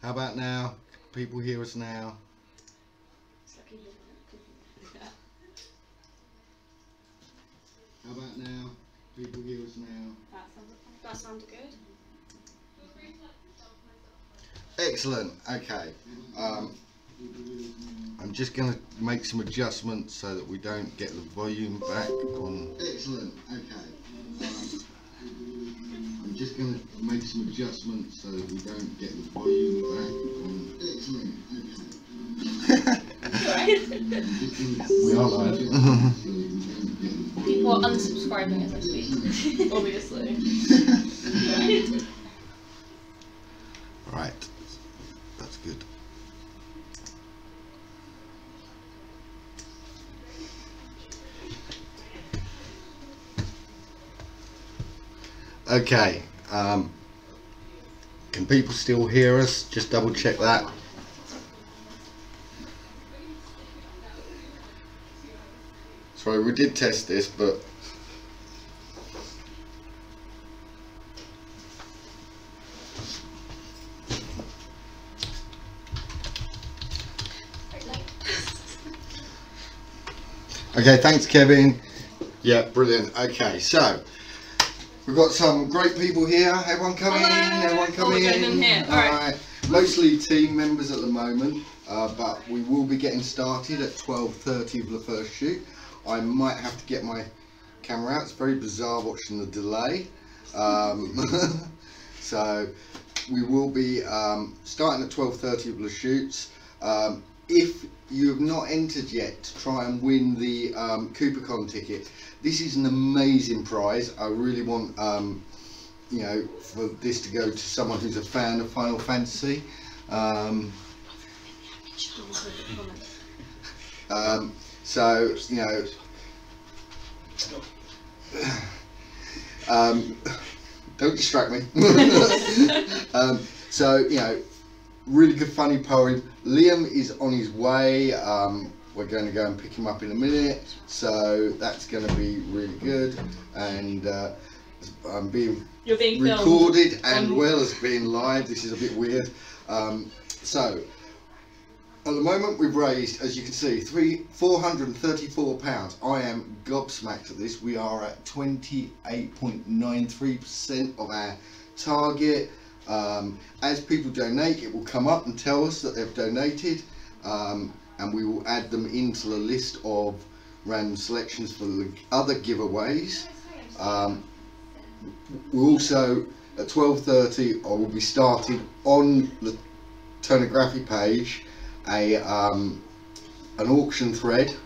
How about now? Can people hear us now? How about now? People hear us now? That sounded good. Excellent. Okay. I'm just going to make some adjustments so that we don't get the volume back on. Excellent. Okay. I'm just going to make some adjustments so that we don't get the volume back on. Excellent. Okay. We are live. People are unsubscribing as I speak, obviously. Right. That's good. Okay, can people still hear us? Just double check that. Sorry, we did test this, but okay, thanks Kevin. Yeah, brilliant. Okay, so we've got some great people here. Everyone coming in? Everyone coming in? Here. All right. Mostly team members at the moment, but we will be getting started at 12:30 for the first shoot. I might have to get my camera out. It's very bizarre watching the delay. So we will be starting at 12:30 for the shoots. If you have not entered yet to try and win the CooperCon ticket, this is an amazing prize. I really want you know, for this to go to someone who's a fan of Final Fantasy. So you know, don't distract me. So you know, really good funny poem. Liam is on his way. We're going to go and pick him up in a minute, so that's going to be really good. And I'm being recorded and well as being live. This is a bit weird. So at the moment we've raised, as you can see, £434. I am gobsmacked at this. We are at 28.93% of our target. As people donate, it will come up and tell us that they've donated, and we will add them into the list of random selections for the other giveaways. We're also at 12:30, I will be starting on the Toneagraphy page an auction thread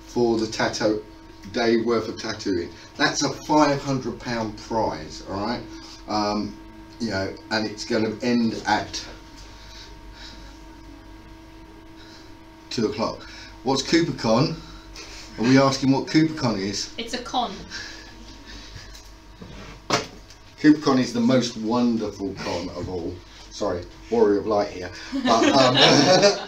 for the tattoo day worth of tattooing. That's a £500 prize. All right. You know, and it's going to end at 2 o'clock. What's CooperCon? Are we asking what CooperCon is? It's a con. CooperCon is the most wonderful con of all. Sorry, Warrior of Light here. But,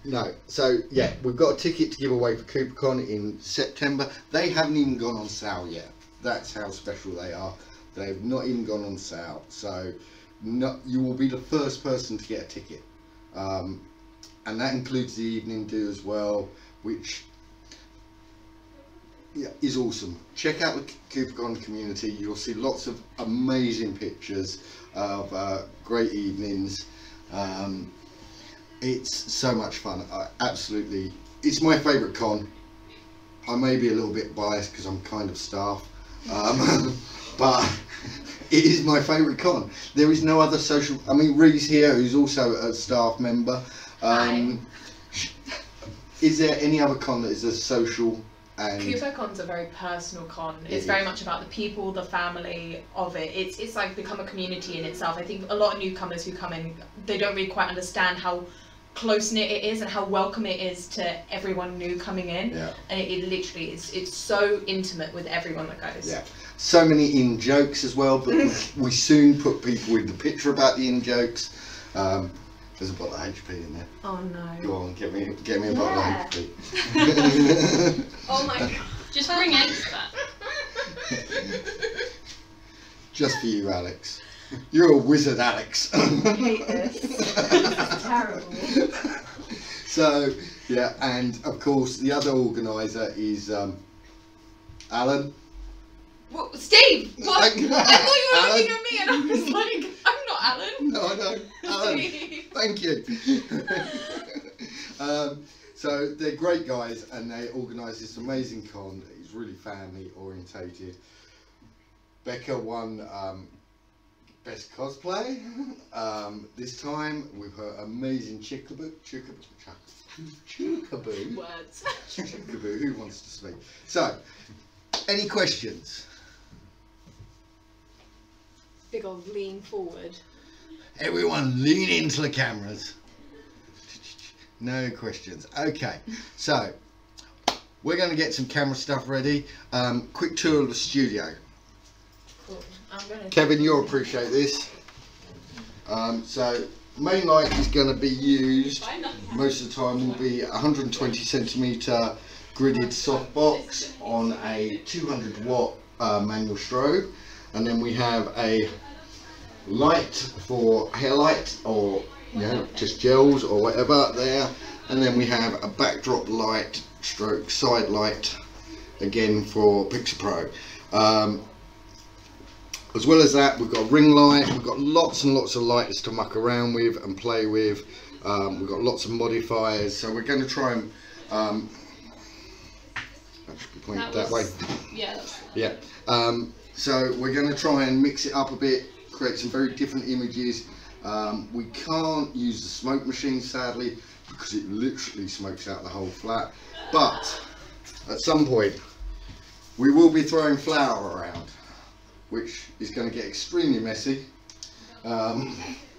no, so yeah, we've got a ticket to give away for CooperCon in September. They haven't even gone on sale yet. That's how special they are. They've not even gone on sale, so you will be the first person to get a ticket, and that includes the evening do as well, which is awesome. Check out the CooperCon community. You'll see lots of amazing pictures of great evenings. It's so much fun. Absolutely, it's my favourite con. I may be a little bit biased because I'm kind of staff. But it is my favourite con. There is no other social. I mean, Ree's here, who's also a staff member. Is there any other con that is a social? And CooperCon's a very personal con. It's very much about the people, the family of it. It's like become a community in itself. I think a lot of newcomers who come in, they don't really quite understand how close-knit it is and how welcome it is to everyone new coming in. Yeah. And it literally is, it's so intimate with everyone that goes. Yeah. So many in-jokes as well, but we soon put people in the picture about the in-jokes. There's a bottle of HP in there. Oh no. Go on, get me a bottle of HP. Oh my god. Just bring eggs back. Just for you, Alex. You're a wizard, Alex. I hate this. This is terrible. So, yeah, and of course the other organiser is Alan. What, Steve! What? I thought you were Alan. looking at me and I was like, I'm not Alan. No, I know. Alan. Steve. Thank you. So they're great guys and they organise this amazing con. It's really family orientated. Becca won best cosplay this time with her amazing chickaboo. Words. Chickaboo, who wants to speak? So, any questions? Big old lean forward. Everyone lean into the cameras. No questions. Okay, so we're going to get some camera stuff ready. Quick tour of the studio. Cool. I'm gonna Kevin, you'll appreciate this. So main light is going to be used most of the time will be 120 centimeter gridded softbox on a 200 watt manual strobe, and then we have a light for hair light or just gels or whatever there, and then we have a backdrop light stroke side light again for Pixel Pro. As well as that, we've got a ring light, we've got lots and lots of lighters to muck around with and play with. We've got lots of modifiers, so we're going to try and actually point it that way. Yeah. That's Yeah. So we're going to try and mix it up a bit, create some very different images. We can't use the smoke machine, sadly, because it literally smokes out the whole flat. But at some point, we will be throwing flour around, which is going to get extremely messy. I'm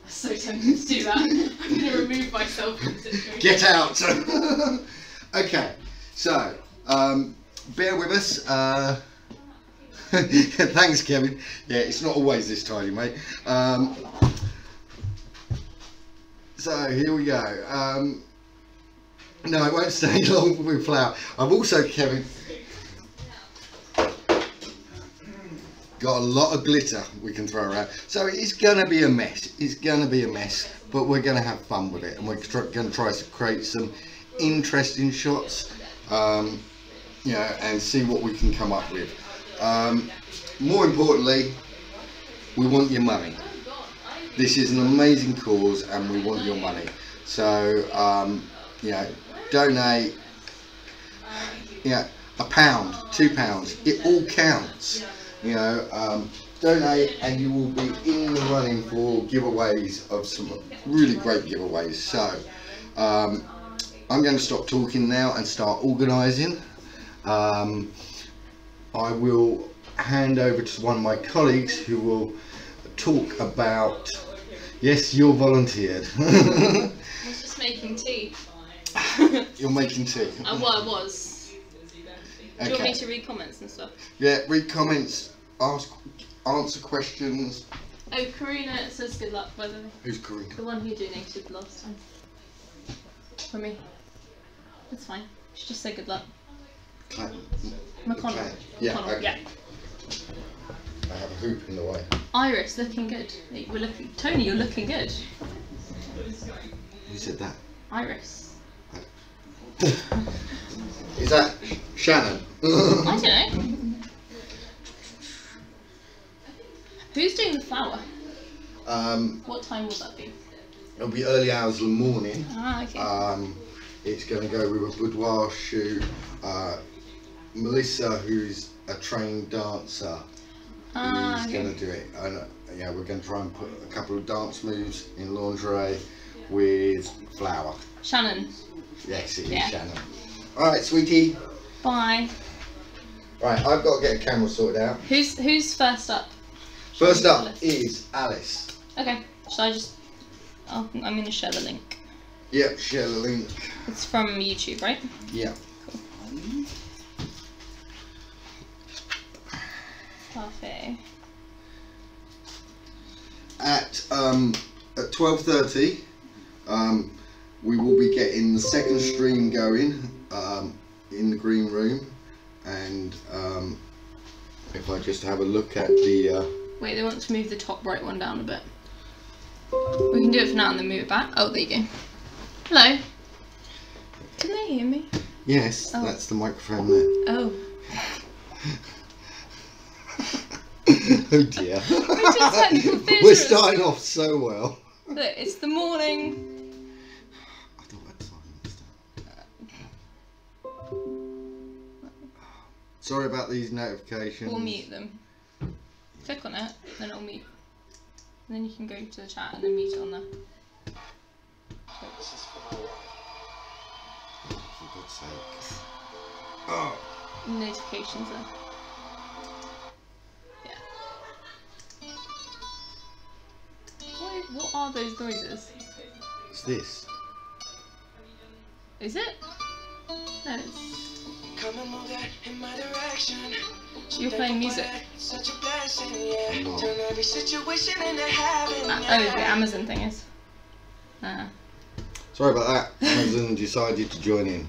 so tempted to do that. I'm going to remove myself from the situation. Get out! Okay, so bear with us. Thanks, Kevin. Yeah, it's not always this tidy, mate. So here we go. No, it won't stay long with flour. I've also, Kevin, got a lot of glitter we can throw around, so it's gonna be a mess. It's gonna be a mess, but we're gonna have fun with it, and we're gonna try to create some interesting shots, and see what we can come up with. More importantly, we want your money. This is an amazing cause, and we want your money. So, donate. £1, £2, it all counts. Donate and you will be in the running for giveaways of some really great giveaways. So I'm going to stop talking now and start organising. I will hand over to one of my colleagues who will talk about, yes, you're volunteered. I was just making tea. You're making tea. Well, I was. Do you want me Okay. to read comments and stuff? Yeah, read comments, answer questions. Oh, Karina says good luck, by the way. Who's Karina? The one who donated last time. For me. That's fine. She just said good luck. McConnell. Okay. Yeah, McConnell, okay. yeah. I have a hoop in the way. Iris, looking good. We're looking. Tony, you're looking good. Who said that? Iris. Is that Shannon? I don't know. Who's doing the flower? What time will that be? It'll be early hours of the morning. Ah, okay. It's going to go with a boudoir shoot. Melissa, who's a trained dancer, is going to do it. And we're going to try and put a couple of dance moves in lingerie with flower. Shannon. Yes, it is Yeah. Shannon. All right, sweetie. Bye. Right, I've got to get a camera sorted out. Who's first up? First up is Alice. Okay. Should I just? I'm going to share the link. Yep, share the link. It's from YouTube, right? Yeah. Parfait. At 12:30, we will be getting the second stream going in the green room, and if I just have a look at the Wait, they want to move the top right one down a bit. We can do it for now and then move it back. Oh, there you go. Hello. Can they hear me? Yes, that's the microphone there. Oh. Oh dear. We're starting off so well. Look, it's the morning. I thought I'd silenced it. Sorry about these notifications. We'll mute them. Click on it, then it'll mute. And then you can go to the chat and then mute it on there. For God's sake. Oh. Notifications there. What are those noises? What's this? Is it? No, it's... You're playing music. I'm not. Oh, the Amazon thing is. Sorry about that. Amazon decided to join in.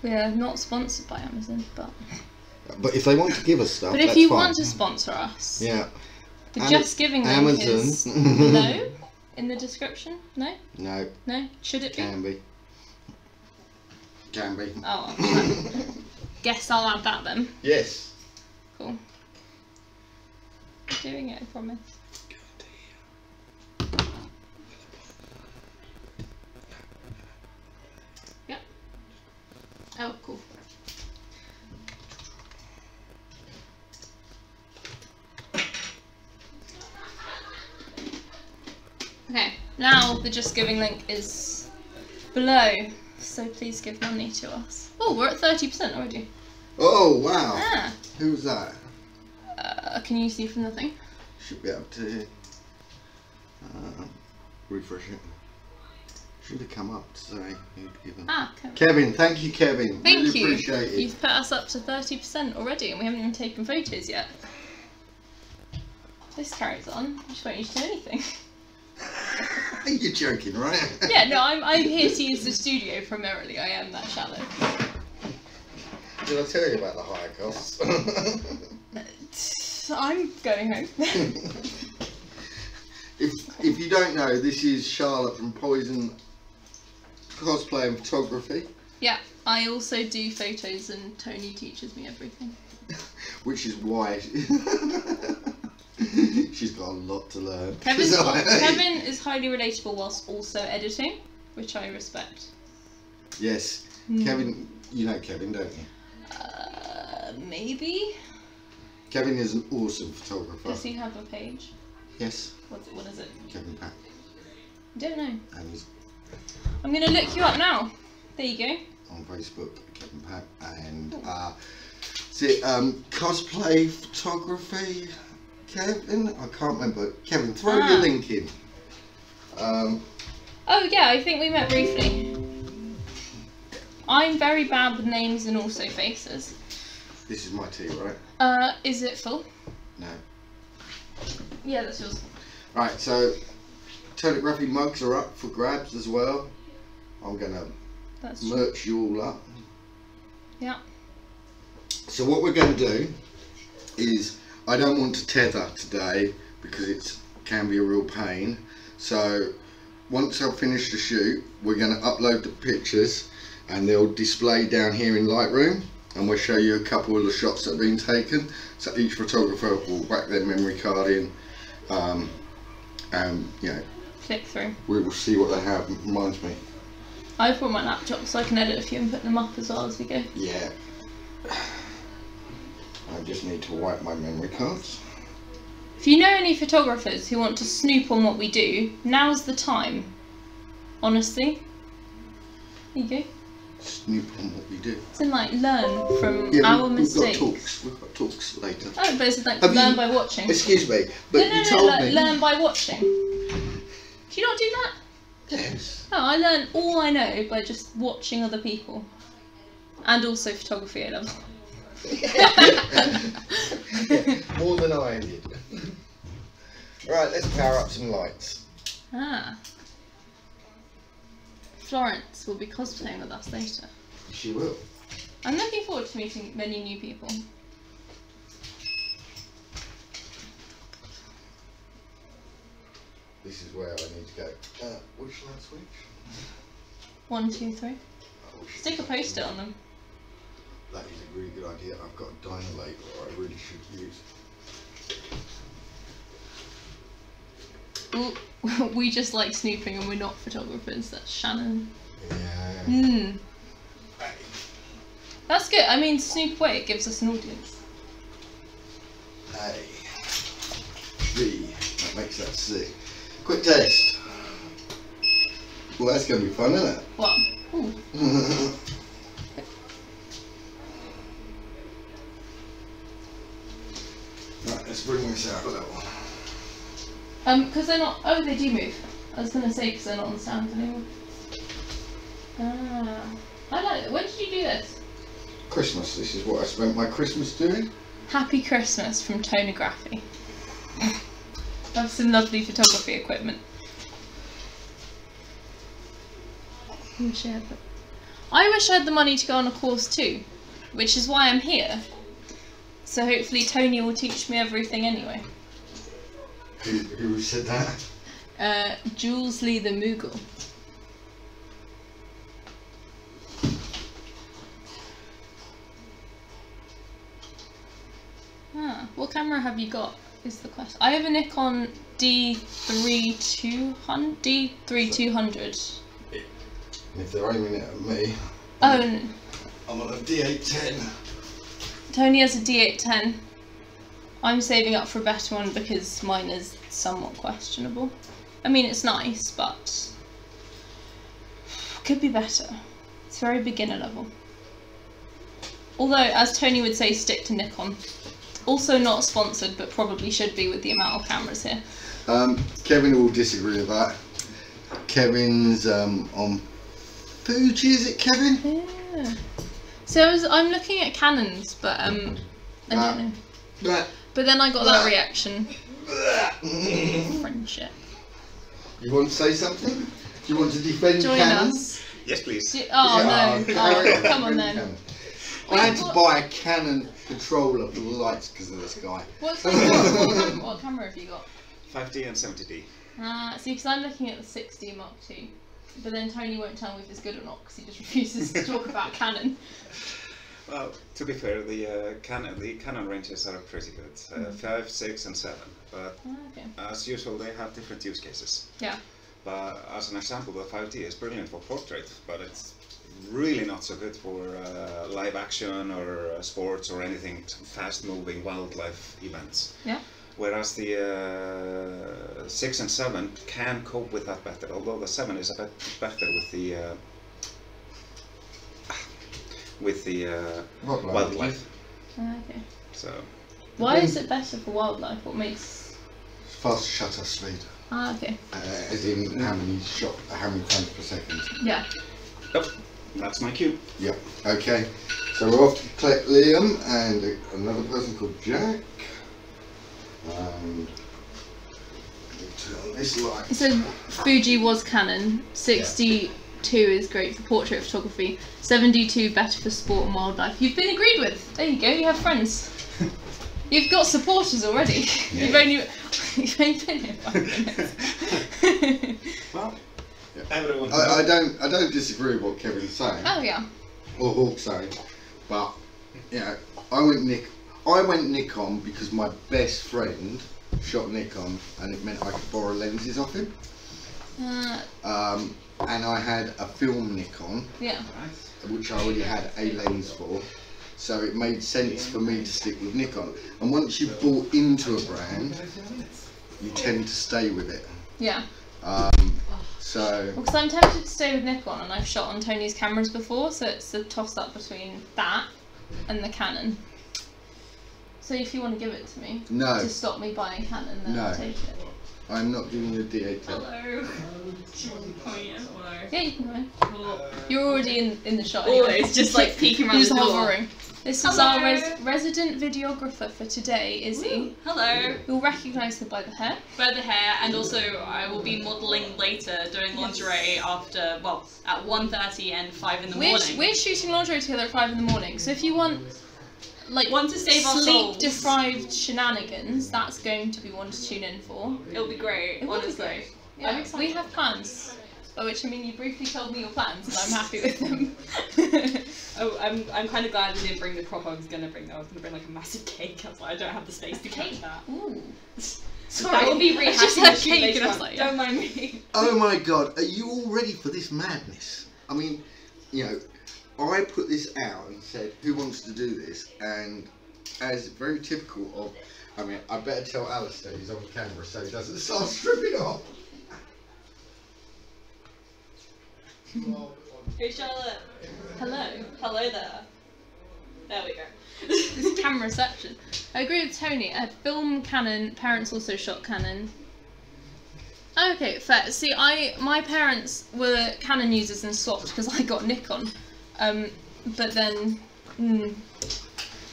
We're not sponsored by Amazon, but... But if they want to give us stuff, but if you want to sponsor us... Yeah. The Just Giving link Amazon. is below in the description. No? No. No? Should it be? Can be. Can be. Oh, guess I'll add that then. Yes. Cool. Doing it, I promise. Yeah. Oh, cool. Okay, now the Just Giving link is below, so please give money to us. Oh, we're at 30% already. Oh, wow. Ah. Who's that? Can you see from the thing? Should be able to refresh it. Should have come up to say who'd given. Ah, Kevin. Kevin, thank you, Kevin. Thank really you. Appreciate it. You've put us up to 30% already, and we haven't even taken photos yet. This carries on. I just won't need to do anything. You're joking, right? Yeah, no, I'm here to use the studio primarily. I am that shallow. Did I tell you about the hire costs? I'm going home. if you don't know, this is Charlotte from Poison Cosplay and Photography. Yeah, I also do photos and Tony teaches me everything. Which is why she's got a lot to learn. Kevin is highly relatable whilst also editing, which I respect. Yes. Kevin, you know Kevin, don't you? Maybe. Kevin is an awesome photographer. Does he have a page? Yes. What is it? Kevin Pack. I don't know. And he's I'm going to look you up now. There you go. on Facebook, Kevin Pack, and is it cosplay photography? Kevin, I can't remember. Kevin, throw your link in. Oh yeah, I think we met briefly. I'm very bad with names and also faces. This is my tea, right? Is it full? No. Yeah, that's yours. Right, so Toneagraphy mugs are up for grabs as well. I'm gonna merch you all up. Yeah. So what we're going to do is, I don't want to tether today because it can be a real pain. So once I've finished the shoot, we're going to upload the pictures and they'll display down here in Lightroom, and we'll show you a couple of the shots that have been taken. So each photographer will whack their memory card in, and you know, click through. We will see what they have. It reminds me. I've brought my laptop so I can edit a few and put them up as well as we go. Yeah. I just need to wipe my memory cards. If you know any photographers who want to snoop on what we do, now's the time. Honestly. There you go. Snoop on what we do. It's in like learn from our mistakes. We've got talks later. Oh, but it's like learn by watching. Excuse me, but no, you told me. Learn by watching. Do you not do that? Yes. Oh, I learn all I know by just watching other people. And also photography, I love. Yeah, more than I did. Right, let's power up some lights. Florence will be cosplaying with us later. She will. I'm looking forward to meeting many new people. is where I need to go. Which shall I switch? 1, 2, 3. Stick a post-it on them. That is a really good idea. I've got a dino label I really should use. Ooh, we just like snooping and we're not photographers. That's Shannon. Yeah. That's good. I mean, snoop away. It gives us an audience. A. B. That makes that C. Quick test. Well, that's going to be fun, isn't it? What? Ooh. Right, let's bring this out a little. Because they're not. Oh, they do move. I was gonna say because they're not on stand anymore. Ah, I like it. When did you do this? Christmas. This is what I spent my Christmas doing. Happy Christmas from Toneagraphy. That's some lovely photography equipment. I wish I had the money to go on a course too, which is why I'm here. So hopefully Tony will teach me everything anyway. Who said that? Jules Lee the Moogle. What camera have you got? Is the question. I have a Nikon D3200. If they're aiming it at me, I'm on a D810. Tony has a D810. I'm saving up for a better one because mine is somewhat questionable. I mean, it's nice, but could be better. It's very beginner level. Although, as Tony would say, stick to Nikon. Also not sponsored, but probably should be with the amount of cameras here. Kevin will disagree with that. Kevin's on Fuji, is it, Kevin? Yeah. So I'm looking at Canons, but I don't know. But then I got that reaction. Friendship. You want to say something? Do you want to defend Join Canon? us. Yes, please. No. Okay. Oh, come on then. Canon. I had to buy a Canon controller for the lights because of this guy. What camera have you got? 5D and 70D. See, because I'm looking at the 6D Mark II. But then Tony won't tell me if it's good or not because he just refuses to talk about Canon. Well, to be fair, the Canon ranges are pretty good. 5, 6 and 7. But Okay. as usual, they have different use cases. Yeah. But as an example, the 5D is brilliant for portrait, but it's really not so good for live action or sports or anything fast-moving wildlife events. Yeah. Whereas the 6 and 7 can cope with that better, although the 7 is a bit better with the wildlife. Okay. So. Why is it better for wildlife? What makes? Fast shutter speed. Okay. As in how many frames per second. Yeah. Yep. That's my cue. Yep. Okay. So we're off to collect Liam and another person called Jack. And turn this light. So Fuji was Canon. 62 is great for portrait photography. 72 better for sport and wildlife. You've been agreed with. There you go. You have friends. You've got supporters already. Yeah. You've only been here 5 minutes. Well, everyone. I don't disagree with what Kevin's saying. Oh yeah. Or Hawk's saying, but you know, I went Nikon because my best friend shot Nikon, and it meant I could borrow lenses off him. And I had a film Nikon, Yeah. which I already had a lens for, so it made sense for me to stick with Nikon. And once you've bought into a brand, you tend to stay with it. Yeah. So. Because I'm tempted to stay with Nikon, and I've shot on Tony's cameras before, so it's a toss-up between that and the Canon. So if you want to give it to me to stop me buying Canon, then I'll take it. I'm not giving you a D8. Hello. Oh yeah, hello. Yeah, you can go in. You're already in the shot. Oh, Anyway. it's just like peeking around You're the just door. hovering. This is our resident videographer for today, Izzy. Hello. You'll recognise her by the hair. By the hair, and also I will be modelling later, doing lingerie after, well, at 1:30 and 5 in the morning. We're shooting lingerie together at 5 in the morning, so if you want Want to save our souls. sleep-deprived shenanigans, that's going to be one to tune in for. It'll be great, It will be honestly. great. Yeah, we have plans. By which I mean you briefly told me your plans, and I'm happy with them. Oh, I'm kind of glad we didn't bring the prop I was going to bring. I was going to bring like a massive cake. I was like, I don't have the space to catch that. Ooh. Sorry, I will be rehashing just the had shoot cake later and I was on. like, Don't mind me. Oh my god, are you all ready for this madness? I mean, you know, I put this out and said, who wants to do this? And as very typical of, I mean, I better tell Alistair he's on camera so he doesn't start stripping off. Hey Charlotte. Hello. Hello there. There we go. This camera reception. I agree with Tony. I had film Canon. Parents also shot Canon. Okay, fair. See, my parents were Canon users and swapped because I got Nikon. But then,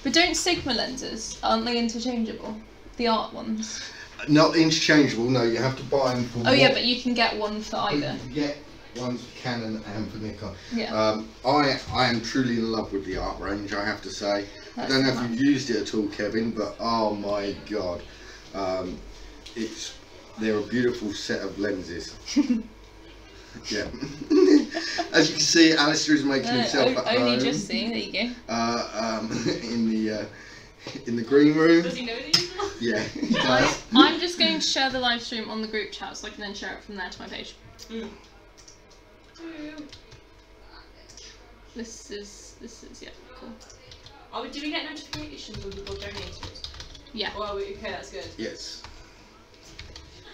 but don't Sigma lenses, aren't they interchangeable? The art ones. Not interchangeable. No, you have to buy them for. Oh yeah, but you can get one for either. You can get ones for Canon and for Nikon. Yeah. I am truly in love with the art range, I have to say. I don't know if you've used it at all, Kevin, but oh my god, they're a beautiful set of lenses. Yeah. As you can see, Alistair is making himself at home. Only just seeing. There you go. In the green room. Does he know these? Yeah, he does. I'm just going to share the live stream on the group chat so I can then share it from there to my page. This is yeah, cool. Do we get notifications when people donate it? Yeah. Well, okay, that's good. Yes.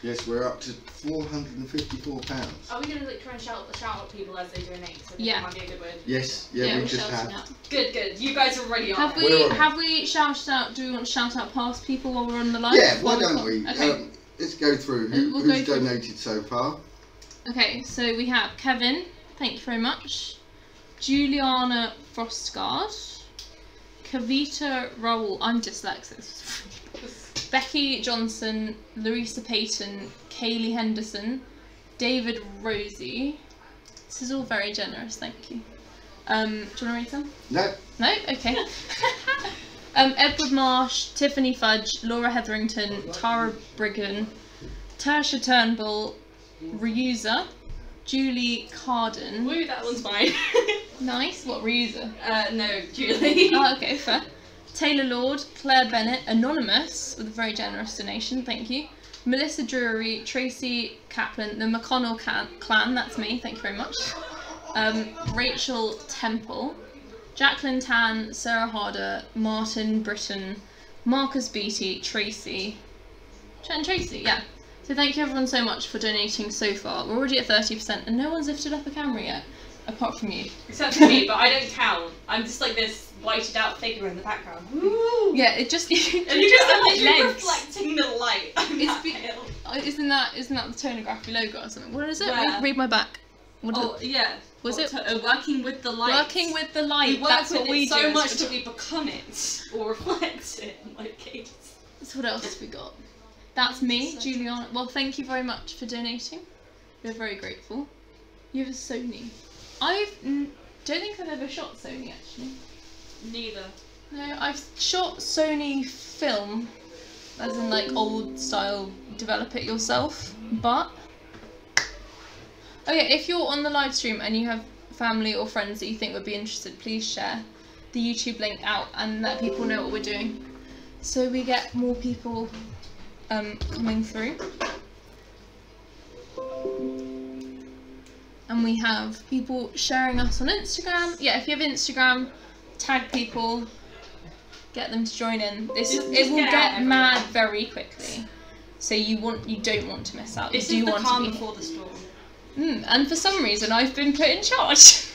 Yes, we're up to £454. Are we gonna like try and shout out people as they donate? So Yeah. That might be a good word. Yes, yeah, we we're just shouting have. out. Good. You guys are already on. Have we shouted out? Do we want to shout out past people while we're on the live? Yeah, why don't we? Okay. Let's go through We'll who's go through. donated so far. Okay, so we have Kevin. Thank you very much. Juliana Frostgard. Kavita Raoul. I'm dyslexic. Becky Johnson, Larissa Payton, Kaylee Henderson, David Rosie. This is all very generous, thank you. Do you want to read some? No. No? Okay. Edward Marsh, Tiffany Fudge, Laura Hetherington, Tara Brigham, Tersha Turnbull, Ryuza, Julie Carden. Woo, that one's mine. Nice. What, Ryuza? No, Julie. Oh, okay, fair. Taylor Lord, Claire Bennett, Anonymous, with a very generous donation, thank you. Melissa Drury, Tracy Kaplan, the McConnell clan, that's me, thank you very much. Rachel Temple, Jacqueline Tan, Sarah Harder, Martin Britton, Marcus Beattie, Tracy. And Tracy, yeah. So thank you everyone so much for donating so far. We're already at 30% and no one's lifted up a camera yet, apart from you. Except for me, but I don't count. I'm just like this whited out figure in the background. Woo! Yeah, it just And you just have like legs. reflecting the light. Isn't that the Toneagraphy logo or something? What is it? Where? Read my back. What is it? Yeah. Was it working with the light? Working with the light? We work That's with what we it so do. much that we become it or reflect it in my case. So what else have we got? That's me, Juliana. Well, thank you very much for donating. We're very grateful. You have a Sony. I don't think I've ever shot Sony actually. Neither. No, I've shot Sony film, as in like old style, develop it yourself. But okay, if you're on the live stream and you have family or friends that you think would be interested, please share the YouTube link out and let people know what we're doing, so we get more people coming through. And we have people sharing us on Instagram. Yeah, if you have Instagram, tag people, get them to join in. It will get mad very quickly. So you don't want to miss out. This you is do the want calm to be before the storm. and for some reason I've been put in charge.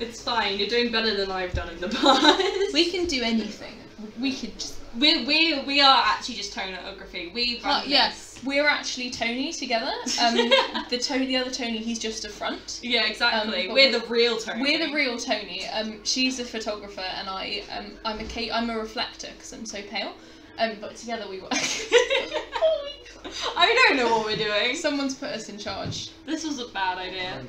It's fine. You're doing better than I've done in the past. We can do anything. We could just. We are actually just Toneagraphy. We run Yes, we're actually Tony together. The other Tony, he's just a front. Yeah, exactly. But we're the real Tony. We're the real Tony. She's a photographer, and I'm a reflector because I'm so pale. But together we work. I don't know what we're doing. Someone's put us in charge. This was a bad idea.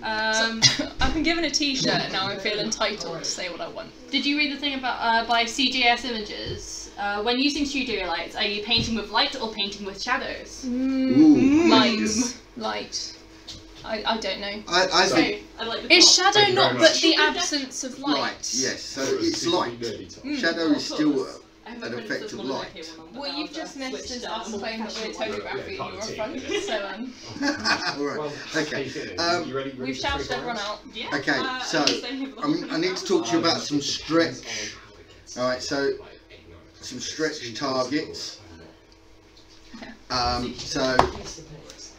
I've been given a T-shirt and now I feel entitled to say what I want. Did you read the thing about by CGS Images? When using studio lights, are you painting with light or painting with shadows? Light. I don't know. I think I like the Is top. shadow not but the absence of light? light, yes. So it's light. Shadow is still an effect of light. What you've just missed is us playing that we're Toneagraphy and you're front. So Alright, okay. we've shouted everyone out. Yeah. Okay, so I need to talk to you about some stretch. Alright, so some stretch targets.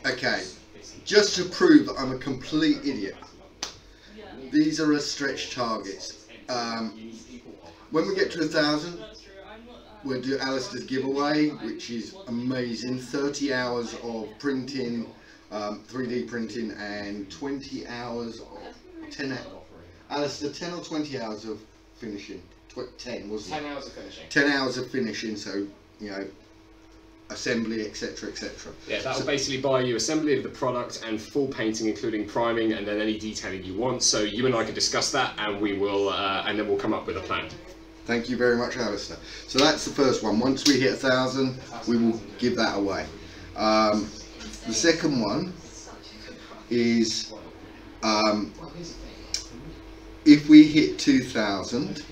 Okay, just to prove that I'm a complete idiot, these are stretch targets. When we get to 1,000, we'll do Alistair's giveaway, which is amazing. 30 hours of printing, 3D printing, and 20 hours of 10. Alistair, 10 or 20 hours of finishing? 10, wasn't it? 10 hours of finishing. 10 hours of finishing, so, you know, assembly, etc, etc. Yeah, that'll basically buy you assembly of the product and full painting, including priming, and then any detailing you want. So you and I can discuss that, and we will, and then we'll come up with a plan. Thank you very much, Alistair. So that's the first one. Once we hit 1,000, we will give that away. The second one is if we hit 2,000,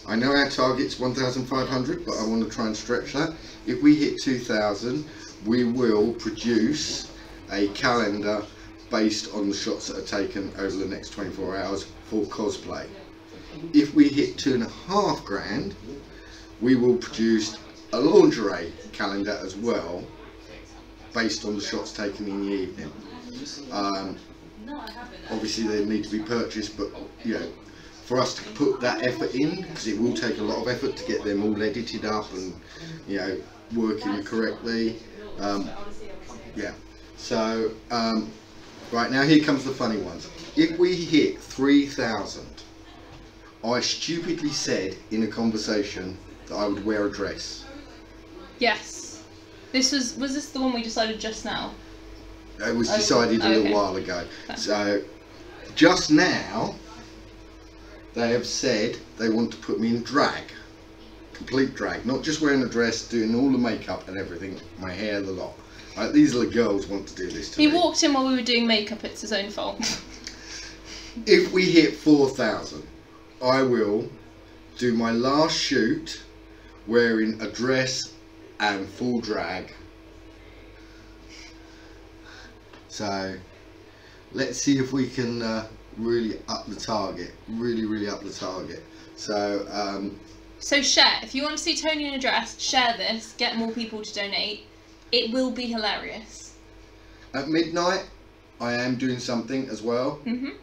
I know our target's 1,500, but I want to try and stretch that. If we hit 2,000, we will produce a calendar based on the shots that are taken over the next 24 hours for cosplay. If we hit 2.5 grand, we will produce a lingerie calendar as well, based on the shots taken in the evening. Obviously they need to be purchased, but you know, for us to put that effort in, because it will take a lot of effort to get them all edited up and, you know, working correctly. Yeah. So right now, here comes the funny ones. If we hit 3,000, I stupidly said in a conversation that I would wear a dress. Yes. Was this the one we decided just now? It was decided a little while ago. So just now, they have said they want to put me in drag. Complete drag. Not just wearing a dress, doing all the makeup and everything, my hair, the lot. Right, these little girls want to do this to me. He walked in while we were doing makeup, it's his own fault. If we hit 4,000, I will do my last shoot wearing a dress and full drag. So let's see if we can really up the target. Really up the target. So so share. If you want to see Tony in a dress, share this. Get more people to donate. It will be hilarious. At midnight, I am doing something as well. Mhm.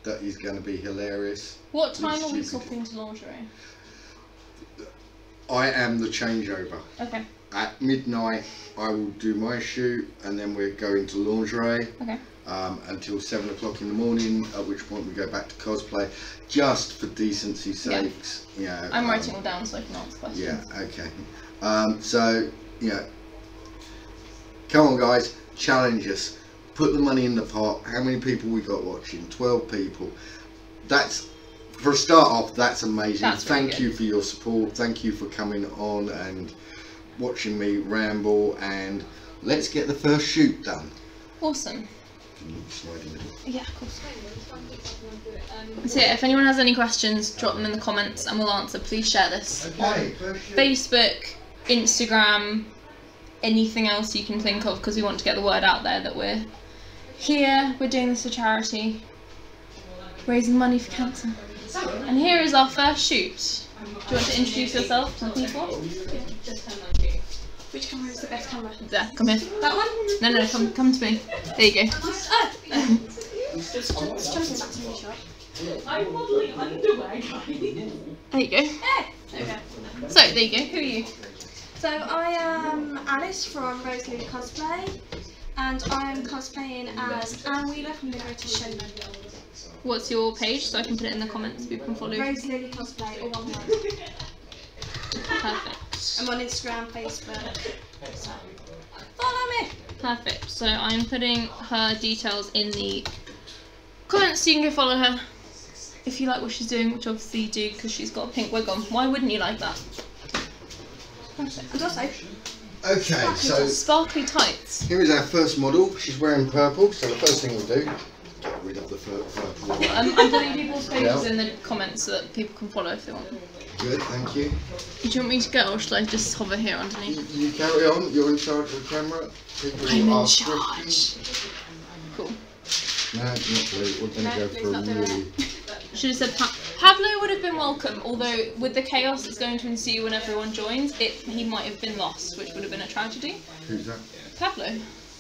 That is going to be hilarious. What time are we swapping to lingerie? I am the changeover. Okay. At midnight, I will do my shoot, and then we're going to lingerie. Okay. Until 7 o'clock in the morning, at which point we go back to cosplay, just for decency's sakes. Yeah. I'm writing all down so I can answer questions. Yeah. Okay. So yeah. Come on, guys, challenge us. Put the money in the pot. How many people we got watching? 12 people. That's, for a start off, that's amazing. That's really Thank you for your support. Thank you for coming on and watching me ramble. And let's get the first shoot done. Awesome. Can you slide in there? Yeah, of course. So yeah, if anyone has any questions, drop them in the comments and we'll answer. Please share this Okay, on Facebook, Instagram, anything else you can think of, because we want to get the word out there that we're here, we're doing this for charity, raising money for cancer. And here is our first shoot. Do you want to introduce yourself to the people? Which camera is the best camera? There, come here. That one? No, come to me. There you go. Oh! It's jumping back to me, shall I? I'm modelling underwear, guys. There you go. Okay. So, there you go. Who are you? So I am Alice from Rose Lily Cosplay, and I'm cosplaying as Anne Wheeler from the Greatest Showman. What's your page so I can put it in the comments so people can follow you? Rose Lily Cosplay, all one word. Perfect. I'm on Instagram, Facebook. So, follow me. Perfect. So I'm putting her details in the comments so you can go follow her. If you like what she's doing, which obviously you do because she's got a pink wig on. Why wouldn't you like that? Perfect. And also, Okay, so Sparkly tights. here is our first model. She's wearing purple, so the first thing we'll do, get rid of the purple. I'm putting people's pages in the comments so that people can follow if they want. Good, thank you. Do you want me to go or should I just hover here underneath? You carry on, you're in charge of the camera. People I'm will in ask charge. questions. Cool. No, not really. We're going to go for a really... Should have said Pablo would have been welcome, although with the chaos that's going to ensue when everyone joins, he might have been lost, which would have been a tragedy. Who's that? Pablo.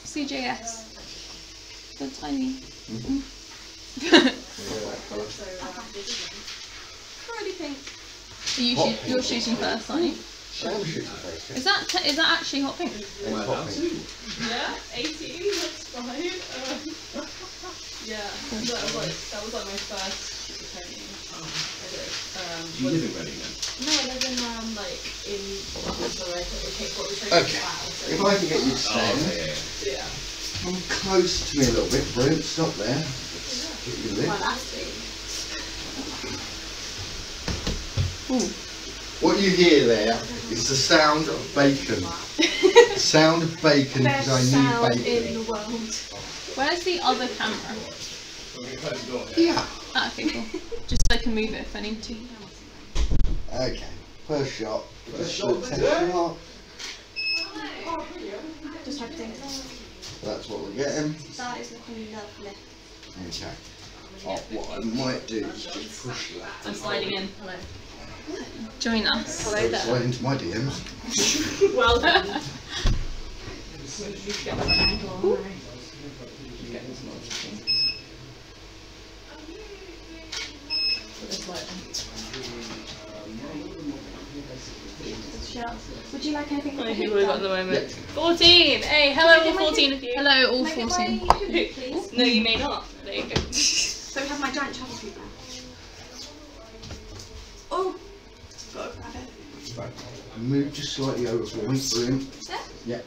CJS. The tiny. already pink. You're shooting first, aren't you? I'm shooting first. Is that actually hot pink? It's hot pink. Yeah, 18, that's fine. Yeah, that was like my first painting I did. You live in Reading then? No, I live in Okay, if I can get you to stand, Yeah. come close to me a little bit, brilliant, stop there. Let's get you Well, there. that's big. What you hear there is the sound of bacon. The sound of bacon because I Best sound need in bacon. the world. Where's the other camera? Yeah. Ah, okay, cool. Just so I can move it if I need to. Okay, first shot. Just shot. Shot. Just hypothetically. That's what we're getting. That is looking lovely. Okay. What I might do is just push that. I'm sliding in. Hello. Join us. Hello there. Slide into my DMs. Well done. Would you like anything How from many the people we got at the Yeah. moment? 14! Hey, hello all 14 of you. Hello, all Can I 14. get my hoodie, please? No, you may not. There you go. So we have my giant travel suit now. Oh! Gotta grab it. Right. Move just slightly over for me. Brilliant. There? Yeah.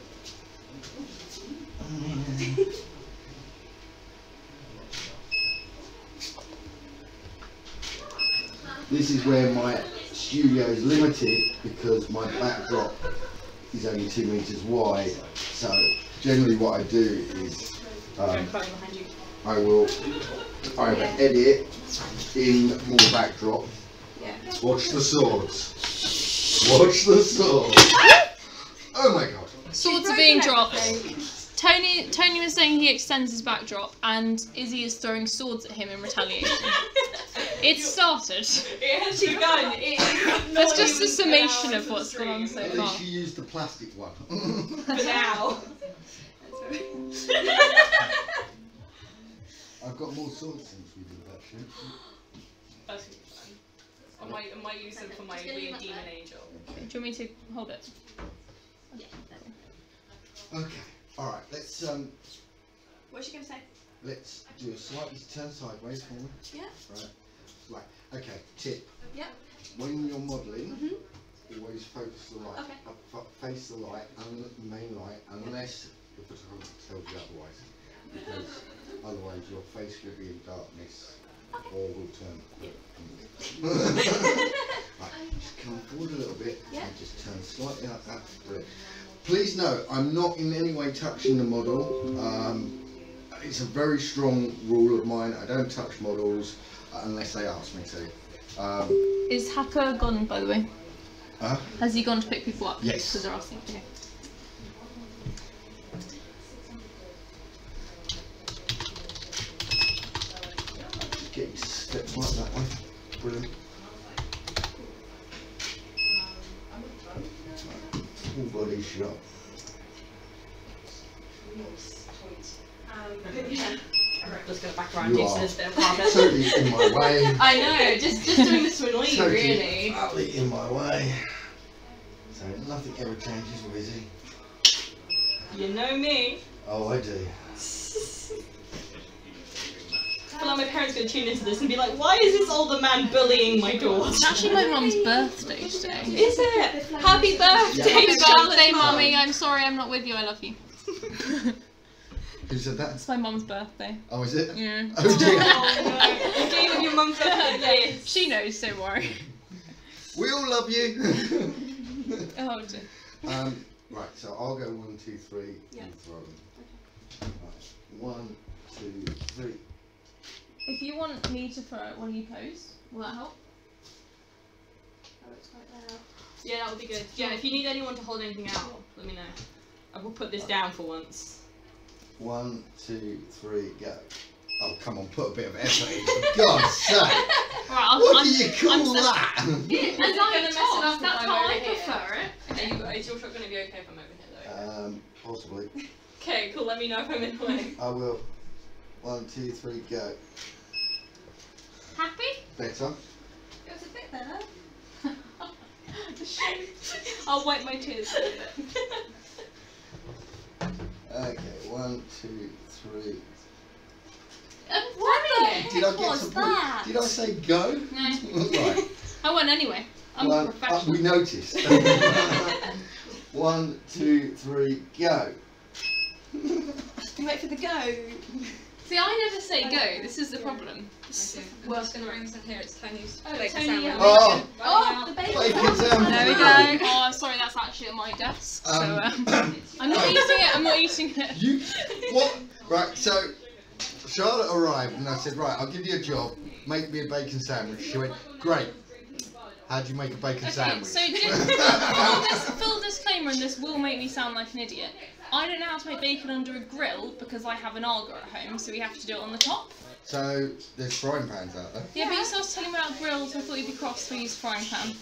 This is where my studio is limited because my backdrop is only 2 meters wide. So generally what I do is I'm cutting behind you. I will either edit in more backdrop. Yeah. Watch the swords. Watch the swords. Oh my god. Swords are being dropped. Tony was saying he extends his backdrop, and Izzy is throwing swords at him in retaliation. It's started. It has begun. That's just a summation of what's gone on so At far. least you used the plastic one. For now. I've got more swords since we did that shit. That's gonna be fun. I might use them for my weird demon angel. Do you want me to hold it? Okay. Alright, let's What's she gonna say? let's do a slightly turn sideways for me. Yeah. Right. Okay, tip. Yeah. When you're modelling, Mhm. always focus the light. Okay. Face the light, main light, unless the photographer tells you otherwise. Because otherwise your face will be in darkness or will turn pink. Right, just come forward a little bit and just turn slightly like that. Brilliant. Please note, I'm not in any way touching the model. It's a very strong rule of mine. I don't touch models unless they ask me to. Is Hacker gone, by the way? Huh? Has he gone to pick people up? Yes. Because they're asking. Okay. Just get you to step like that way. Brilliant. Full body shot. Just gonna back around You you so are there's a bit of carpet. totally in my way. I know, just doing this to annoy you, Totally really. utterly in my way. So nothing ever changes with Izzy. You know me. Oh, I do. I feel like my parents are gonna tune into this and be like, why is this older man bullying my daughter? It's actually my mum's birthday today. Is it? Happy birthday! Happy birthday, mummy. I'm sorry I'm not with you. I love you. Who said that? It's my mum's birthday. Oh, is it? Yeah. Oh dear. Oh no. You gave him your mum's birthday. She knows, don't worry. We all love you. Oh dear. Right, so I'll go 1, 2, 3 Yeah. and throw them. Right. 1, 2, 3. If you want me to throw it when you pose, will that help? Oh, it's right there. Yeah, that would be good. Yeah, if you need anyone to hold anything out, let me know. I will put this down for once. 1, 2, 3, go. Oh, come on, put a bit of effort in. For God's sake. Right, What do you call I'm that? Is I like toss, that's how I prefer prefer it. Okay, is your shot going to be okay if I'm over here though? Possibly. Okay, cool, let me know if I'm in the way. I will. 1, 2, 3, go. Happy? Better. It was a bit better. I'll wipe my tears a bit. Okay, 1, 2, 3. What the Did I heck get was to that? Did I say go? No. Right. I won anyway. I'm a professional. We noticed. 1, 2, 3, go. Wait for the go. See, I never say go. This is the problem. Well, I was going to bring some here, it's Tony's. Oh, bacon Tony, sandwich. yeah. Oh, Oh, the bacon. bacon sandwich. There we go. Oh, sorry, that's actually at my desk. So I'm not eating it. I'm not eating it. You what? Right. So Charlotte arrived and I said, right, I'll give you a job. Make me a bacon sandwich. She went, great. How do you make a bacon Okay, sandwich? so full disclaimer, and this will make me sound like an idiot. I don't know how to make bacon under a grill because I have an Arga at home, so we have to do it on the top. So there's frying pans out there. Yeah, but you started telling me about grills, so I thought you'd be cross for use frying pan.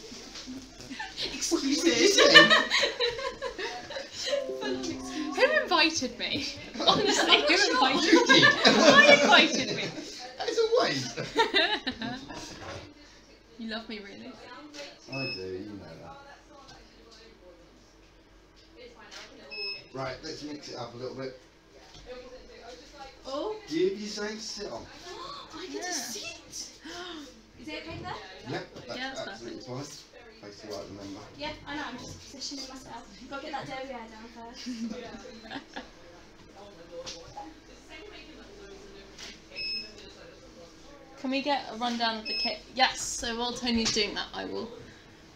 Excuses. Who invited me? Honestly, who invited me? You did. Who invited me? As always. You love me, really? I do, you know that. Right, let's mix it up a little bit. Oh, Give you something to sit on. I get to sit. Is it okay there? Yep, that's Yeah, that's absolutely fine. Place the right remember. Yeah, I know. I'm just positioning myself. Got to get that derriere down first. Can we get a rundown of the kit? Yes, so while Tony's doing that, I will.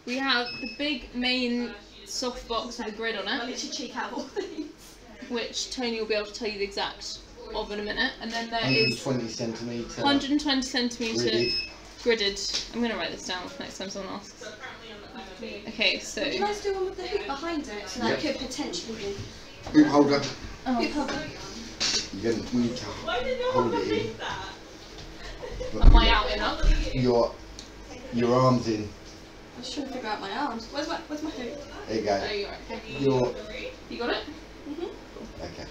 We have the big main soft box with a grid on I it, literally cheek out all these. which Tony will be able to tell you the exact of in a minute. And then there is 120 centimetre. 120 centimetre Gridded. gridded. I'm going to write this down next time someone asks. Okay, so. Would you like to do one with the hoop behind it? So that Yeah. could potentially be. Hoop holder. Oh. Hoop holder. You're going to need to hold it in. Am I out enough? Your arms in. I was trying to figure out my arms. Where's my hoop? There you go. Oh, you're right. Okay. Your You got it? okay.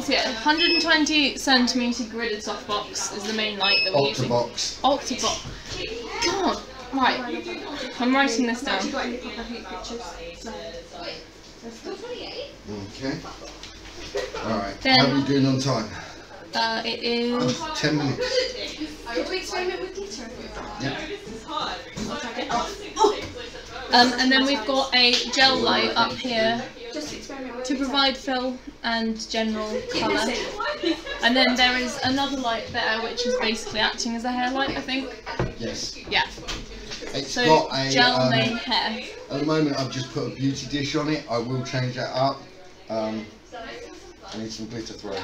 So yeah, 120 centimetre gridded softbox is the main light that we're using. Octobox. Octobox. God. Right. I'm writing this I've down. actually got any proper hoop pictures. So. Okay. Alright. Then- How are we doing on time? It is. 10 minutes. Could we experiment with glitter? Yeah. I'll try to get off. And then we've got a gel light up here Just experiment with to glitter. provide fill and general colour. That's it. And then there is another light there which is basically acting as a hair light, I think. Yes. Yeah. It's So got a. gel made hair. At the moment, I've just put a beauty dish on it. I will change that up. I need some glitter thrown.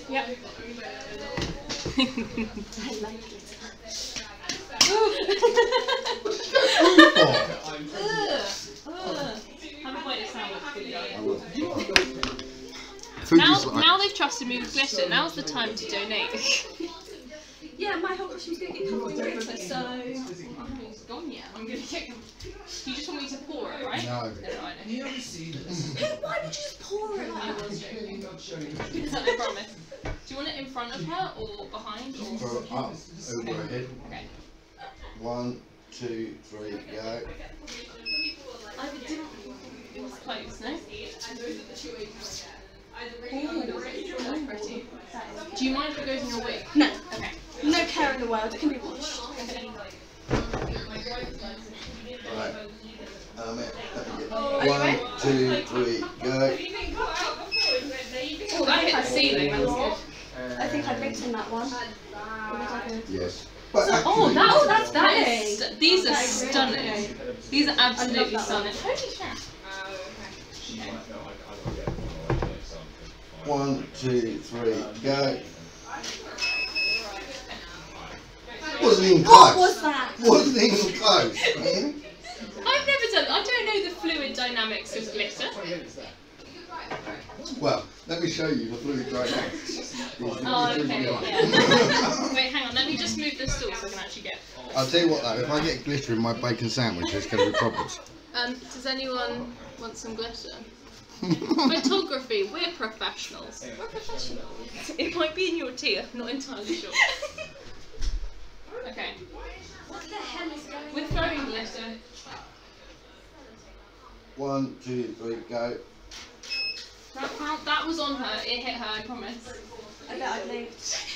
Yep. I like glitter. Haven't waited sandwich. I will. Food is like. Now they've trusted me with glitter. Now's the time to donate. Yeah, my whole costume's going to get covered in glitter, so. It's gone yet. I'm gonna get. You just want me to pour it, right? No. No, I know. Why would you just pour it like that? Is that I promise? Do you want it in front of her or behind? Or? Throw it up over her head. Okay. 1, 2, 3, go. I didn't. It's close, no? Ooh, pretty. Do you mind if it goes in your wig? No. Okay. No care in the world, it can be washed. Right. Let me 1, 2, 3, go. Oh, that hit the ceiling. That was good. I think I blinked in that one. Yes. But Oh, actually, that is. These are stunning. These are absolutely stunning. Holy shit. 1, 2, 3, go. Wasn't even close. What was that? Wasn't even close. I've never done. I don't know the fluid dynamics of glitter. Well, let me show you the fluid dynamics. Oh, okay. Yeah. Wait, hang on. Let me just move this stool so I can actually get. I'll tell you what though, if I get glitter in my bacon sandwich, there's going to be problems. Does anyone want some glitter? Photography. We're professionals. We're professionals. It might be in your tea. I'm not entirely sure. Okay. What the hell is going on? We're throwing glitter. 1, 2, 3, go. That was on her. It hit her. I promise. I bet I blinked.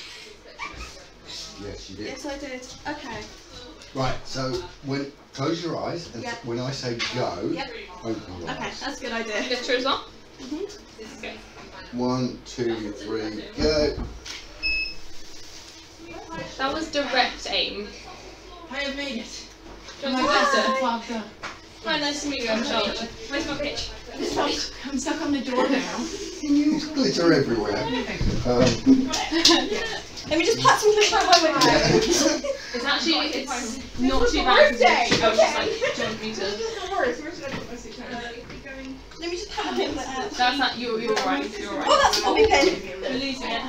Yes, you did. Yes, I did. Okay. Right, so close your eyes and when I say go, open your Okay, eyes. that's a good idea. Glitter as well. Mhm. 1, 2, 3, go. That was direct aim. I have made it. Do you want some glitter? Hi, nice to meet you. I'm Charlotte. Where's my pitch? I'm stuck on the door now. There's glitter everywhere. Let me just pat some glitter on my window. It's actually not too bad. birthday! I was just like, do you want me to? Where should I put my suitcase? Let me just pat my window out. That's not you're alright. You're alright. Oh, that's a bobby pin. We're losing it.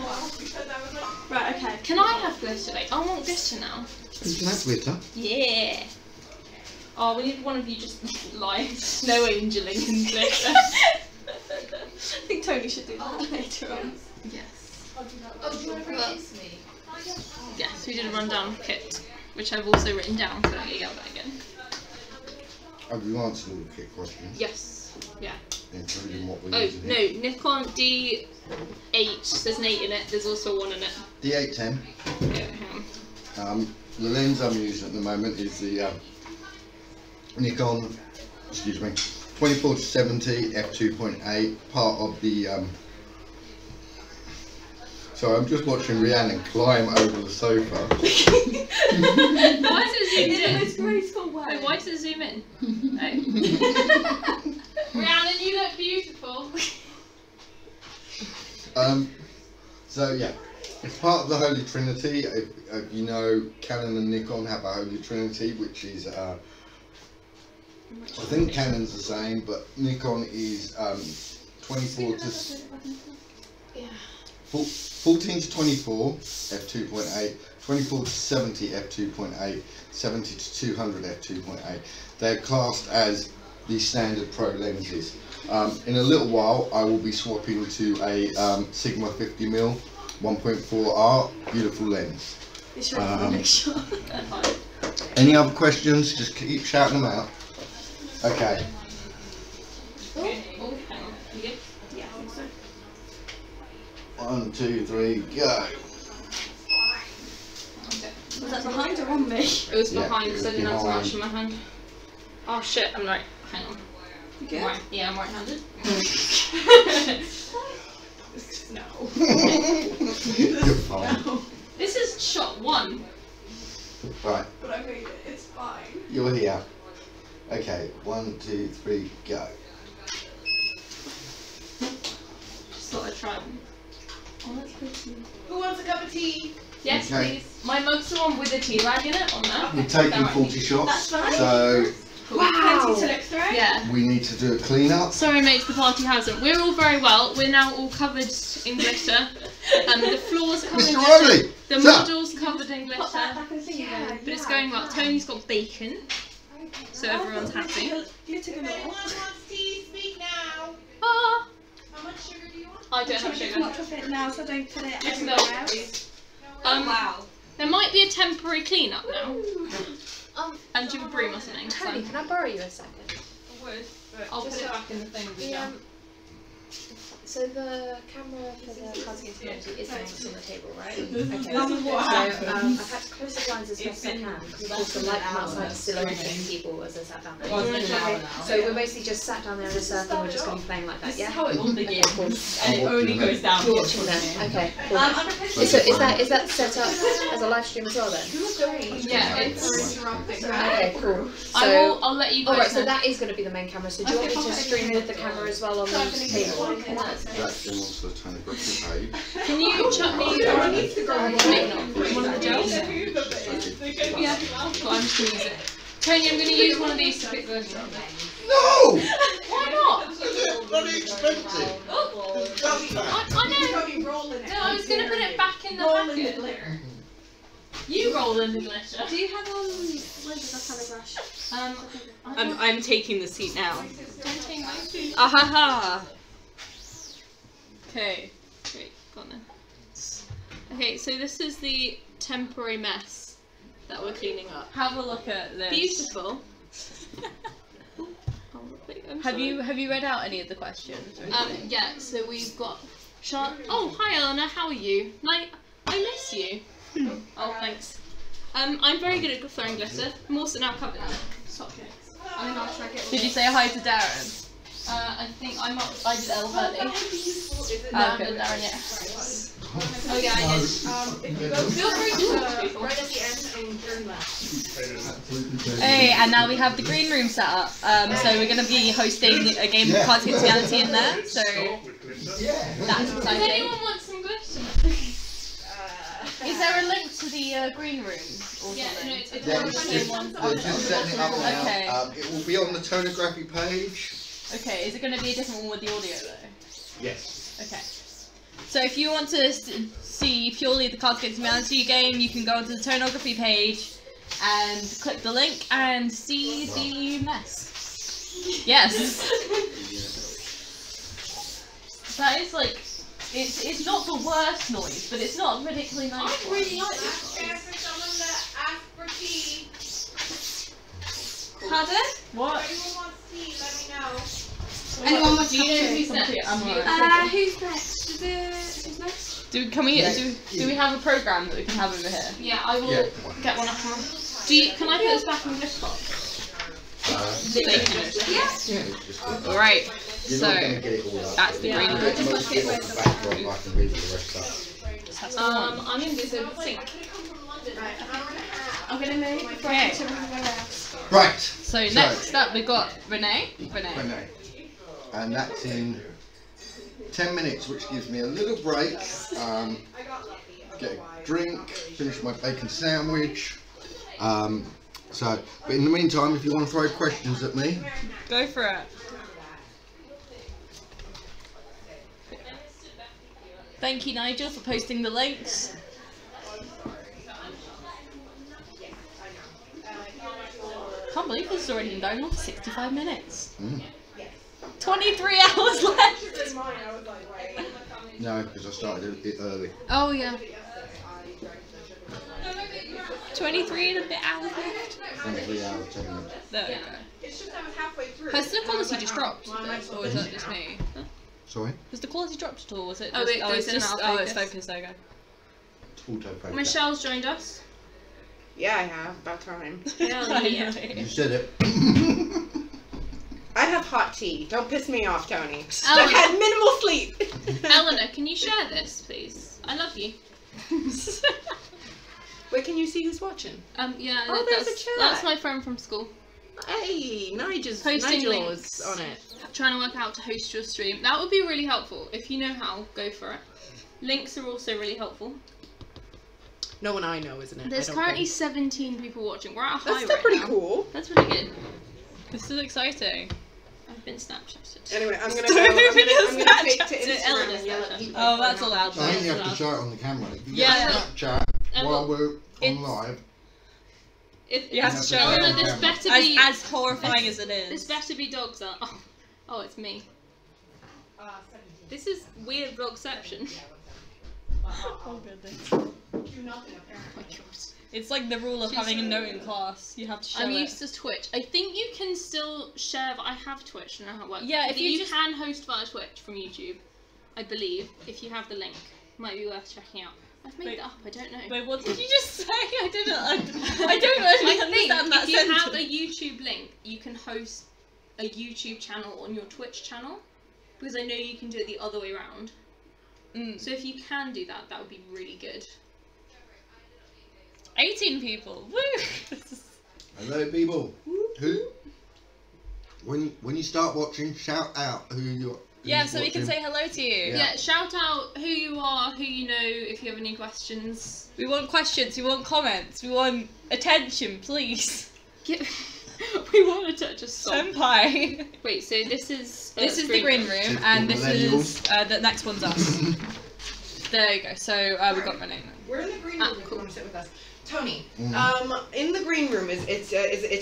Right, okay. Can I have glitter? Like, I want glitter now. You can have glitter. Yeah. Oh, we need one of you just like snow angeling in glitter. I think Tony should do that later on. Yes. Oh, do you want to bring it to me? Yes, we did a rundown kit, which I've also written down, so I get that again. Have you answered all the kit questions? Yes. Yeah. Including what we're Oh, using no, here? Nikon D8, there's an 8 in it, there's also a 1 in it. D810. Yeah, hang on. The lens I'm using at the moment is the Nikon, excuse me, 24-70 f2.8, part of the. So I'm just watching Rhiannon climb over the sofa. Why does it zoom In the in? most graceful way. Wait, why does it zoom in? Oh. Rhiannon, you look beautiful. So yeah, it's part of the Holy Trinity. If you know, Canon and Nikon have a Holy Trinity, which is I think Canon's the same, but Nikon is 24 to 14 to 24 f2.8, 24 to 70 f2.8, 70 to 200 f2.8. They're classed as the standard pro lenses. In a little while, I will be swapping to a Sigma 50mm 1.4R, beautiful lens. It's really fun, make sure. Any other questions? Just keep shouting them out. Okay. Oh, hang on. You good? Yeah, I think so. 1, 2, 3, go. Was that behind or on me? It was Yeah, behind it because I was didn't have so much in behind. my hand. Oh shit, I'm right. Hang on. You good? Right. Yeah, I'm right-handed. No. You're fine. This is shot 1. Right, But I made it. It's fine. you're here. Okay, 1, 2, 3, go. Just thought I'd try them. Oh, that's pretty. Who wants a cup of tea? Yes, Okay. please. My mug's the one with a tea bag in it on there. We're taking That might 40 be- shots, That's fine. so Plenty to look through. Yeah. we need to do a clean up. Sorry, mates, the party hasn't. We're all very well. We're now all covered in glitter. The floor's covered in Mr. glitter. Riley, The sir. model's covered in Pop that glitter. back and thingy But then. it's going well. Tony's got bacon, so everyone's happy. Glitter galore. wants tea, speak now. Ah! How much sugar do you want? I don't have Trying to sugar. come up with it now so I don't put it Just everywhere milk, else. please. Wow. There might be a temporary clean-up now. And you a broom or something. Tony, can I borrow you a second? I would. I'll put it back in the thing with you. So the camera for the cards against humanity is just on the table, right? Okay. Wow. So I've had to close the blinds as best I can because of course the light from outside is still overtaking people as I sat down there. Okay. So we're basically just sat down there in a circle and we're just going to be playing like that, yeah? How it will begin. Of course. And it only goes down. You're watching that. Okay. Cool. So is that set up as a live stream as well then? Yeah, it's. Okay, cool. So I'll let you guys. alright, so that is going to be the main camera. So do you want me to stream with the camera as well on the table? That's then onto the Toneagraphy page. Can you chuck me one of the gels? Yeah. Well, I'm just going to use it. Tony, I'm going to use one of these to pick the version of it. No! Why not? It's bloody expensive. I know. No, I was going to put it back in the packet. You roll in the glitter. Do you have where does that kind of brush? I'm taking the seat now. Don't take mine. Ahaha. Okay. Great. Got then. Okay, so this is the temporary mess that we're cleaning up. Have a look at this. Beautiful. Have you read out any of the questions? Or anything? Yeah. So we've got. Oh, hi Eleanor. How are you? I miss you. Oh, thanks. I'm very good at throwing glitter. I'm also now covered in it. Stop it. I'm gonna try to get. Did you say hi to Darren? I think I did Elle early. No, I haven't done Darren yet. Oh yeah, I did. Feel free to talk to people. Right at the end and turn left. Hey, and now we have the green room set up. So we're going to be hosting a game of Cards Against Humanity in there. So that's Does exciting. anyone want some glitter? Is there a link to the green room? Or Yeah, something? no, it's Yeah, on the it's same just, one. we're just setting it up now. Okay. It will be on the Toneagraphy page. Okay, is it going to be a different one with the audio though? Yes. Okay. So if you want to see purely the Cards Against Humanity game, you can go onto the Toneagraphy page and click the link and see the mess. Yes. That is like, it's not the worst noise, but it's not a particularly nice. I really like this one. Pardon? What? Anyone want Do you know who's next? Who's next? Who's next? Do we have a program that we can have over here? Yeah, I will Yeah. get one up. Can I put this back in the glitter box? Yeah. Alright, You're so not going to get it all up. that's the green room. Most of it on the backdrop, I can read the rest up. I'm gonna do some sync. I'm gonna move before I get to everywhere else. Right. So next up we've got Renee. Renee. And that's in 10 minutes, which gives me a little break. Get a drink, finish my bacon sandwich. But in the meantime, if you want to throw questions at me, Go for it. Thank you, Nigel, for posting the links. Can't believe this has already been going on for 65 minutes. 23 hours left. no, because I started it early. Oh yeah. 23 and a bit hours left. 23 hours, 10 minutes. There we go. Has the quality just dropped? Or is that just me? Sorry? Has the quality dropped at all? Was it? Oh, just, it goes in and out of it's focus. focused. There you go. It's autofocus. Michelle's joined us. Yeah, I have. About time. You said it. I have hot tea. Don't piss me off, Tony. I Eleanor, had minimal sleep. Eleanor, can you share this, please? I love you. Wait, can you see who's watching? Yeah, Oh, there's a chat. that's my friend from school. Hey, Nigel's Posting Nigel's links. on it. Trying to work out how to host your stream. That would be really helpful. If you know how, go for it. Links are also really helpful. No one I know, isn't it? There's I don't currently think. 17 people watching. We're at a high That's still right pretty now. cool. That's really good. This is exciting. I've been Snapchatted. Anyway, I'm gonna take to Snapchat. Instagram and yell at people. Oh, that's allowed. I think you have to show it on the camera. If you Yeah. get Snapchat while we're it's- on live, You have to show Yeah. it. Eleanor, this better be As horrifying as it this is. better be dogs out. Oh, it's me. This is weird vlogception. Oh goodness. It's like the rule of having a note in class. You have to show I'm it. used to Twitch. I think you can still share. But I have Twitch. I know how it works. Yeah, if But you you just- can host via Twitch from YouTube. I believe, if you have the link, might be worth checking out. I've made it up, I don't know. Wait, what did you just say? I don't really understand that if you sentence. have a YouTube link, you can host a YouTube channel on your Twitch channel, because I know you can do it the other way around. So if you can do that, that would be really good. 18 people. Woo! Hello, people. Who? When you start watching, shout out who you're. Yeah, so we can say hello to you. Yeah, shout out who you are, who you know, if you have any questions. We want questions, we want comments, we want attention, please. We want to touch a song. Senpai. Wait, so this is the green room, and this is the next one's us. There you go. So we've got Renee. We're in the green room. If you want to sit with us, Tony. Mm-hmm. In the green room it's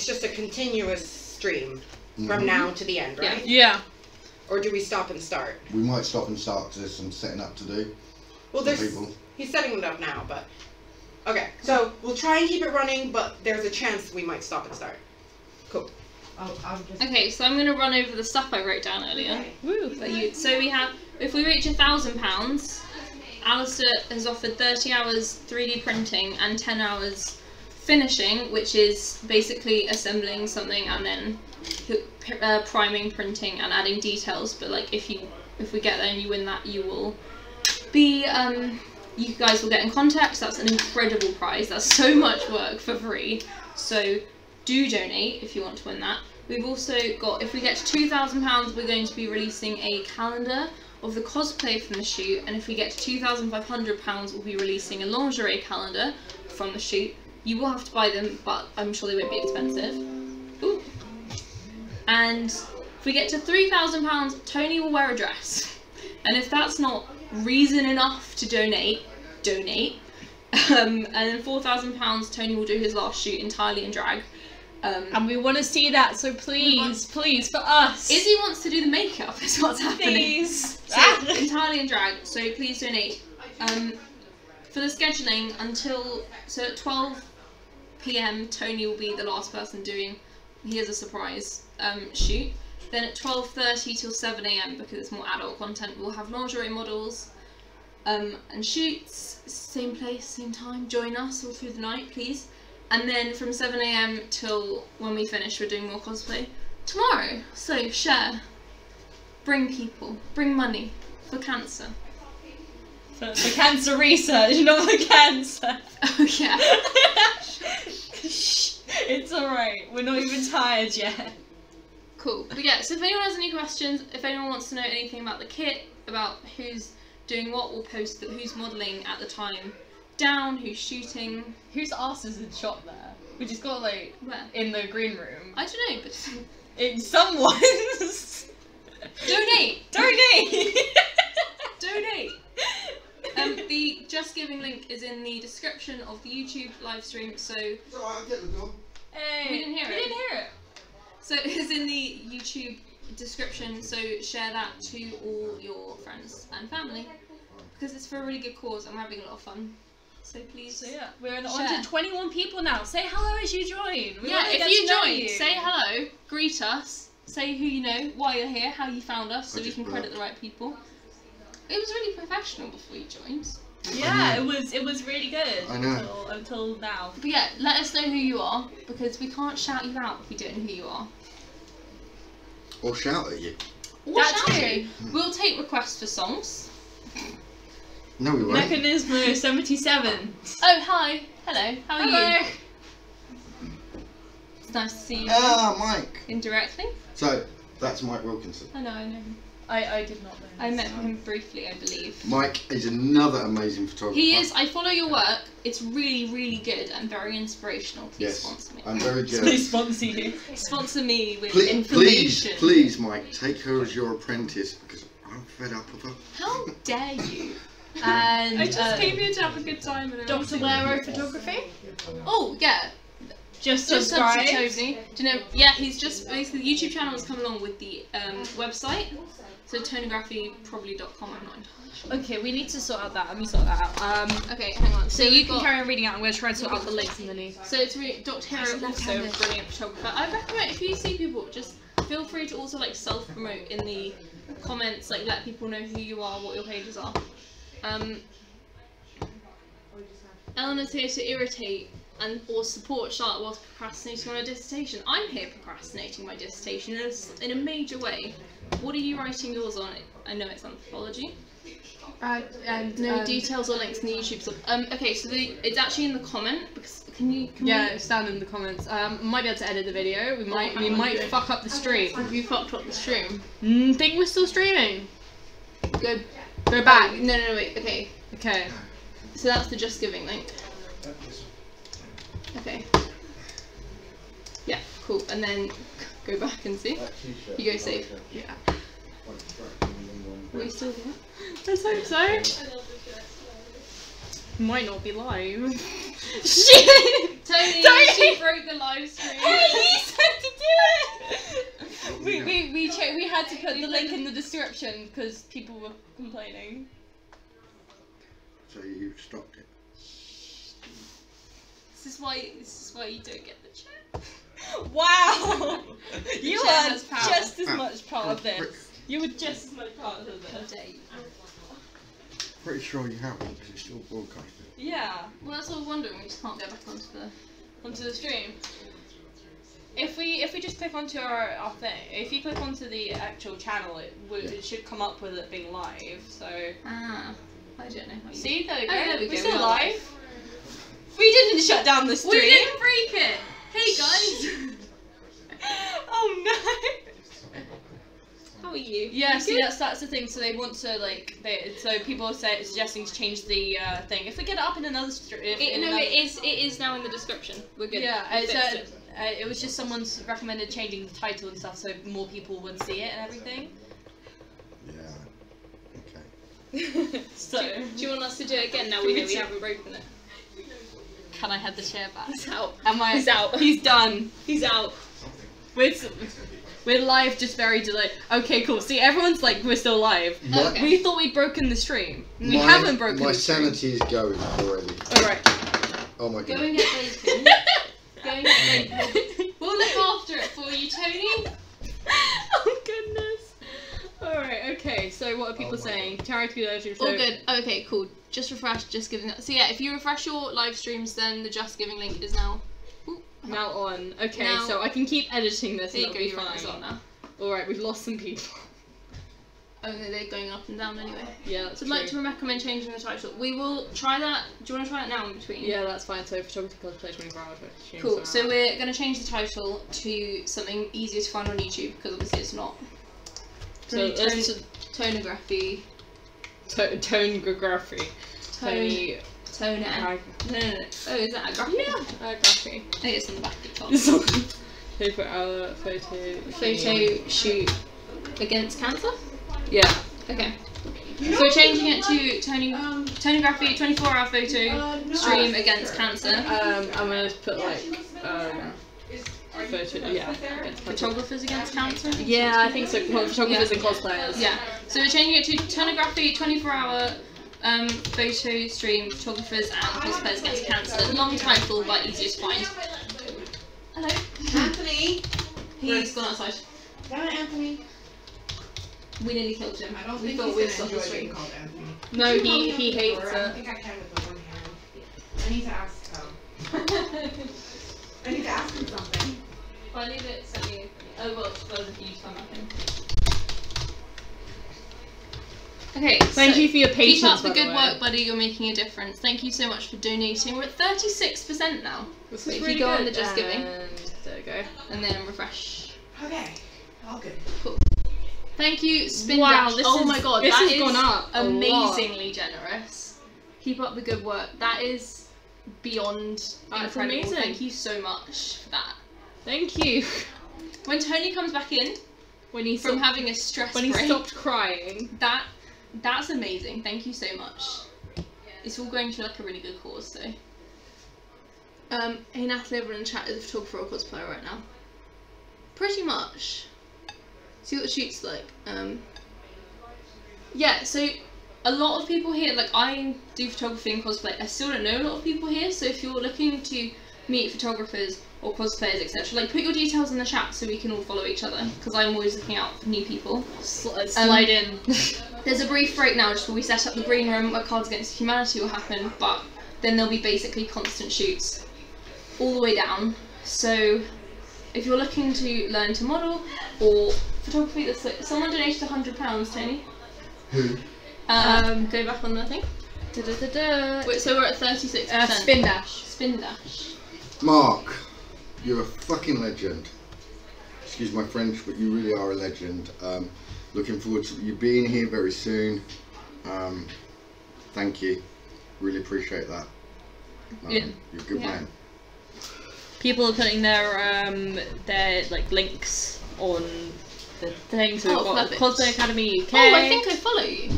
just a continuous stream from now to the end, right? Yeah. Or do we stop and start? We might stop and start because there's some setting up to do. Well, he's setting it up now, but okay. So we'll try and keep it running, but there's a chance we might stop and start. Cool. Okay, so I'm going to run over the stuff I wrote down earlier. Okay. Woo! So we have, if we reach £1,000, Alistair has offered 30 hours 3D printing and 10 hours finishing, which is basically assembling something and then priming, printing, and adding details. But like, if we get there and you win that, you will be you guys will get in contact. That's an incredible prize. That's so much work for free. So do donate if you want to win that. We've also got, if we get to £2,000, we're going to be releasing a calendar of the cosplay from the shoot, and if we get to £2,500, we'll be releasing a lingerie calendar from the shoot. You will have to buy them, but I'm sure they won't be expensive. Ooh. And if we get to £3,000, Tony will wear a dress. And if that's not reason enough to donate. And then £4,000, Tony will do his last shoot entirely in drag. And we want to see that, so please, for us. Izzy wants to do the makeup, is what's happening. Please. So, entirely in drag, so please donate. For the scheduling, so at 12 PM, Tony will be the last person doing, he has a surprise shoot. Then at 12:30 till 7 AM, because it's more adult content, we'll have lingerie models and shoots, same place, same time. Join us all through the night, please. And then from 7 AM till when we finish, we're doing more cosplay tomorrow. So share, bring people, bring money for cancer. For cancer research, not for cancer. Oh yeah. It's alright, we're not even tired yet. Cool. But yeah, so if anyone has any questions, if anyone wants to know anything about the kit, about who's doing what, we'll post who's modelling at the time down, who's shooting. Whose ass is in shot there? We just got like, Where? in the green room. I don't know, but It's someone's. Donate! Donate! Donate! The Just Giving link is in the description of the YouTube live stream, so... It's alright, I'll get the door. Hey, we didn't hear it. So it's in the YouTube description, so share that to all your friends and family, because it's for a really good cause and we're having a lot of fun. So please. So yeah, we're on to 21 people now. Say hello as you join. Yeah, if you join, say hello, greet us, say who you know, why you're here, how you found us, so we can credit the right people. It was really professional before you joined. Yeah, it was really good. I know. Until now. But yeah, let us know who you are, because we can't shout you out if we don't know who you are. Or shout at you. Or shout at you. We'll take requests for songs. No, we won't. Mechanismo 77. Oh, hi. Hello. How are you? It's nice to see you. Ah, Mike. Indirectly. So, that's Mike Wilkinson. I know him. I did not know. I met him briefly, I believe. Mike is another amazing photographer. He is. I follow your work. It's really, really good and very inspirational. Please sponsor me. I'm very jealous. Please sponsor you. Sponsor me with information. Please, Mike, take her as your apprentice because I'm fed up of her. How dare you? And I just came here to have a good time. And Dr. Wero Photography. Oh yeah. Just subscribe. Tony. Do you know? Yeah, he's just basically the YouTube channel has come along with the website. So toneagraphy.com. I'm not entirely sure. Okay, we need to sort out that. Let me sort that out. Okay, hang on. So you can carry on reading out. I'm going to try and sort out the links underneath. So it's really Dr. Hero, also a brilliant photographer. I recommend if you see people, just feel free to also like self-promote in the comments, like let people know who you are, what your pages are. Eleanor's here to irritate and or support Charlotte whilst procrastinating on a dissertation. I'm here procrastinating my dissertation in a major way. What are you writing yours on? I know it's anthropology. No details or links in the YouTube sub. Okay, so it's actually in the comment. Because it's down in the comments. Might be able to edit the video. We might fuck up the stream. Have you fucked up the stream? Think we're still streaming. Go back. No, wait. Okay. Okay. So that's the Just Giving link. Okay. Yeah, cool. And then go back and see. You go save. Yeah. Are we still here? Let's hope so. Might not be live. Shit! Tony, she broke the live stream. Hey, you said to do it! We had to put the link in the description because people were complaining. So you stopped it. This is why you don't get the chat. Wow! You chat are has power. just as much part of this. You were just as much part of this. Pretty sure you haven't, because it's still broadcasting. Yeah. Well, that's what we're wondering. We just can't get back onto the stream. If we just click onto our thing, if you click onto the actual channel, it should come up with it being live. So. I don't know how you. See, there we go. There we go. We're still live. We didn't shut down the stream. We didn't break it. Hey guys. Oh no. How are you? Yeah, see that's the thing. So they want to so people are suggesting to change the thing. If we get it up in another stream, it is now in the description. We're good. Yeah, it was just someone's recommended changing the title and stuff, so more people would see it and everything. Yeah. Okay. So do you want us to do it again now? We know we haven't broken it. Can I have the chair back? He's out. He's out. He's done. He's out. We're live, just very delayed. Okay, cool. See, everyone's like, we're still live. We thought we'd broken the stream. We haven't broken the stream. My sanity is going already. Alright. Oh my god. Go and get bacon. Go and get bacon. We'll look after it for you, Tony. Oh goodness. Alright, okay, so what are people saying? Charity Legend. All good. Okay, cool. Just refresh, Just Giving. So yeah, if you refresh your live streams, then the Just Giving link is now on. Okay, now, so I can keep editing this. There you go, you're on now. Alright, we've lost some people. Oh no, they're going up and down anyway. Yeah, that's so I'd like to recommend changing the title. We will try that. Do you want to try it now in between? Yeah, that's fine. So photography cosplay 24 hours. Cool. So we're going to change the title to something easier to find on YouTube because obviously it's not. So Toneagraphy. Toneagraphy. No. Oh, is that a graphy? Yeah, a graphy. I think it's on the back of the top. They put our photo shoot against cancer? Yeah. Okay. So we're changing it to Toneagraphy 24-hour photo stream against cancer. I'm gonna put like photographers against cancer? Yeah, I think so. Photographers and cosplayers. Yeah. So we're changing it to Toneagraphy 24-hour photo stream photographers and cosplayers against cancer. Long title but easier to find. Hello. Anthony! He's gone outside. Damn it, Anthony. We nearly killed him. I don't we think thought we we'd stop the stream. called Anthony. No, he hates it. I don't think I can with the one hand. I need to ask I need to ask him something. If I leave it, send me. Oh well, it's close if you come back in. Okay, thank you for your patience. Keep up the good work, buddy. You're making a difference. Thank you so much for donating. We're at 36% now. This so is if really you go good. on the Just Giving, there we go, and then refresh. Okay, all good. Cool. Thank you, Spin Wow, Dash. Oh my god, this that has gone up amazingly generous. Keep up the good work. That is beyond incredible. Amazing. Thank you so much for that. Thank you. When Tony comes back in, from having a stress break, when he stopped crying, that's amazing. Thank you so much. It's all going to like a really good cause, so. Hey Natalie, everyone in the chat is a photographer or cosplayer right now. Pretty much. See what the shoot's like. Yeah, so a lot of people here, like I do photography and cosplay, I still don't know a lot of people here, so if you're looking to meet photographers or cosplayers, etc., like put your details in the chat so we can all follow each other, because I'm always looking out for new people. Slide in. There's a brief break now just before we set up the green room where Cards Against Humanity will happen, but then there'll be basically constant shoots all the way down. So if you're looking to learn to model or photography, someone donated £100, Tony. Who? Go back on the thing. Wait, so we're at 36%. Spin dash. Spin dash. Mark, you're a fucking legend. Excuse my French, but you really are a legend. Looking forward to you being here very soon. Thank you. Really appreciate that. Yeah. You're a good man. People are putting their like links on the thing. So we've got Cosplay Academy UK. Oh, I think I follow you.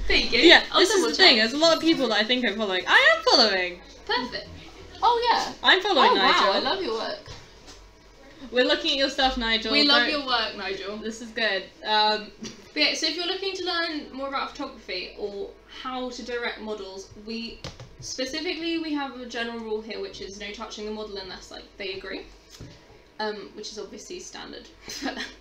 There you go. Yeah, this is the thing. There's a lot of people that I think I'm following. I am following. Perfect. Oh yeah. I'm following Nigel. Wow, I love your work. We're looking at your stuff, Nigel. We love your work, Nigel. This is good. But yeah, so if you're looking to learn more about photography or how to direct models, we have a general rule here, which is no touching the model unless like they agree, which is obviously standard.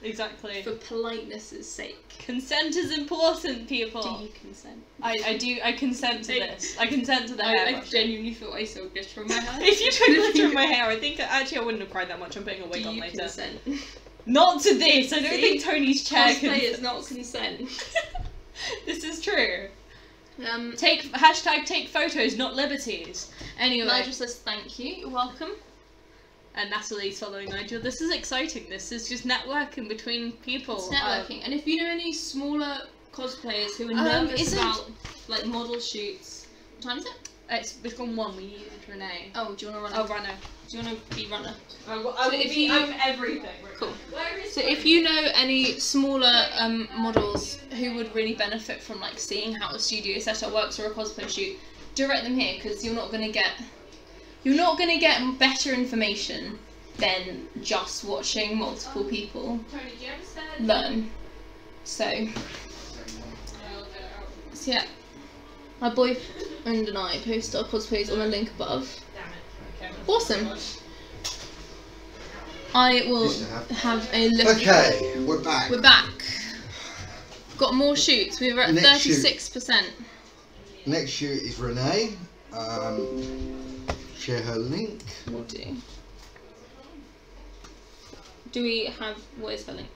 Exactly. For politeness' sake. Consent is important, people. Do you consent? I do. I consent to this. I consent to the hair. I genuinely thought I saw glitter from my hair. If you put glitter in my hair, I think actually I wouldn't have cried that much. I'm putting a wig on later. Consent? Not to this. I don't think Tony's chair Cosplay is not consent. This is true. Take photos, not liberties. Anyway, Nigel says thank you. You're welcome. And Natalie's following Nigel. This is exciting. This is just networking between people. It's networking. And if you know any smaller cosplayers who are nervous about like model shoots, what time is it? It's gone 1. We needed Renee. Oh, do you want to run? Oh, runner. Do you want to be runner? I'm everything. Cool. So if you know any smaller models who would really benefit from like seeing how a studio setup works or a cosplay shoot, direct them here, because you're not going to get better information than just watching multiple people learn. So yeah, my boyfriend and I post our cosplays on the link above. Awesome. I will have a look. Okay, we're back. We're back. Got more shoots. We were at 36%. Next shoot is Renee. Share her link. We'll do. Do we have, what is her link?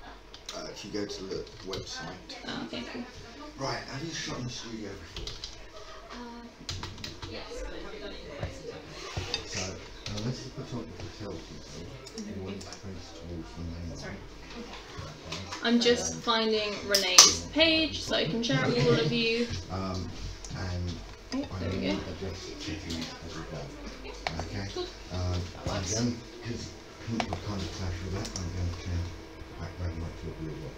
If you go to the website. Oh, okay, cool. Right, have you shot in the studio before? Yes. So, unless the photographer tells you so, you want to face towards the main. Sorry. I'm just finding Renee's page so I can share it with all of you. And there we go. Address checking as we go. Okay. I'm going, because pink will kind of clash with that, I'm going to back very much to blue one.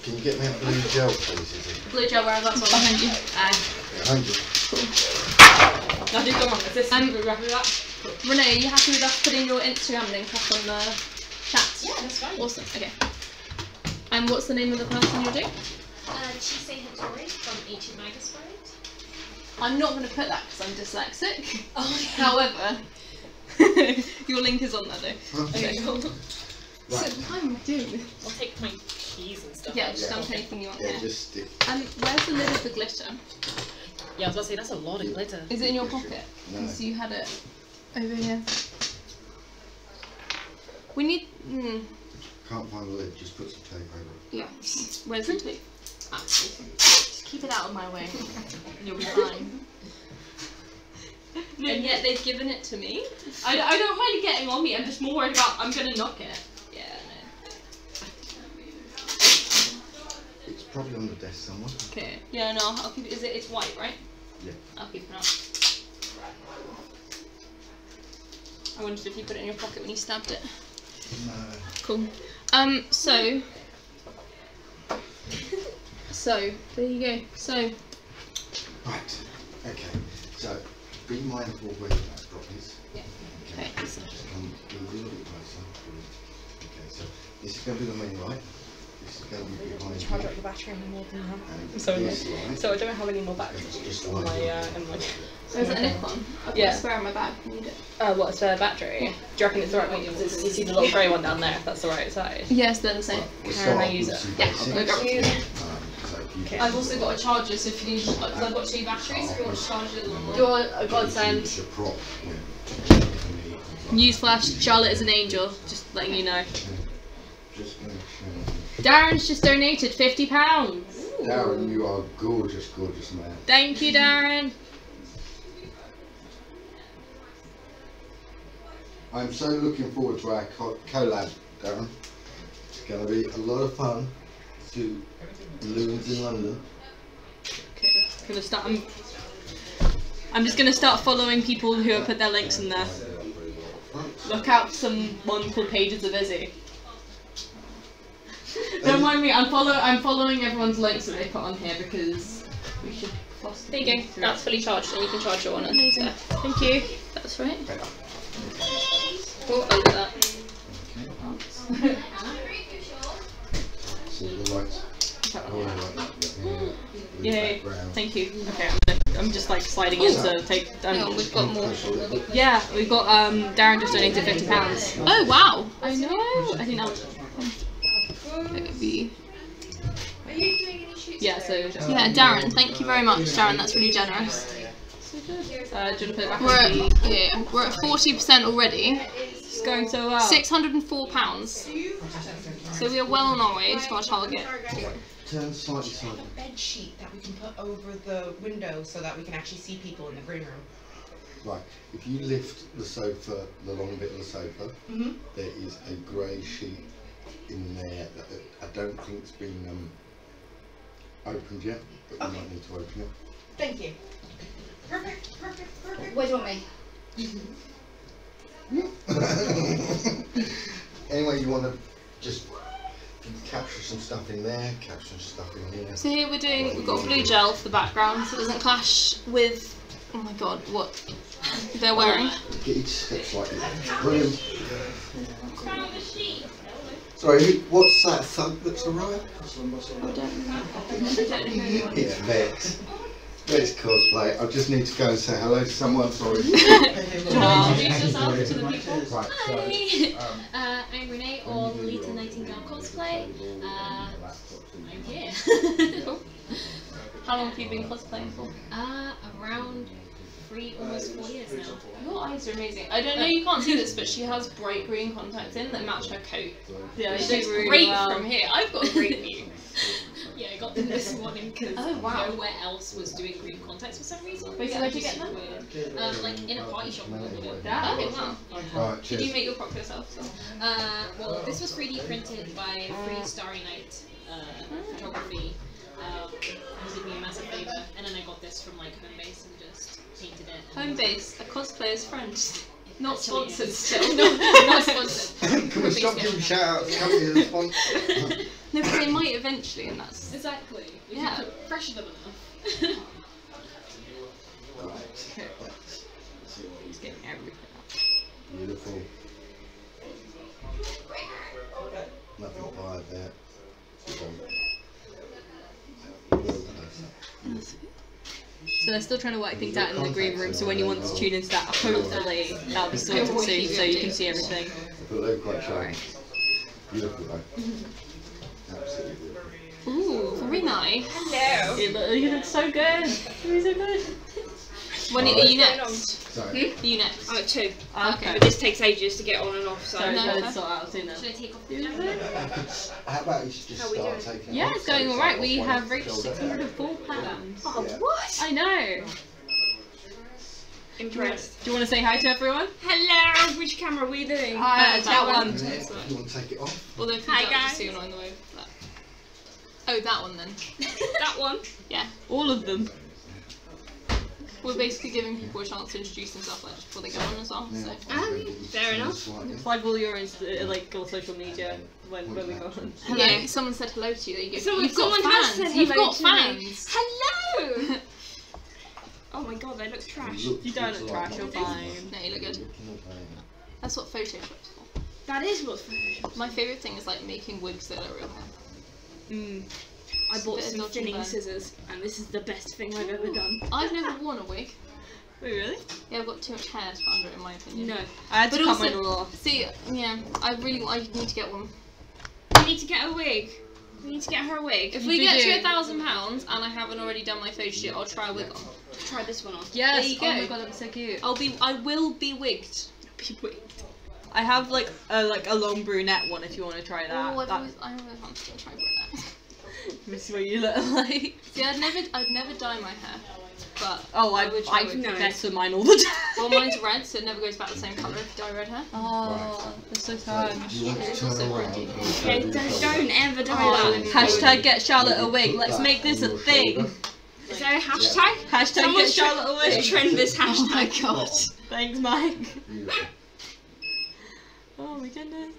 Can you get me a blue gel, please? Blue gel, where that's one behind you. Behind you. Cool. Nothing's gone wrong with this. Renee, are you happy with us putting your Instagram link up on the chat? Yeah, that's fine. Awesome. Okay. And what's the name of the person you're doing? Chisei Hattori from Ancient Magus World. I'm not going to put that because I'm dyslexic. Oh, However, your link is on there though. Okay, cool. Right. So why am I doing this? I'll take my keys and stuff. Yeah, just dump anything you want Yeah, here. just stick. Where's the lid of the glitter? Yeah, I was about to say, that's a lot of glitter. Is it in your pocket? No. So you had it over here. We need... Can't find the lid, just put some tape over it. Yeah. Where's the tape? Ah, just keep it out of my way. And you'll be fine. And yet they've given it to me. I don't mind it getting on me, I'm just more worried about I'm going to knock it. Yeah, no. It's probably on the desk somewhere. Okay. Yeah, no, I'll keep it. It's white, right? Yeah. I'll keep it out. I wondered if you put it in your pocket when you stabbed it. No. Cool. So there you go. So Right. Okay. So be mindful where the backdrop is. Yeah. Okay. Okay. So just come a little bit closer. Okay. So this is going to be the main light. This is going to be behind Charge you. up the battery anymore than that. And I'm so this annoyed. light So I don't have any more batteries is just in like my you. in my Is it a Nikon? I've got a spare in my bag. I need it. What, a spare battery? Do you reckon it's the right one? You see the little grey one down there, if that's the right size. Yes, they're the same. Can I use it? Yeah, I'll go grab it. Okay. I've also got a charger, so if you need, because I've got 2 batteries, if you want to charge it a little more. You're a godsend. Newsflash, Charlotte is an angel, just letting you know. Darren's just donated £50. Darren, you are gorgeous, gorgeous man. Thank you, Darren. I'm so looking forward to our collab, Darren. It's going to be a lot of fun to balloons in London. Okay, I'm just gonna start following people who have put their links in there. Look out for someone called Pages of Izzy. Don't mind me, I'm following everyone's links that they put on here because we should foster. There you go. That's fully charged, and you can charge your one. Amazing. Yeah. Thank you. That's right. Oh, look at that. See the lights. Yay! Thank you. Okay, I'm just like sliding in to take. We've got more. Yeah, we've got Darren just donated £50. Oh wow! I know. I think that was. It would be. Yeah. So. Yeah, Darren. Thank you very much, Darren. That's really generous. Do you want to put it back We're at 40% already. It's going so well. £604. So we are well on our way to our target. Turn slightly side. A bed sheet that we can put over the window so that we can actually see people in the green room. Right, if you lift the sofa, the long bit of the sofa, there is a grey sheet in there that I don't think it's been opened yet, but we might need to open it. Thank you. Perfect. Where do you want me? Anyway, you want to just capture some stuff in there, capture some stuff in here. So here we've got blue gel for the background so it doesn't clash with, oh my god, what they're wearing. Get each step slightly. Brilliant. Sorry, what's that thug that's arrived? I don't know. It's Vex. Vex cosplay. I just need to go and say hello to someone, sorry. Introduce yourself to the people. Right, Hi, I'm Renee, or Lolita Nightingale Cosplay. I'm here. How long have you been cosplaying for? Around 3, almost 4 years now. Your eyes are amazing. I don't know, you can't see this, but she has bright green contacts in that match her coat. Yeah, It she looks really great well. from here. I've got a great view. Yeah, I got them this morning because Oh, wow. nowhere else was doing green contacts for some reason. Wait, so where'd you get them? Weird. Like in a party shop. Yeah, okay, wow. Right, Did you cheers. make your prop yourself? So? Well, this was 3D printed by Free Starry Night Photography. Who did me a massive favour, and then I got this from like Homebase and just painted it. Homebase, a cosplayer's friend. Not Actually, sponsored yes. still. Not sponsored. Can we stop giving shout outs? Come here, the sponsor. No, but they might eventually, and that's. Exactly. If Yeah. you could pressure them enough. He's getting everything. Beautiful. Nothing fired there. So they're still trying to work things out in the green room, so when you want to tune into that, hopefully that'll be sorted soon so you can see everything. But they're quite sharp. Beautiful though. Absolutely beautiful. Ooh, very nice. Hello! You look so good! You're so good! When are you next? Sorry. Are you next? Oh, 2. Okay. But this takes ages to get on and off, so. So No, it's okay. better to sort out sooner. Should I take off the How about you should just How we start doing? taking Yeah, off, it's going so alright. off We one have reached shoulder. £604. Oh, Yeah. what? I know! Impressed. Do you want to say hi to everyone? Hello! Which camera are we doing? That one. Yeah, if you want to take it off. Although if you Hi, don't, guys. just so you're not in the way. But... Oh, that one then. That one? Yeah. All of them. We're basically giving people a chance to introduce themselves like, just before they go on as well. So. Fair enough. Flag all your like all social media when we go on. Hello. Yeah, someone said hello to you. There you go. Someone You've got has fans. said You've hello got to me. fans. Hello! Oh my god, they look trash. You don't look trash, you're fine. No, you look good. That's what Photoshop's for. That is what's Photoshop. My favourite thing is like making wigs that are real hair. I Just a bought bit of some dodgy thinning burn. scissors, and this is the best thing I've ever done. I've never worn a wig. Wait, got too much hair to put under it, in my opinion. No, I had to cut mine all off. See, yeah, I need to get one. We need to get a wig. We need to get her a wig. If we get to £1,000 and I haven't already done my photo shoot, I'll try a wig on. Try this one on. Yes. There you go. Oh my god, that'd be so cute. I will be wigged. Be wigged. I have like a long brunette one if you want to try that. Oh, I always want to try brunette. Let me see what you look like. See, I'd never dye my hair, but I would better mine all the time. Well, mine's red, so it never goes back the same colour if you dye red hair. Oh, that's so sad. You want to turn around? Okay, don't ever do Oh, that. Hashtag get Charlotte a wig. Let's make this a thing. Is there a hashtag? Hashtag Someone get Charlotte a wig. Let's trend this hashtag. Oh my god. Thanks, Mike. Beautiful. Oh my goodness.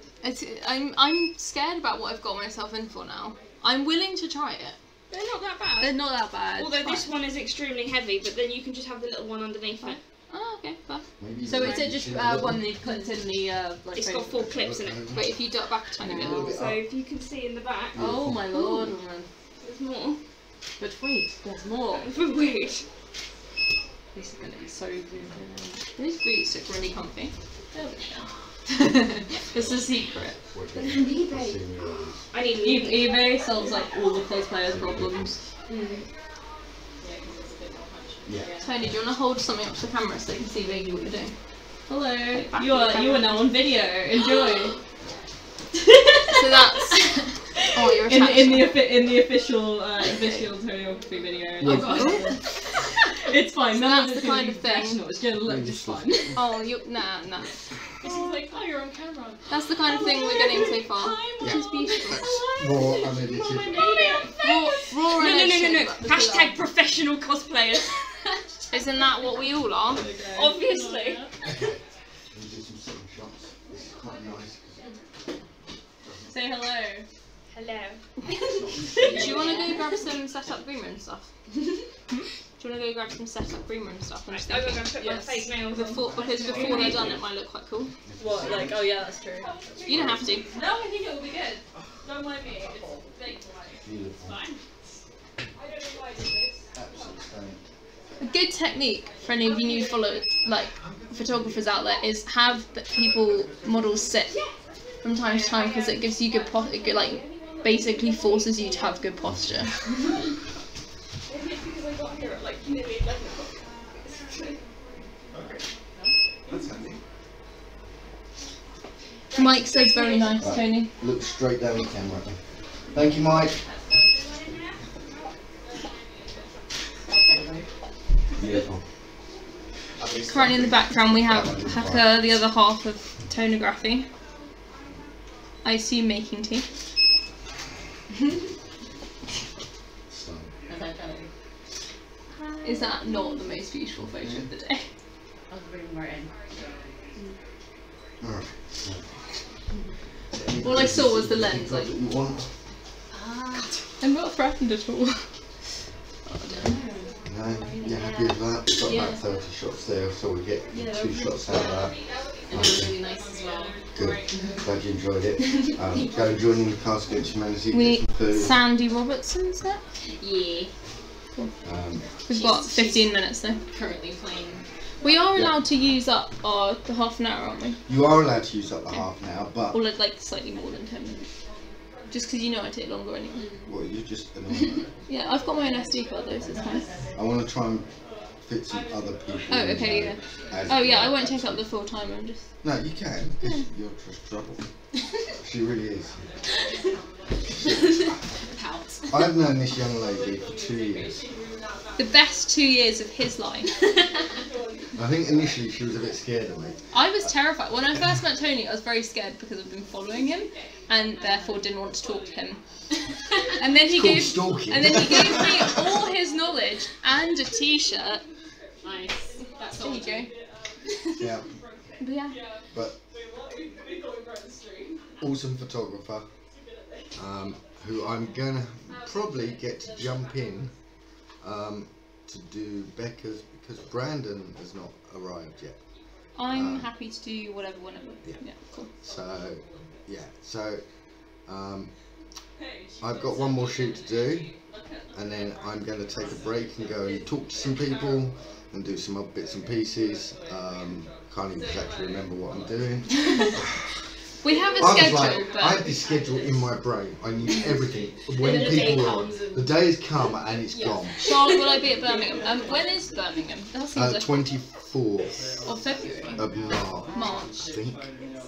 I'm scared about what I've got myself in for now. I'm willing to try it. They're not that bad. They're not that bad. Although this one is extremely heavy, but then you can just have the little one underneath it. Oh, okay, fine. So is it just one that clips in the like? It's got 4 clips in it. Wait, if you duck back a tiny bit. So if you can see in the back. Oh my lord, woman. There's more. But wait, there's more. But wait. This is gonna be so good. These boots look really comfy. It's a secret. I need eBay solves like all the cosplayers' problems. Yeah. Tony, do you want to hold something up to the camera so they can see vaguely what you're doing? Hello, you are now on video. Enjoy. So that's. Oh, you're in the official Toneagraphy video. Oh god. It's fine. So None that's of the kind of thing. It's gonna look just fine. Oh, nah. This is like, oh, you're on camera. That's the kind of thing we're getting so far, which is beautiful. Raw unedited. Raw No. Hashtag professional cosplayers. Isn't that what we all are? Obviously. We do some sitting shots. This is quite nice. Say hello. Hello. Do you want to go grab some setup green room stuff? Do you want to go grab some setup green room stuff? I'm just I'm thinking, going to put my fake nails because before they're done, it might look quite cool. What? Like, oh yeah, that's true. You don't have to. No, I think it will be good. Don't mind me. It's fake white. Beautiful. Fine. I don't know why I did this. Absolutely stunning. A good technique for any of you new photographers out there is have models sit from time to time because it gives you good basically forces you to have good posture. Because I got here at like nearly 11 o'clock. Okay. That's handy. Mike says very nice, Right. Tony. Look straight down the camera. Thank you, Mike. Beautiful. Currently in the background we have Hacker, the other half of Toneagraphy. I assume making tea. Is that not the most beautiful photo of the day? I'll bring more in. Alright. All I saw was the lens. Like, You want? I'm not threatened at all. No, you're happy with that? We've got about 30 shots there, so we get 2 shots out of that. And it was really nice as well. Good. Glad you enjoyed it. Go and join in the Cast Against Humanity. We Get some food. Sandy Robertson's there. Yeah. We've got 15 minutes though. Currently playing. We are allowed to use up the half an hour, aren't we? You are allowed to use up the half an hour, but Or like slightly more than 10 minutes. Just because you know I take longer anyway. well, you just annoying. Yeah, I've got my own SD card though, so it's fine. I want to try and fit some other people. Oh, in okay, there yeah. as Oh yeah, I well. won't take up the full time. I'm just. No, you can, because you're just trouble. She really is. Pout. I've known this young lady for 2 years. The best 2 years of his life. I think initially she was a bit scared of me. I was terrified. When I first met Tony, I was very scared because I've been following him and therefore didn't want to talk to him. And then he gave stalking. and then he gave me all his knowledge and a t-shirt. Nice. That's There all. you go. Yeah, But yeah. but awesome photographer, who I'm gonna probably get to jump in to do Becca's, because Brandon has not arrived yet. I'm happy to do whatever, whenever. Yeah. Yeah, cool. So, yeah, so I've got one more shoot to do, and then I'm going to take a break and go and talk to some people and do some other bits and pieces. Can't even exactly remember what I'm doing. We have a schedule, but I had this schedule in my brain. I knew everything. When people were on, the day has come and it's gone. Charlotte, will I be at Birmingham? When is Birmingham? That seems like 24th of February. of March. March. I think.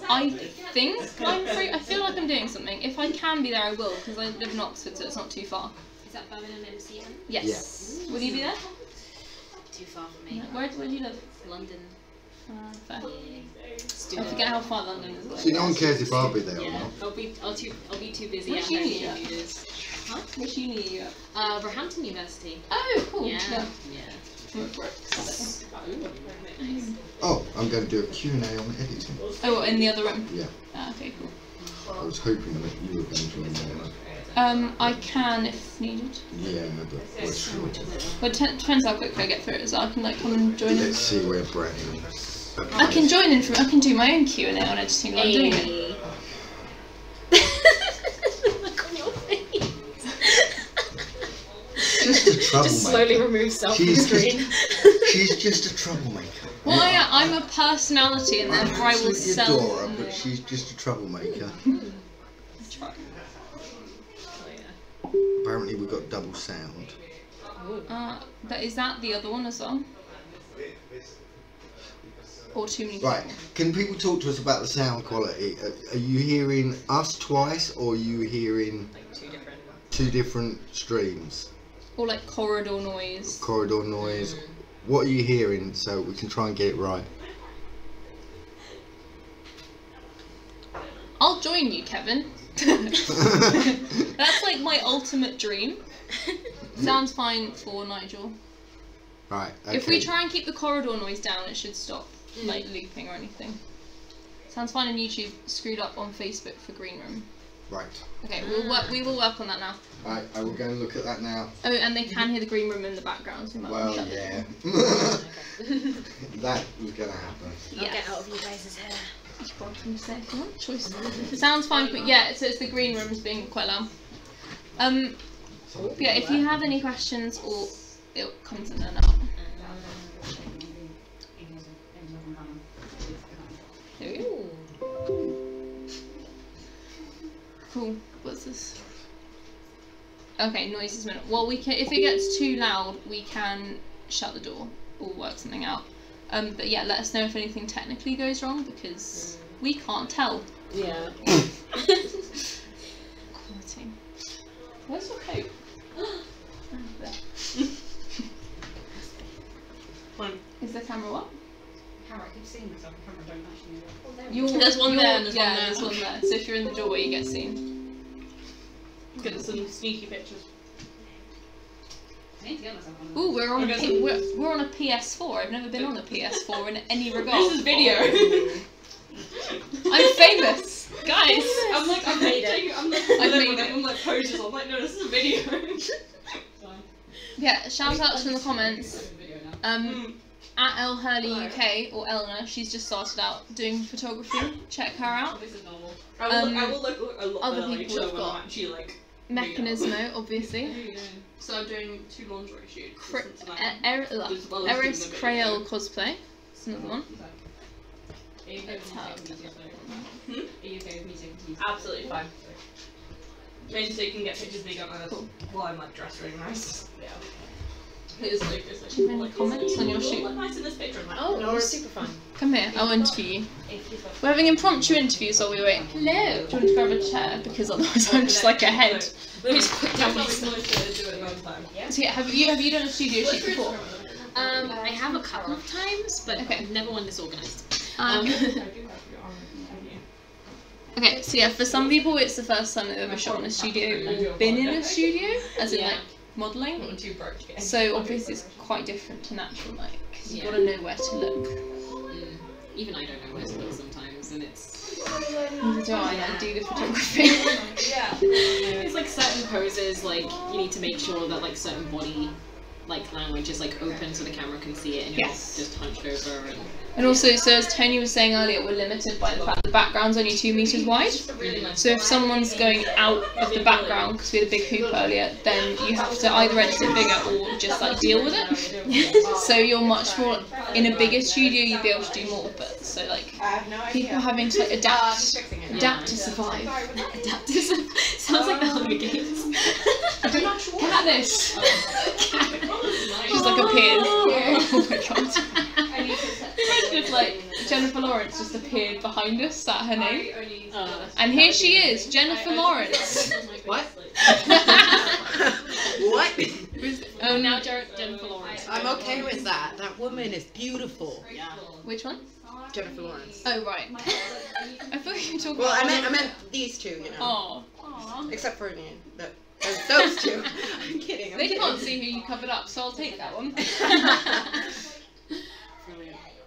I think I'm free. I feel like I'm doing something. If I can be there, I will, because I live in Oxford, so it's not too far. Is that Birmingham MCM? Yes. Yes. Will you be there? Too far for me. Where do you live? London. Fair. Stupid. I forget how far London is away. See, no one cares if I'll be there or Yeah, not. I'll be too busy. Which at uni home are you to at? do this. Huh? Which uni are you at? Roehampton University. Oh, cool. Yeah. Yeah. Nice. Oh, I'm going to do a Q&A on editing. Oh, in the other room? Yeah. Okay, cool. I was hoping that you were going to join there. I can if needed. Yeah, but we're short. But depends how quickly I get through it, so I can like come and join in. Let's see where Brett is. I can join in from. I can do my own Q&A on editing while I'm doing it. Look on your face. Just a troublemaker. Just slowly remove self from the screen. She's just a troublemaker. Well, I'm a personality, and therefore I will absolutely sell. adore her, but she's just a troublemaker. Apparently we've got double sound. Is that the other one as well? Or too many people? Right, can people talk to us about the sound quality? Are you hearing us twice, or are you hearing two different streams? Or like corridor noise? Corridor noise. What are you hearing so we can try and get it right? I'll join you, Kevin. That's like my ultimate dream. Sounds fine for Nigel. Right, okay. If we try and keep the corridor noise down, it should stop like looping or anything. Sounds fine on YouTube, screwed up on Facebook for Green Room. Right. Okay, we will work on that now. Right, I will go and look at that now. Oh, and they can hear the Green Room in the background. So we might Well, shut it. yeah. That was going to happen. I'll get out of you guys' hair. Welcome to say if you want choice. Sounds fine, but yeah, so it's the Green Rooms being quite loud. Yeah, if you have any questions or it comes in and out. There we go. Cool. What's this? Okay, noises minute. Well, we can. If it gets too loud, we can shut the door or work something out. But yeah, let us know if anything technically goes wrong because we can't tell. Yeah. Quality. Where's your coat? Is the camera what? Camera, I keep seeing myself. Camera don't actually. There's one there and there's one there. There's one there. So if you're in the doorway, you get seen. Get some sneaky pictures. I need to get myself on. Ooh, we're on a PS4. I've never been on a PS4 in any regard. This is video. I'm famous, guys. I'm like, I made it. I'm like, I've made it. I'm like poses. I'm like, no, this is a video. Yeah, shout outs in the comments. At El Hurley UK or Eleanor, she's just started out doing photography. Check her out. This is normal. I will look a lot other better people later have when got I'm actually like. Mechanismo, obviously. So I'm doing 2 lingerie shoots. Eris Crael cosplay. That's another one. Are you okay with me taking these? Absolutely fine. Maybe so you can get pictures big on us while I'm like dressed really nice. Yeah. It's like Any comments on your shoot? Look nice in this picture. I'm like, Oh, no, super fun. Come here, I'll interview you. We're having impromptu interviews while we wait. Hello. Do you want to grab a chair? Because otherwise I'm just like a head. Let me just put down my to do it another time. So yeah, have you done a studio shoot before? I have a couple of times, but Okay. never one disorganized. Okay, so yeah, for some people it's the first time they've ever shot in a studio or been in a studio, as in like modelling. So obviously it's quite different to natural light, because you've got to know where to look. Even I don't know where to look sometimes, and it's... Neither do I do the photography. It's like certain poses, like you need to make sure that like certain body like language is like open so the camera can see it and you're Yes. just hunched over And also, so as Tony was saying earlier, we're limited by the fact the background's only 2 meters wide. So if someone's going out of the background, because we had a big hoop earlier, then you have to either edit it bigger or just like deal with it. So you're much more in a bigger studio. You'd be able to do more, but so like people having to like, adapt to survive. adapt to sounds like the Hunger Games. Katniss. She's like appeared. Oh my god. Imagine if like Jennifer Lawrence just appeared behind us at her name. And here she is, Jennifer Lawrence. What? What? Oh, now Jennifer Lawrence. I'm okay with that. That woman is beautiful. Yeah. Which one? Jennifer Lawrence. Oh right. I thought you were talking Well, about. I meant these two, you know. Oh. Except for me. Those two. I'm kidding. They can't see who you covered up, so I'll take that one.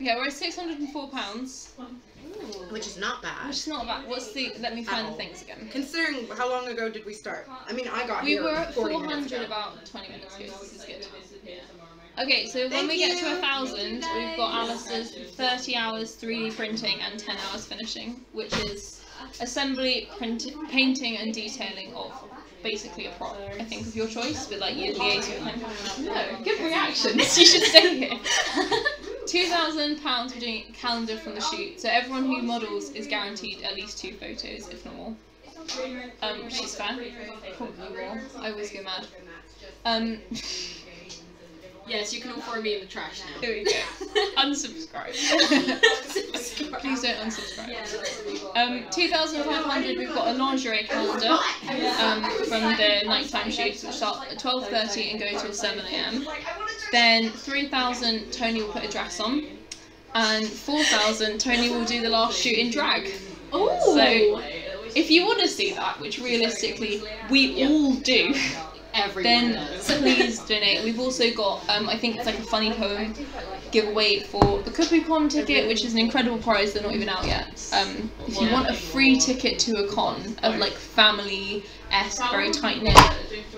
Yeah, we're at £604. Which is not bad. Which is not bad. What's the? Let me find the things again. Considering how long ago did we start? I mean, I got We here were at 40 minutes 400 ago. about 20 minutes ago. This is good. Okay, so when we get to 1,000, we've got Alistair's 30 hours 3D printing and 10 hours finishing, which is assembly, painting, and detailing of basically a prop. I think of your choice, but like you liaise with him. No, good reactions. You should stay here. £2,000 for doing a calendar from the shoot. So everyone who models is guaranteed at least 2 photos, if not more. Which is fair. Probably more. I always go mad. Yes, you can all throw me in the trash now. Here we go. Unsubscribe. Please don't unsubscribe. 2,500. We've got a lingerie calendar from the nighttime shoots, which start at 12:30 and go till 7 AM. Then 3,000. Tony will put a dress on, and 4,000. Tony will do the last shoot in drag. Oh. So if you want to see that, which realistically we all do. Everyone Then please donate. We've also got, I think it's like a funny poem giveaway for the CuckooCon ticket, which is an incredible prize. They're not even out yet. If you want a free ticket to a con, of like family-esque, very tight-knit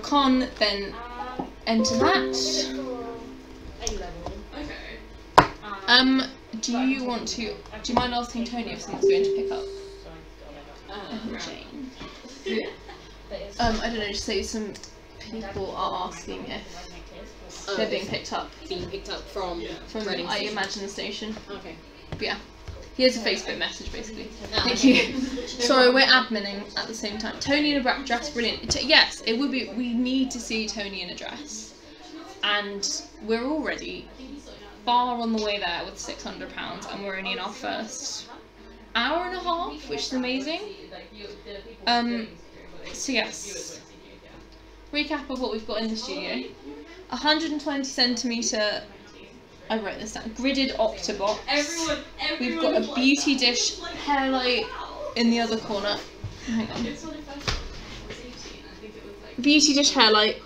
con, then enter that. Do you want to? Do you mind asking Tony if someone's going to pick up Jane? I don't know. Just say some. People are asking if they're being picked up. Being picked up from Reading I Station. imagine the station. Okay. But yeah. Here's a Facebook message basically. Thank you. Sorry, we're adminning at the same time. Tony in a dress, brilliant. Yes, it would be. We need to see Tony in a dress, and we're already far on the way there with £600, and we're only in our first hour and a half, which is amazing. So yes. Recap of what we've got in the studio. 120 centimetre, I wrote this down, gridded octobox. We've got a beauty dish hair light in the other corner. Hang on. Beauty dish hair light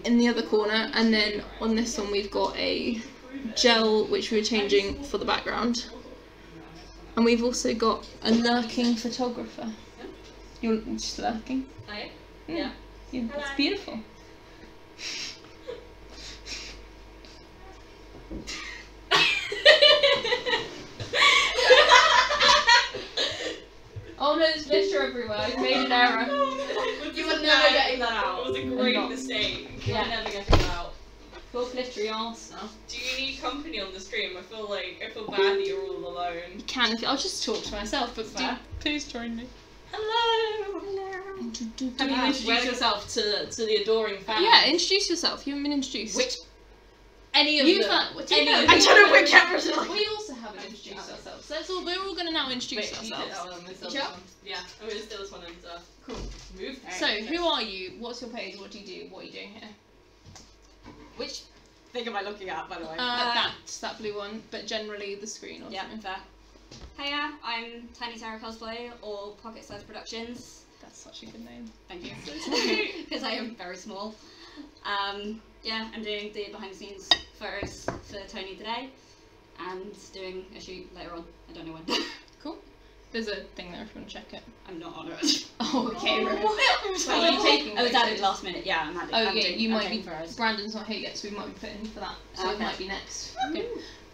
in the other corner, and then on this one we've got a gel which we're changing for the background. And we've also got a lurking photographer. You're just lurking? I am? Yeah. Yeah, that's beautiful. Oh no, there's glitter everywhere. I've made an error. You were never getting that out. It was a great mistake. You were never getting that out. Your glittery arse now. Do you need company on the stream? I feel bad that you're all alone. You can if I'll just talk to myself, but please join me. Hello! Have you introduced yourself to the adoring fans? Yeah, introduce yourself. You haven't been introduced. Which? Any of you them? I don't know where cameras are. We also haven't introduced ourselves. So that's all. We're all going to now introduce ourselves. Yeah, I'm going to steal this one and cool. Move. So, who are you? What's your page? What do you do? What are you doing here? Which thing am I looking at, by the way? That blue one, but generally the screen. Or something. Fair. Hiya, I'm Tiny Sarah Cosplay or Pocket Size Productions. That's such a good name. Thank you. Because I am very small. Yeah, I'm doing the behind the scenes photos for Tony today and doing a shoot later on. I don't know when. Cool. There's a thing there if you want to check it. I'm not on it. Oh, okay. Right. Are you taking? I was added last minute. Yeah, I'm added. Oh, okay. You I'm might be. for us. Brandon's not here yet, so we might be putting for that. So it might be next. Okay.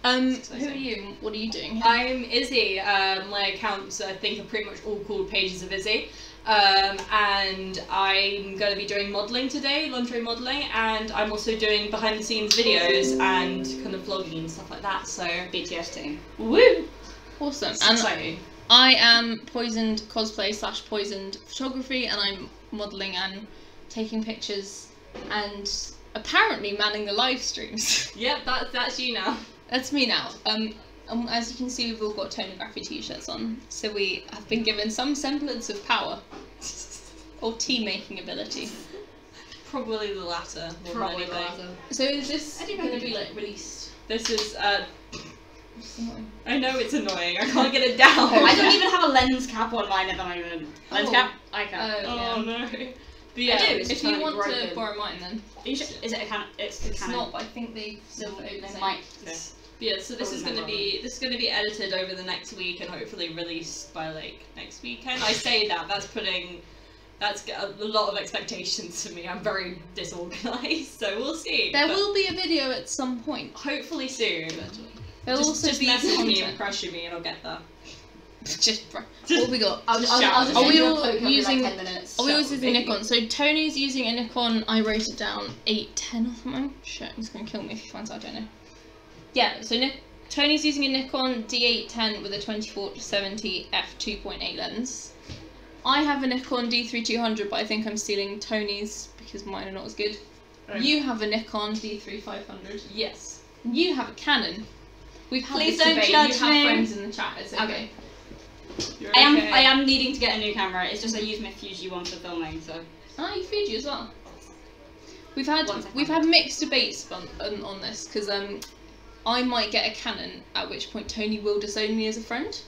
Who are you? What are you doing? I'm Izzy. My accounts I think are pretty much all called Pages of Izzy. And I'm going to be doing modelling today, lingerie modelling, and I'm also doing behind the scenes videos and kind of vlogging and stuff like that. So BTS team. Woo! Awesome. It's and exciting. I am Poisoned Cosplay / Poisoned Photography, and I'm modelling and taking pictures and apparently manning the live streams. Yep, that's you now. That's me now. As you can see, we've all got Toneagraphy t-shirts on, so we have been given some semblance of power or tea-making ability. Probably the latter. Probably the latter. So is this going to be like released? This is I know it's annoying. I can't get it down. I don't even have a lens cap on mine at the moment. Lens cap? I can. Oh no. But yeah, I do. if you want to borrow mine, then is it a Canon? It's a Canon. not. But I think they still open might. Yeah, so this is going to be edited over the next week and hopefully released by like next weekend. I say that's a lot of expectations to me. I'm very disorganized, so we'll see. There will be a video at some point. Hopefully soon. There'll also just be message me content. and pressure me and I'll get there. What have we got? I'll just Are we send you a all quote every, using? like, 10 minutes. Are we all using Nikon? So Tony's using a Nikon. I wrote it down 810 or something. Shit, he's gonna kill me if he finds out. I don't know. Yeah. So Tony's using a Nikon D810 with a 24-70 f2.8 lens. I have a Nikon D3200, but I think I'm stealing Tony's because mine are not as good. You have a Nikon D3500. Yes. You have a Canon. We've had Please this don't debate. judge You have me. friends in the chat. It's okay. I am needing to get a new camera. It's just I use my Fuji one for filming, so. Ah, you Fuji as well. We've had mixed debates on this because I might get a Canon, at which point Tony will disown me as a friend.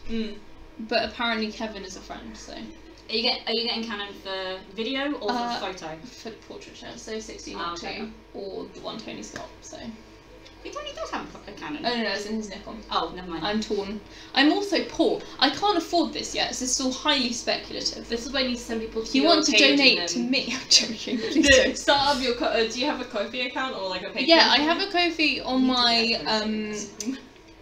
But apparently Kevin is a friend, so. Are you getting Canon for video or for photo? For portrait, so 16:2 or the one Tony's got. So. Tony does have a Canon. Oh no, it's in his Nikon. Oh, never mind. I'm torn. I'm also poor. I can't afford this yet, so this is all highly speculative. This is why you need to send people to If you your want to page donate to me, I'm joking. Please don't. Start up your do you have a Ko-fi account or like a Patreon? Yeah, I have a Ko-fi on my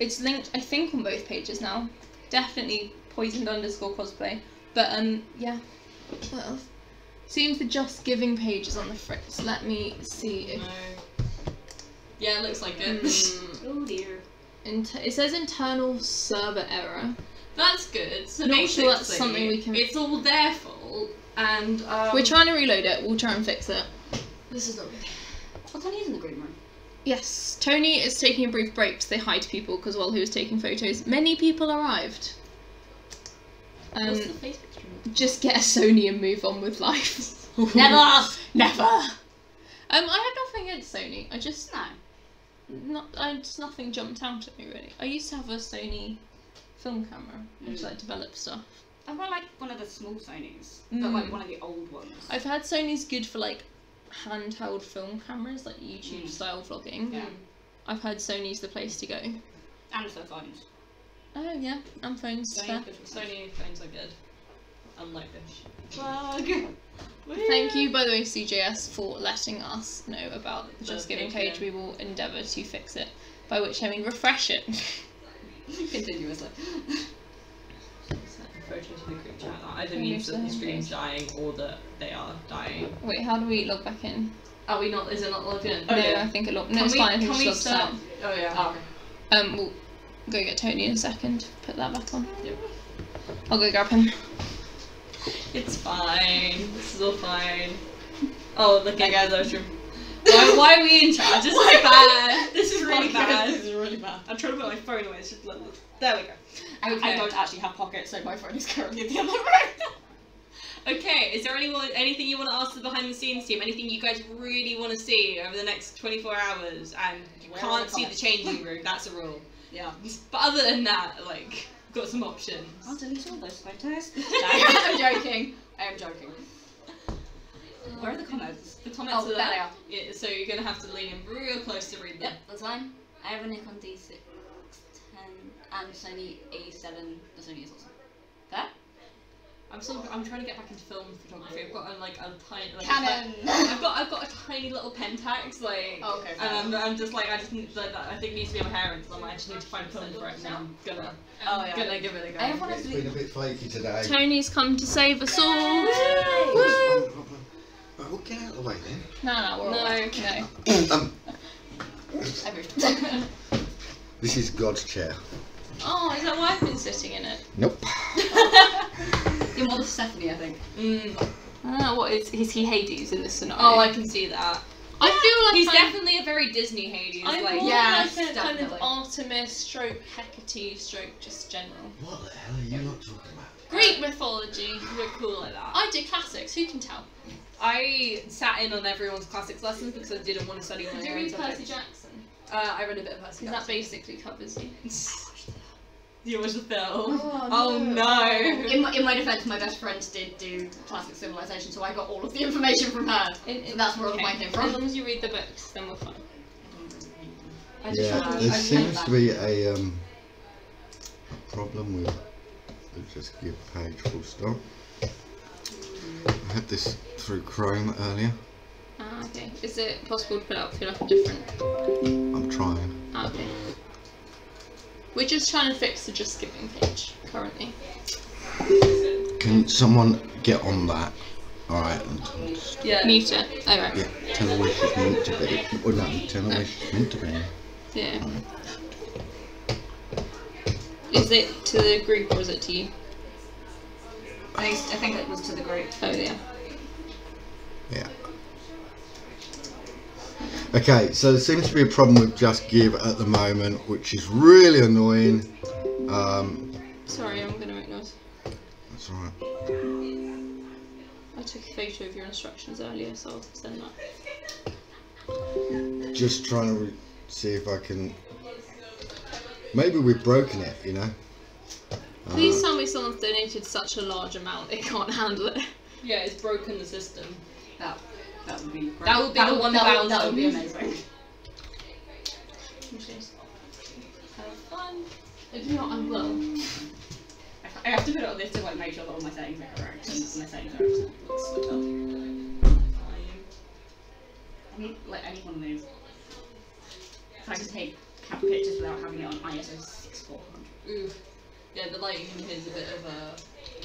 it's linked I think on both pages now. Definitely poisoned_cosplay. But yeah. What else? Seems the Just Giving page is on the fritz. Let me see if yeah, it looks like it. Oh dear. It says internal server error. That's good. So not sure that's something we can. It's all their fault, and we're trying to reload it. We'll try and fix it. This is not good. Well, Tony is in the green room. Yes, Tony is taking a brief break to say hi to people because while he was taking photos, many people arrived. What's the Facebook stream? Just get a Sony and move on with life. Never. I had nothing against Sony. I just nothing jumped out at me really. I used to have a Sony film camera, which like developed stuff. I've got like one of the small Sonys, but like one of the old ones. I've had Sony's good for like handheld film cameras, like YouTube style vlogging. Yeah. I've heard Sony's the place to go. And for phones. Oh yeah, and phones. Sony phones are good. Unlike this. Plug. Thank you, by the way, CJS, for letting us know about the Just Giving page. We will endeavour to fix it, by which I mean refresh it. Continuously. Photo to the group chat. That either means that the stream's dying or that they are dying. Wait, how do we log back in? Are we not? Is it not logged in? No, I think it logged. No, it's fine. I think it's logged out. Oh yeah. Oh, okay. We'll go get Tony in a second. Put that back on. Yep. I'll go grab him. It's fine. This is all fine. Oh, look at guys, Livestream. Why are we in charge? This is bad. This is really bad. This is really bad. I'm trying to put my phone away. It's just like, there we go. Okay. I don't actually have pockets, so my phone is currently in the other room. Okay, is there anything you want to ask the behind the scenes team? Anything you guys really want to see over the next 24 hours and you can't see the changing room? That's a rule. Yeah. But other than that, like, got some options. I'll delete all those photos. I'm joking. I am joking. Where are the comments? The comments are there they are. Yeah, so you're going to have to lean in real close to read them. Yep, that's fine. I have a Nikon D610 and Sony A7. The Sony is awesome. There? I'm trying to get back into film photography. I've got a tiny Canon. I've got a tiny little Pentax okay. and I'm just like I think it needs to be on my parents. I just need to find film for it, and then I'm gonna give it a go. It's been a bit flaky today. Tony's come to save us all. Right, we'll get out of the way then. No, we're all right. This is God's chair. Oh, is that why I've been sitting in it? Nope. Your mother's Stephanie, I think. What is he Hades in this scenario? Oh, I can see that. I feel like he's definitely a very Disney Hades. I'm like, more yes, like a kind of definitely. Artemis stroke Hecate stroke just general. What the hell are you not talking about? Greek mythology. We're cool like that. I did classics, who can tell? I sat in on everyone's classics lessons because I didn't want to study my Did you own read subject. Percy Jackson? I read a bit of Percy Because Jackson. that basically covers you. You watched the film? Oh, no. In my defence, my best friend did do classic civilization, so I got all of the information from her. So that's where all of mine came As from. long as you read the books, then we're fine. Yeah, there seems to be a problem with just give page full stop. I had this through Chrome earlier. Ah, okay. Is it possible to put it up to like a different? I'm trying. Ah, okay. We're just trying to fix the just giving page currently. Can someone get on that? Alright. Yeah. Mute it. Oh, right. Yeah, tell her where she's meant to be. Or no, tell her where she's meant to be. Yeah. Is it to the group or is it to you? I think it was to the group. Oh, yeah. Yeah. Okay, so there seems to be a problem with Just Give at the moment, which is really annoying. Sorry, I'm going to make noise. That's alright. I took a photo of your instructions earlier, so I'll send that. Just trying to see if I can... Maybe we've broken it, you know? Please tell me someone's donated such a large amount they can't handle it. Yeah, it's broken the system. That would be great. That would be the 1,000. That would be amazing. Have fun. If not, I will. I have to put it on this to like make sure that all my settings are correct and my settings are absolutely split up. I mean, like any one of these. If I can take pictures without having it on ISO 6400. Ooh. Yeah, the lighting in here is a bit of a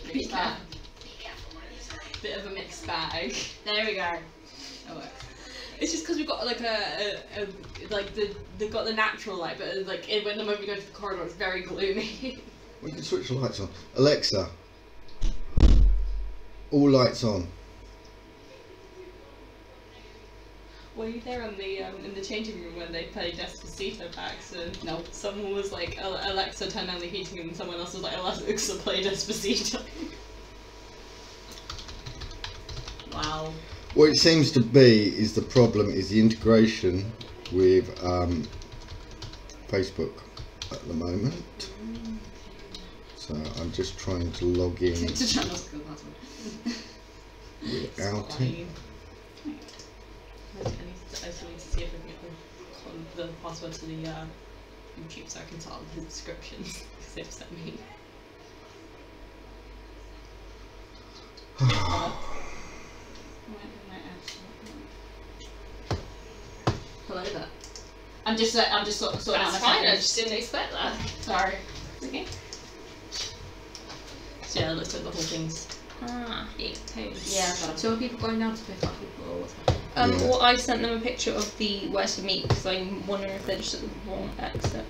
Mixed bag. Bit of a mixed bag. There we go. That works. It's just because we've got like they've got the natural light, but like when the moment we go to the corridor, it's very gloomy. We can switch the lights on. Alexa, all lights on. Were you there in the changing room when they played Despacito packs and no, someone was like Alexa turn down the heating and someone else was like Alexa play Despacito. Wow. What it seems to be is the problem is the integration with Facebook at the moment. So I'm just trying to log in without it. I still need to see if I can get the password to the YouTube so I can start the descriptions because they've sent me. Hello there. I'm just sorting out my fine, I settings. just didn't expect that. Sorry. Okay. So yeah, it looks like the whole thing's 8 posts. Yeah, so are people going down to pick up people or what's happening? Yeah. Well, I sent them a picture of the where to meet because I'm wondering if they're just at the wrong exit.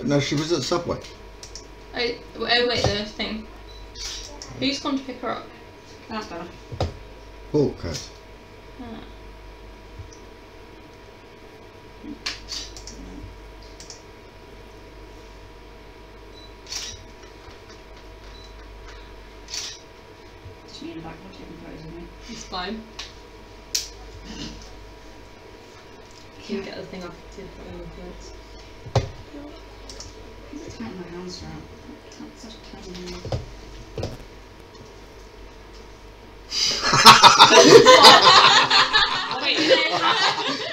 No, she was at the subway. Oh wait, the thing. Who's gone to pick her up? That's better. Hawk has. Just me in the background taking photos of me. It's fine. Can you get the thing off to put in the clothes? It's tight in my hand strap. It's such a tiny hand.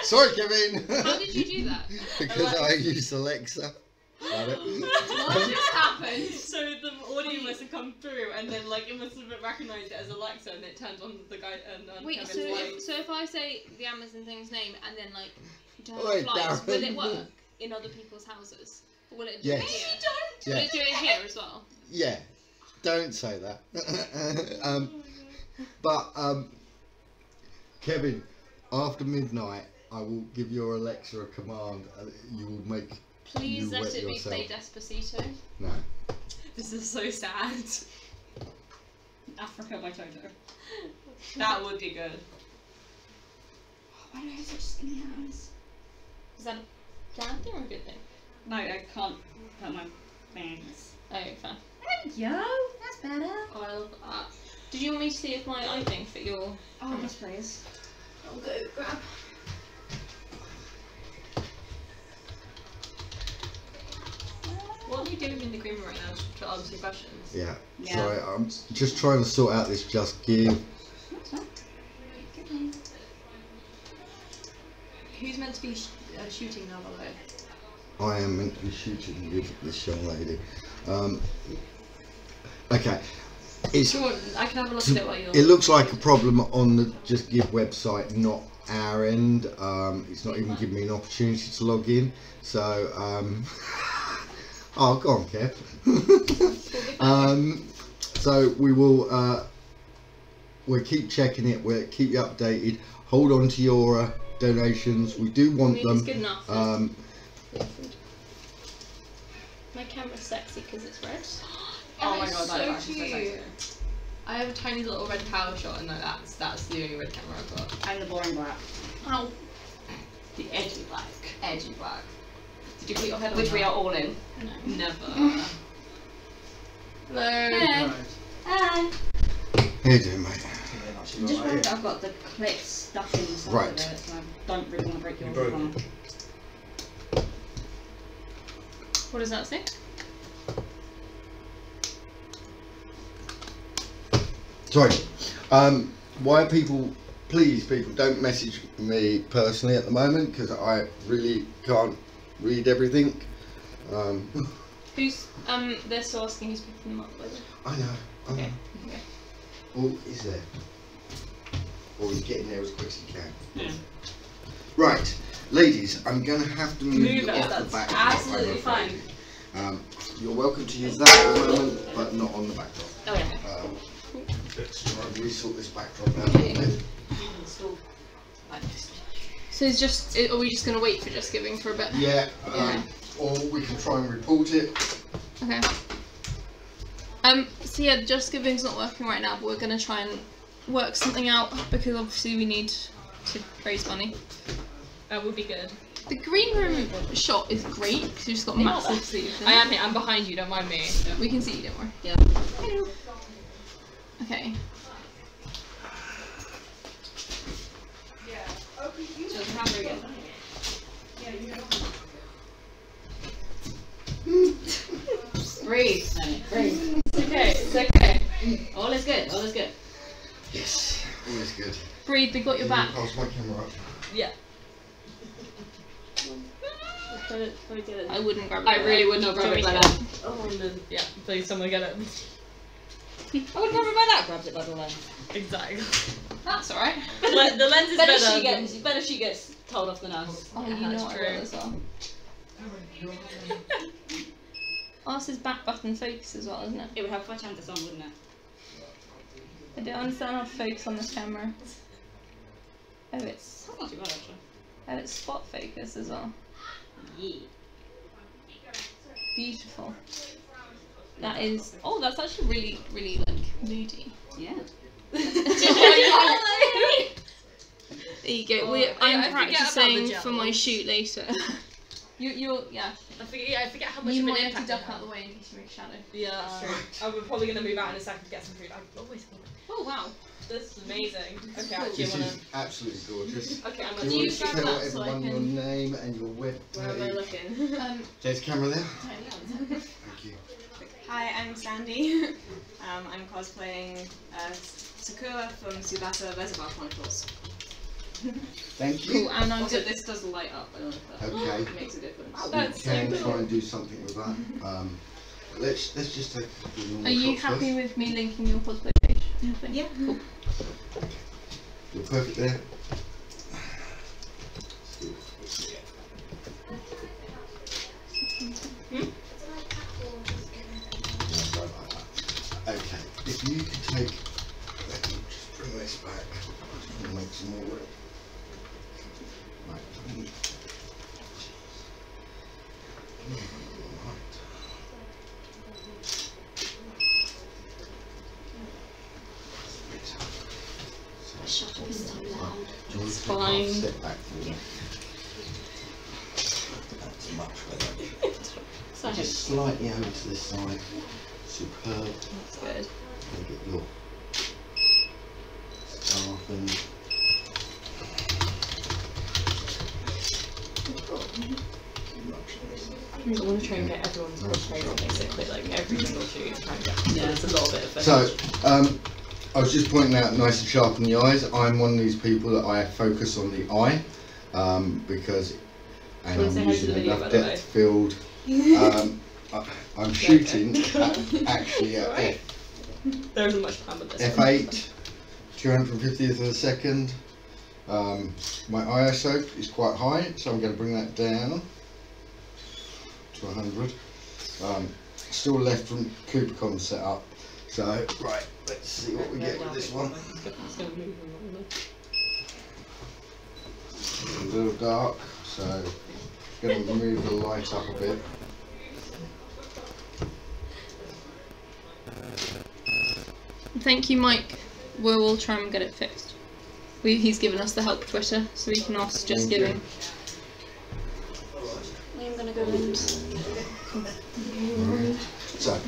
Sorry, Kevin. How did you do that? Because I used Alexa. What just happened? happened. So the audio must have come through, and then like it must have recognised it as Alexa, and it turned on the guy and on Wait, Kevin's so light. if I say the Amazon thing's name and then like turn Oi, off lights, will it Darren. work in other people's houses? Or will it do Yes. it here? Yeah. Will it do it here as well? Yeah, don't say that. Kevin, after midnight, I will give your Alexa a command. You will make. Please you let wet it be yourself. play Despacito. No. This is so sad. Africa by Toto. That would be good. Why do I have such skinny hands? Is that a bad thing or a good thing? No, I can't put my bangs. Oh, fair. Yo, that's better. I'll, did you want me to see if my eye thing fit your... Oh, yes, please. I'll go grab. What are you doing in the green room right now to answer your questions? Yeah. Yeah. Sorry, I'm just trying to sort out this Just Give. Who's meant to be shooting now, by the way? I am meant to be shooting with this young lady. Okay. It's, Sure, I can have a look at it while you're... it looks like a problem on the Just Give website, not our end. It's not even giving me an opportunity to log in. So, oh, go on, Kev. So we will. We'll keep checking it. We'll keep you updated. Hold on to your donations. We do want them. It's good enough. My camera's sexy because it's red. Oh my god, so that is actually so cute. sexy. I have a tiny little red power shot, and that's the only red camera I've got. And the boring black. Ow. The edgy black. Edgy black. Did you put your head on Which that? we are all in. No. Never. Hello. Hey. Hi. How you doing, mate? I'm just worried that I've got the clip stuck in the Right. of it, so I don't really want to break your broke arm. What does that say? Sorry. Why people? Please, people, don't message me personally at the moment because I really can't read everything. Who's they're still asking who's picking them up by the way. I know. I know. Okay. Okay. Oh, is there? Or you get in there as quick as you can. Yeah. Right, ladies, I'm going to have to move you Move it, off the that's backdrop. absolutely I'm afraid. fine. You're welcome to use that at the moment, but not on the backdrop. Oh yeah. Let's try and resort this backdrop out a little bit. So it's just, are we just going to wait for Just Giving for a bit? Yeah, or we can try and report it. Okay. So yeah, Just Giving's not working right now, but we're going to try and work something out because obviously we need to raise money. That would be good. The green room shot is great because you've just got massive sleeves. I am here. I'm behind you. Don't mind me. We can see you, don't worry. Yeah. Okay. Just hammer again. Breathe. Breathe. It's okay. It's okay. All is good. All is good. Yes, always good. Breathe, they got your back. Pass my camera up. Yeah. I wouldn't grab it. I really would not grab it by that. that. Oh, and then, yeah, please someone get it. I would grab it by that. Grabs it by the lens. Exactly. That's alright. The lens is Better better. if she gets told off the nose. Oh, Yeah, you know that's what I true. will as well. Oh, this is back button focus as well, isn't it? It would help if I turned this on, wouldn't it? I don't understand how to focus on this camera. Oh, it's That's not too bad actually. spot focus as well. Yeah. Beautiful. That is. Oh, that's actually really, really like moody. Yeah. There you go. Oh, I'm I forget about the practicing gels. for my shoot later. you're yeah. I forget how much You of an might have to impact duck it out has. the way in case you make shadow. Yeah, that's true. I'm probably gonna move out in a second to get some food. I always think Oh wow. this is amazing. Okay, Cool. actually, I This wanna. is absolutely gorgeous. Okay, I'm Do gonna you use want to grab tell that so I everyone your can- name and your web Where am I page? looking? There's camera there. Thank you. Hi, I'm Sandy. I'm cosplaying Sakura from Tsubasa Reservoir Chronicles. Thank you. Cool. And I'm Also, good. this does light up. I don't know if that Okay. makes a difference. We can try and do something with that. let's just take. Are you happy with me linking your cosplay page? Yeah. Cool. You're perfect there. Okay, if you could take, let me just bring this back and make some more room. Right. It's fine. Step back for me. That's much better. Just slightly over to this side. Superb. That's good. And get your scarf and I want to try and get everyone's cosplay on basically, like every single shoot. Try and get there's a little bit of footage. so, I was just pointing out nice and sharp in the eyes. I'm one of these people that I focus on the eye because, and I'm using enough depth field. I'm shooting actually at there isn't much time with this. f8, 250th of a second. My ISO is quite high, so I'm going to bring that down to 100. Still left from CooperCon setup. So, right, let's see what we get with this one. A little dark, so going to move the light up a bit. Thank you, Mike. We'll try and get it fixed. He's given us the help Twitter, so we can ask just giving. I'm gonna go and. So,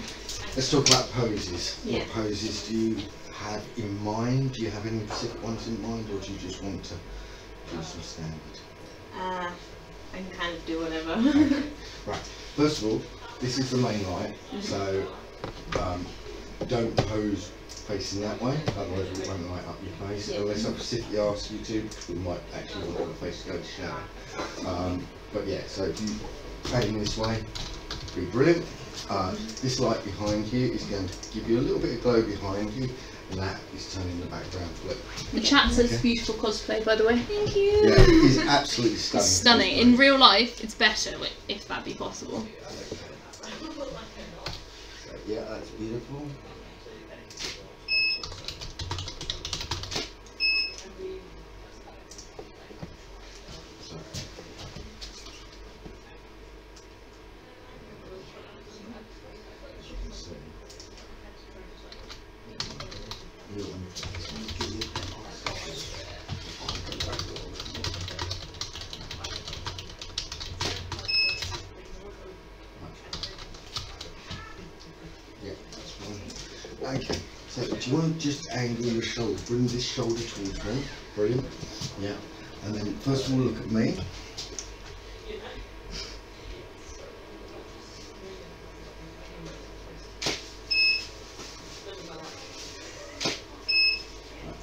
let's talk about poses. Yeah. What poses do you have in mind? Do you have any specific ones in mind, or do you just want to do some standard? I can kind of do whatever. Okay. Right. First of all, this is the main light, so don't pose facing that way, otherwise we won't light up your face. Yeah. Unless I specifically ask you to, we might actually want your face to go to shadow. But yeah, so if you aim this way, be brilliant. This light behind you is going to give you a little bit of glow behind you, and that is turning the background blue. The chat says beautiful cosplay, by the way. Thank you. Yeah, it is absolutely stunning. It's stunning. In real life, it's better, if that be possible. So, yeah, that's beautiful. Okay, so do you want to just angle your shoulder, bring this shoulder towards me, brilliant, yeah, and then first of all look at me.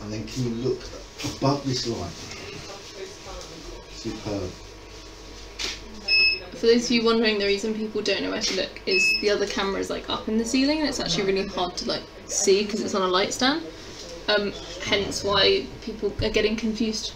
And then can you look above this line? Superb. For those of you wondering, the reason people don't know where to look is the other camera is like up in the ceiling, and it's actually really hard to like see because it's on a light stand. Hence why people are getting confused.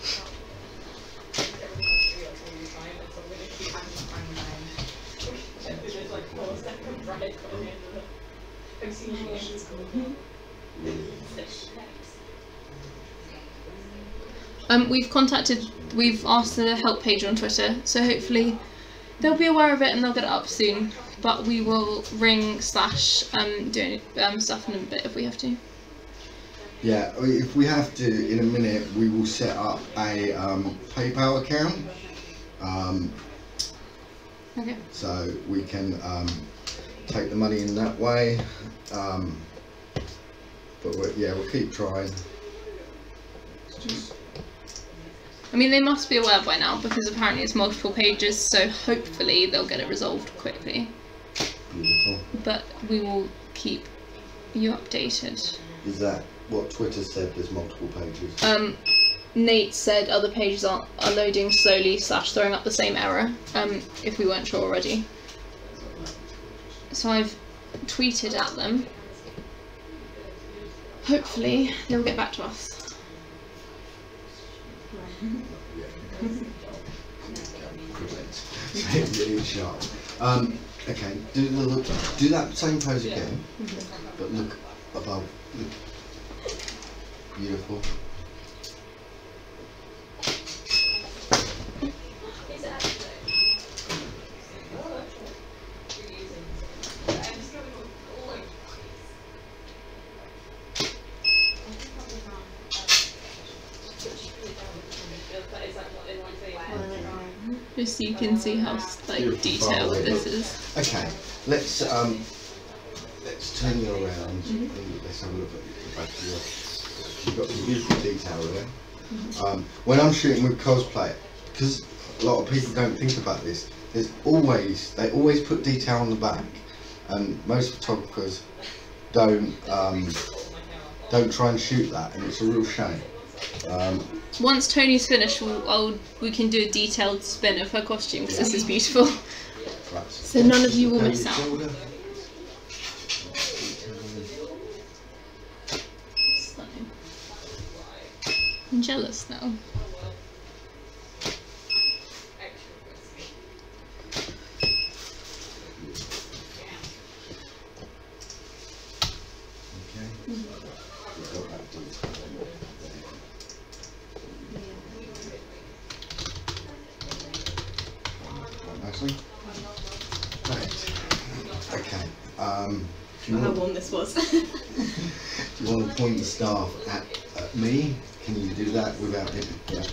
We've asked the help page on Twitter, so hopefully they'll be aware of it and they'll get it up soon. But we will ring / do stuff in a bit if we have to. Yeah, if we have to, in a minute, we will set up a PayPal account. Okay. So we can take the money in that way. But we'll keep trying. I mean, they must be aware by now because apparently it's multiple pages, so hopefully they'll get it resolved quickly. Beautiful. But we will keep you updated. Is that what Twitter said? There's multiple pages. Nate said other pages are loading slowly / throwing up the same error. If we weren't sure already. So I've tweeted at them. Hopefully they'll get back to us. Really sharp. Okay, do that same pose again, but look above. Look. Beautiful. Just so you can see how like detailed this is. Okay, let's turn you around. Let's have a look at the back of your. You've got some beautiful detail there. When I'm shooting with cosplay, because a lot of people don't think about this, they always put detail on the back, and most photographers don't try and shoot that, and it's a real shame. Once Tony's finished, we can do a detailed spin of her costume because this is beautiful. Right. So none of you will miss out. Stunning. I'm jealous now. Right. Okay. How warm this was. Do you want to point the staff at me? Can you do that without it? Yeah.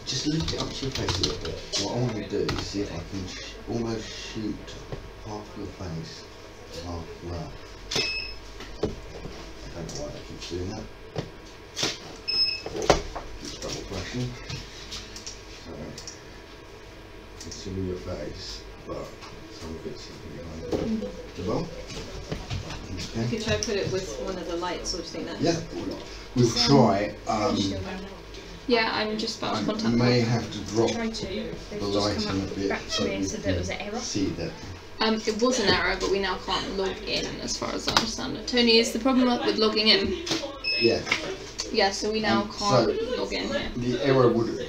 Just lift it up to your face a little bit. What I want to do is see if I can almost shoot half your face, half that. I don't know why I keep doing that. Just double flashing. So, it's in your face, but some of it's behind it. Well, You could try to put it with one of the lights, or do you think that? yeah, we'll try. Yeah, I'm just about to contact I them. may have to drop Tried to. They've the just lighting come a up bit back to so me and we said that it was an error. see that. It was an error, but we now can't log in, as far as I understand it. Tony, is the problem with logging in? Yeah. Yeah, so we now can't log in here. The error would.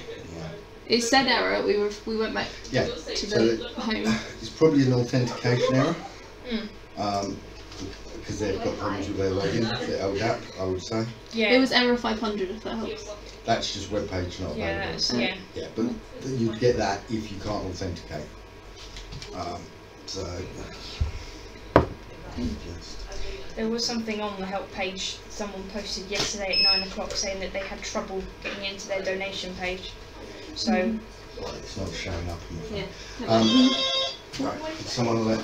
It said error. We went back Yeah. to the home. It's probably an authentication error. Mm. Because they've got problems with their login, the LDAP, I would say. Yeah. It was error 500, if that helps. That's just web page not available. Yeah. Yeah, but you'd get that if you can't authenticate. So. There was something on the help page someone posted yesterday at 9 o'clock saying that they had trouble getting into their donation page. So. Well, it's not showing up on the phone. Yeah. Right, could someone let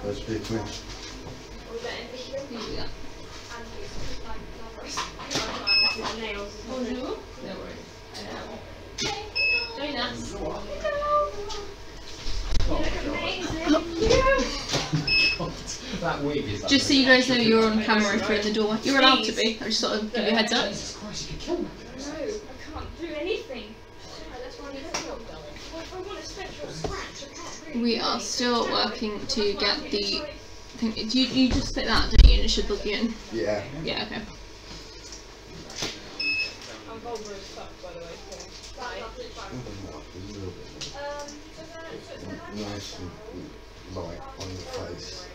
those people in? Very nice. That wig is like Just so you guys know, you're on camera if you're in the doorway. You're allowed to be. I just sort of give you a heads up. No, I can't do anything. We are still working to get the thing. You just click that, don't you? And it should look you in. Yeah. Yeah. Okay. I'm vulgar as fuck, by the way. Nice and light on your face.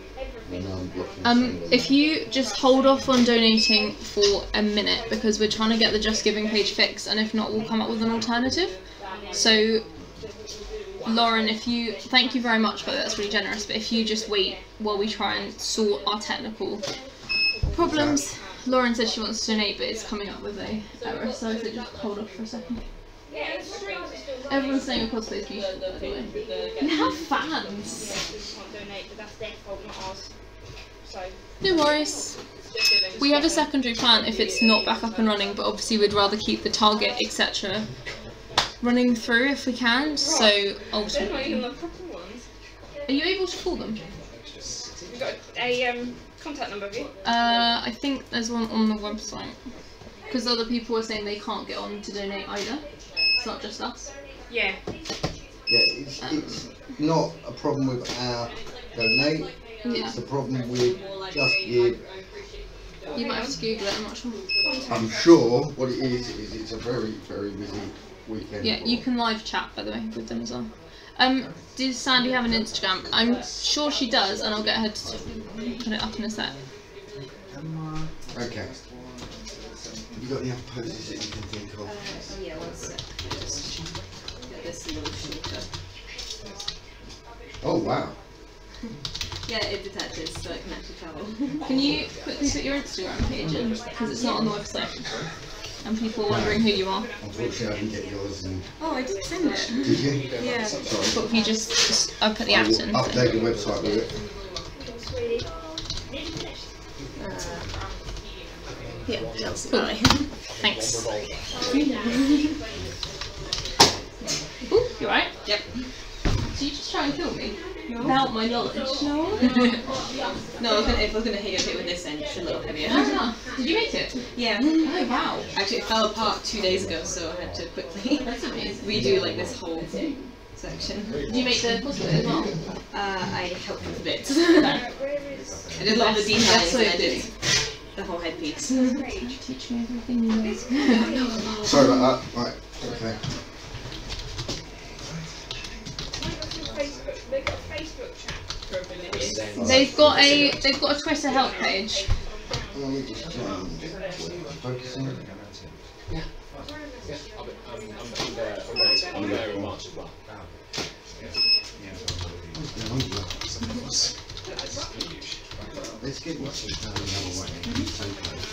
When I'm blocking If you just hold off on donating for a minute, because we're trying to get the Just Giving page fixed, and if not, we'll come up with an alternative. So, Lauren, thank you very much, but that's really generous. But if you just wait while we try and sort our technical problems. Lauren said she wants to donate, but it's coming up with a error, so I said just hold off for a second. Everyone's saying your cosplay is beautiful, by the way. You have fans! That's their fault, not ours. So. No worries. We have a secondary plan if it's not back up and running, but obviously we'd rather keep the target, etc. running through if we can, so ultimately. Are you able to call them? You've got a contact number, have you? I think there's one on the website. Because other people are saying they can't get on to donate either. It's not just us. Yeah. Yeah, it's not a problem with our donate. Yeah. It's the problem with Just Give. You might have to Google it, I'm not sure. I'm sure what it is it's a very, very busy weekend. Yeah, you can live chat, by the way, with them as well. Does Sandy have an Instagram? I'm sure she does, and I'll get her to put it up in a sec. Okay. You got the other poses that you can think of? Yeah, one sec. Just get this a little shorter. Oh wow. Yeah, it detaches so it can actually travel. Can you quickly put your Instagram page in? Because it's not on the website. And people are wondering who you are. Unfortunately, I didn't get yours. And Oh, I did send it. did you? Yeah. Sorry. But if you just I'll put the I will at in. update the website with it. Yeah, Chelsea cool. Valley. Thanks. Ooh, you right? Yep. Did you just try and kill me? Without my knowledge? No. No, if I was gonna hit your hit with this end, it's a little heavier. Oh, did you make it? Yeah. Oh wow. Actually, it fell apart 2 days ago, so I had to quickly redo like this whole section. Did you make the cosplay as well? I helped with a bit. I did a lot of the details and I did the whole headpiece. Teach me everything you know. Sorry about that. Right. Okay. They've got a Facebook chat for abilities. They've got a Twitter help page. Let me just focusing. Yeah. I'm there in March as well. Let's get what's the other way. So close.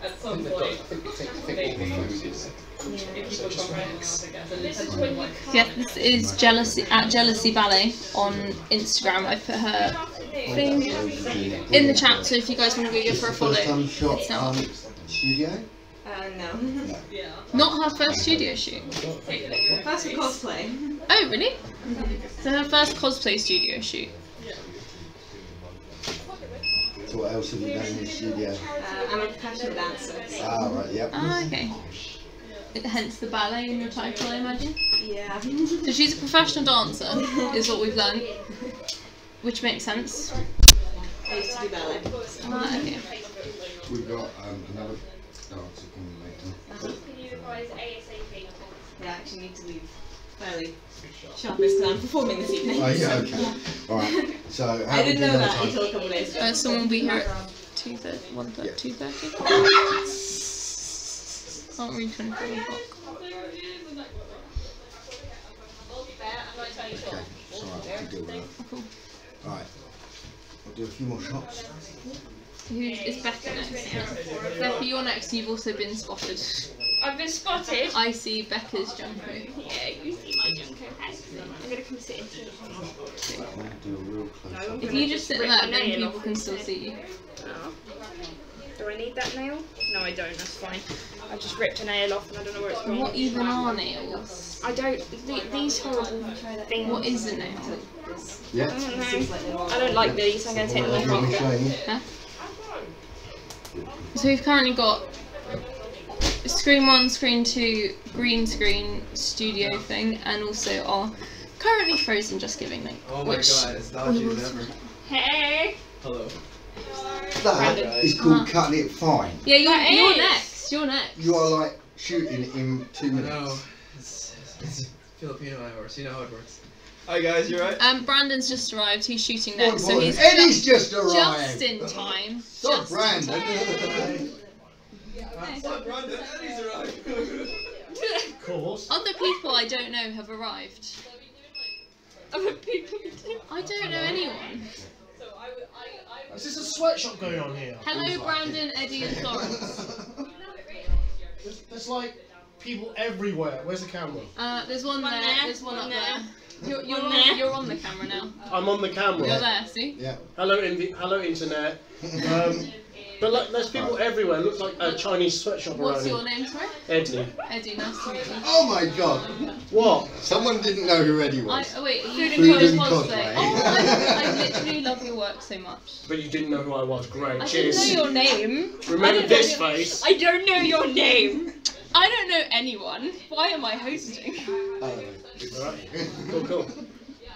At some point, Yeah, this is Jealousy Ballet on Instagram. I put her thing in the chat, so if you guys want to go give her a follow, it's now. Studio? no. Not her first studio shoot. First cosplay. Oh, really? So her first cosplay studio shoot. So what else have you done in the studio? I'm a professional dancer. Ah, right, yep. Ah, okay. Hence the ballet in your title, I imagine? Yeah. So she's a professional dancer, is what we've learned. Which makes sense. I used to do ballet. Ah, okay. We've got another dancer coming later. Can you advise ASAP? Yeah, I actually need to leave fairly sharp because I'm performing this evening. Oh, yeah, okay. Alright, so how I didn't know that time? until a couple of days ago. Someone will be here at 2:30, 2:30. Can't read 24 o'clock. Okay, it's alright, we can deal with that. Cool. Alright, I'll do a few more shots. Is Becca next? Becca, you're next. You've also been spotted. I've been spotted. I see Becca's Junko. Yeah, you see my Junko. I'm gonna come sit in here. I'll do a real close. If you just sit there, then people can still see you. Oh. Do I need that nail? No, I don't. That's fine. I just ripped a nail off and I don't know where it's gone. What even are nails? I don't. These horrible things. What is a nail? Yeah. I don't know. I don't like these. I'm going to take them off after. Huh? So we've currently got screen 1, screen 2, green screen studio thing, and also our currently frozen Just Giving link. Oh my god, it's dodgy as ever. Hey! Hello. That is called cutting it fine. Yeah, you're next. You're next. You are like shooting in 2 minutes. No, it's Filipino hours. You know how it works. Hi guys, you right? Brandon's just arrived. He's shooting next, so boy. he's Eddie's just arrived. Just in time. Stop, Brandon. Stop, Brandon. Eddie's arrived. Of course. Other people I don't know have arrived. Other people? I don't know anyone. Is this a sweatshop going on here? Hello, Brandon, Eddie, and Florence. There's like people everywhere. Where's the camera? There's one there. There's one up there. You're on the camera now. I'm on the camera. You're there. See? Yeah. Hello, internet. But like, there's people everywhere. It looks like a Chinese sweatshop around What's here. your name, sorry? Eddie. Eddie, nice to meet you. Oh my god! What? Someone didn't know who Eddie was. Oh wait, Food Food and cosplay. cosplay. Oh, I literally love your work so much. But you didn't know who I was. Great. I Cheers. didn't know your name. Remember this face? I don't know your name. I don't know anyone. Why am I hosting? Alright. Cool.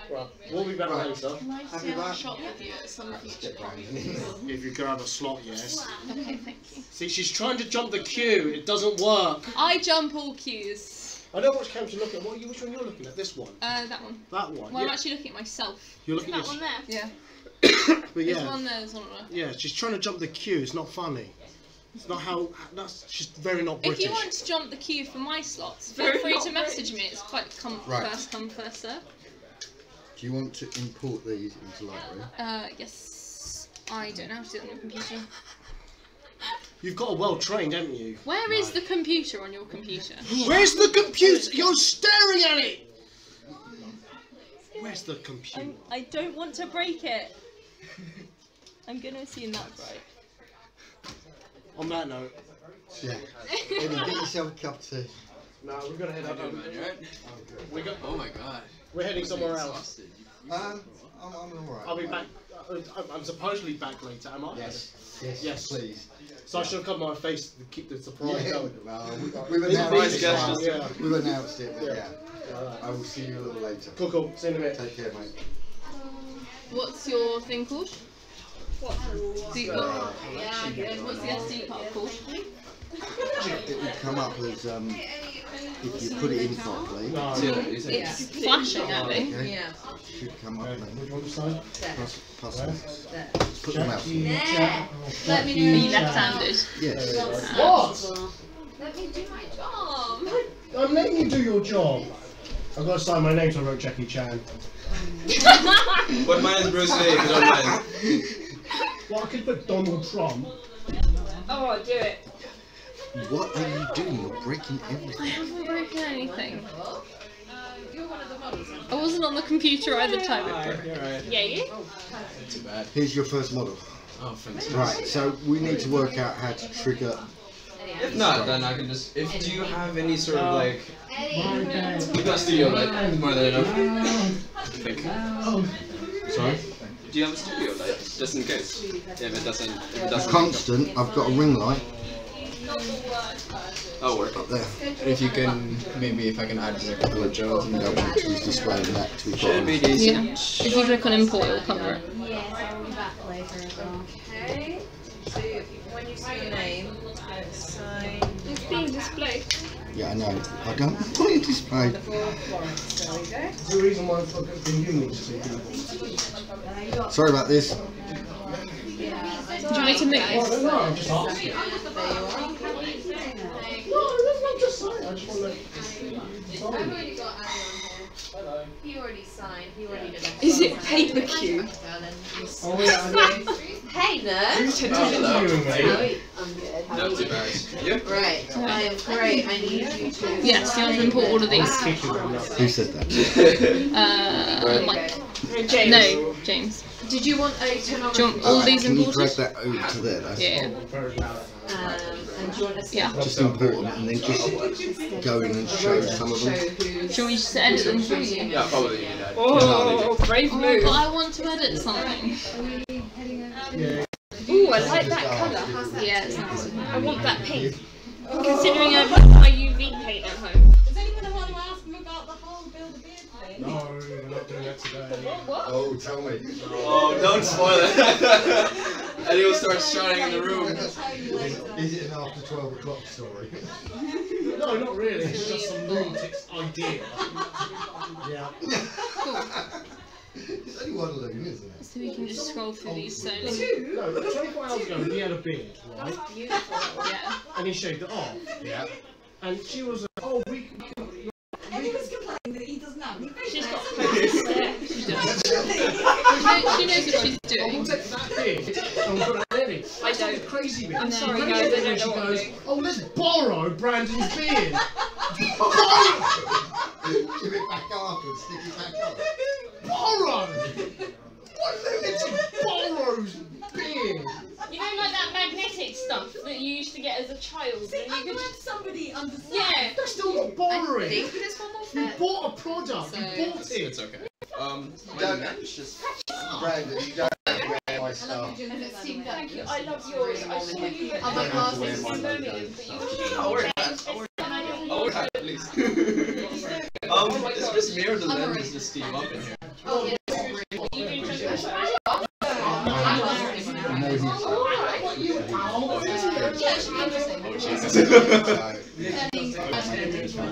Right, we'll be back later. Happy shot with you at some future point. If you could have a slot, yes. Okay, thank you. See, she's trying to jump the queue. It doesn't work. I jump all queues. I know which camera to look at. Which one you're looking at? This one? That one. That one? Well, yeah. I'm actually looking at myself. You're looking Is at that one there? Yeah. But yeah. There's one there, there's one there. Yeah, she's trying to jump the queue. It's not funny. It's not how. She's very not British. If you want to jump the queue for my slots, feel Very free not to message me. It's quite first come, first serve. Do you want to import these into Lightroom? Yes. I don't know how to do it on your computer. You've got a well trained, haven't you? Where is the computer on your computer? Where's the computer? You're staring at it! Where's the computer? I don't want to break it. I'm gonna assume that's right. On that note. Yeah. Eddie, get yourself a cup of tea. No, we're gonna head out. We got. Oh my god. We're heading somewhere else. I'm alright. I'll be back. I'm supposedly back later, am I? Yes, please. So I should have cut my face to keep the surprise going. Well, we've announced it. Yeah. We've announced it, but yeah. I will see you a little later. Cool. See you in a minute. Take care, mate. What's your thing called? What's the SD card called? It will come up as if you put it in properly. It's flashing at me. Okay. Yeah. Should come up. Which one side? Plus put them out. Let me know. Are you left-handed? Yes. What? Let me do my job. I'm letting you do your job. I've got to sign my name, so I wrote Jackie Chan. But mine is Bruce Lee, if you don't mind. Well, I could put Donald Trump. Oh, do it. What are you doing? You're breaking everything. I haven't broken anything. I wasn't on the computer either time it broke. Yeah, you? Too bad. Here's your first model. Oh, fantastic. Right, so we need to work out how to trigger. If not, then I can just. Do you have any sort of like? You've got studio light. More than enough. I think. Sorry. Do you have a studio light, just in case? If it doesn't. Constant. I've got a ring light. I'll work up there. If you can, maybe if I can add a couple of Joes and go to displaying that to the should be bottom. decent. Yeah. If you click on import, it'll cover it. Yes, I'll be back later as well. Okay. So when you see your name, sign. It's being displayed. Yeah, I know. I don't want it displayed. There we go. That's the reason why I've been giving these to people. Sorry about this. Do you want me to move? Oh, no, I'm just asking. There you are. No, I'm just saying. I just want to. I've already got Andy on here. Hello. He already signed. He already did it. Is it paper queue? Oh, yeah, Hey, nerd. I'm good. How are Not too you? bad. Yep. Right. I am great. I need you to. Yes, you want to import all of these. Who said that? Mike. James. No, James. Did you want a Toneagraphy? Do you want all these Can you drag imported? that over to there? That's Yeah. And do you want to Yeah. Just import them and then just go in and show some of them. Shall we just edit them? Yeah, probably you need that. Oh, brave Oh, move. but I want to edit something. Ooh, I like that colour. Yeah, it's nice. I want that pink. Considering I've got my UV paint at home. Does anyone want to ask him about the whole build a beard thing? No, we're not doing that today. Oh, tell me. Oh, don't spoil it. And he'll start shouting in the room. Is it an after 12 o'clock story? No, not really. It's just some lunatic's idea. Yeah. It's only one loon, isn't it? So we can just scroll through these slowly. No, 24 hours ago he had a beard, right? That's beautiful. Yeah. And he shaved it off. Yeah. And she was like, oh, we And he was complaining that he doesn't have any face. She's got She knows what she's doing. We'll take that beard and we'll put it in it. I don't. Crazy beard. I'm sorry, And guys, I then don't she know what I'm goes, doing. oh, let's borrow Brandon's beard. Give it back afterwards, stick it back up. Borrow! What lunatic borrows beard? You know, like that magnetic stuff that you used to get as a child. See, and I'm you could glad somebody understands. Yeah. That's still not borrowing. I think there's one more You fit. bought a product. So- You bought it. It's okay. Don't, Brandon, you don't have to wear my stuff. Thank you. I love yours. I saw you at other classes in Birmingham, but you were I'll wear that. I'll wear that, please. It's just me or the lens just steam up in here. Oh, yeah. You can just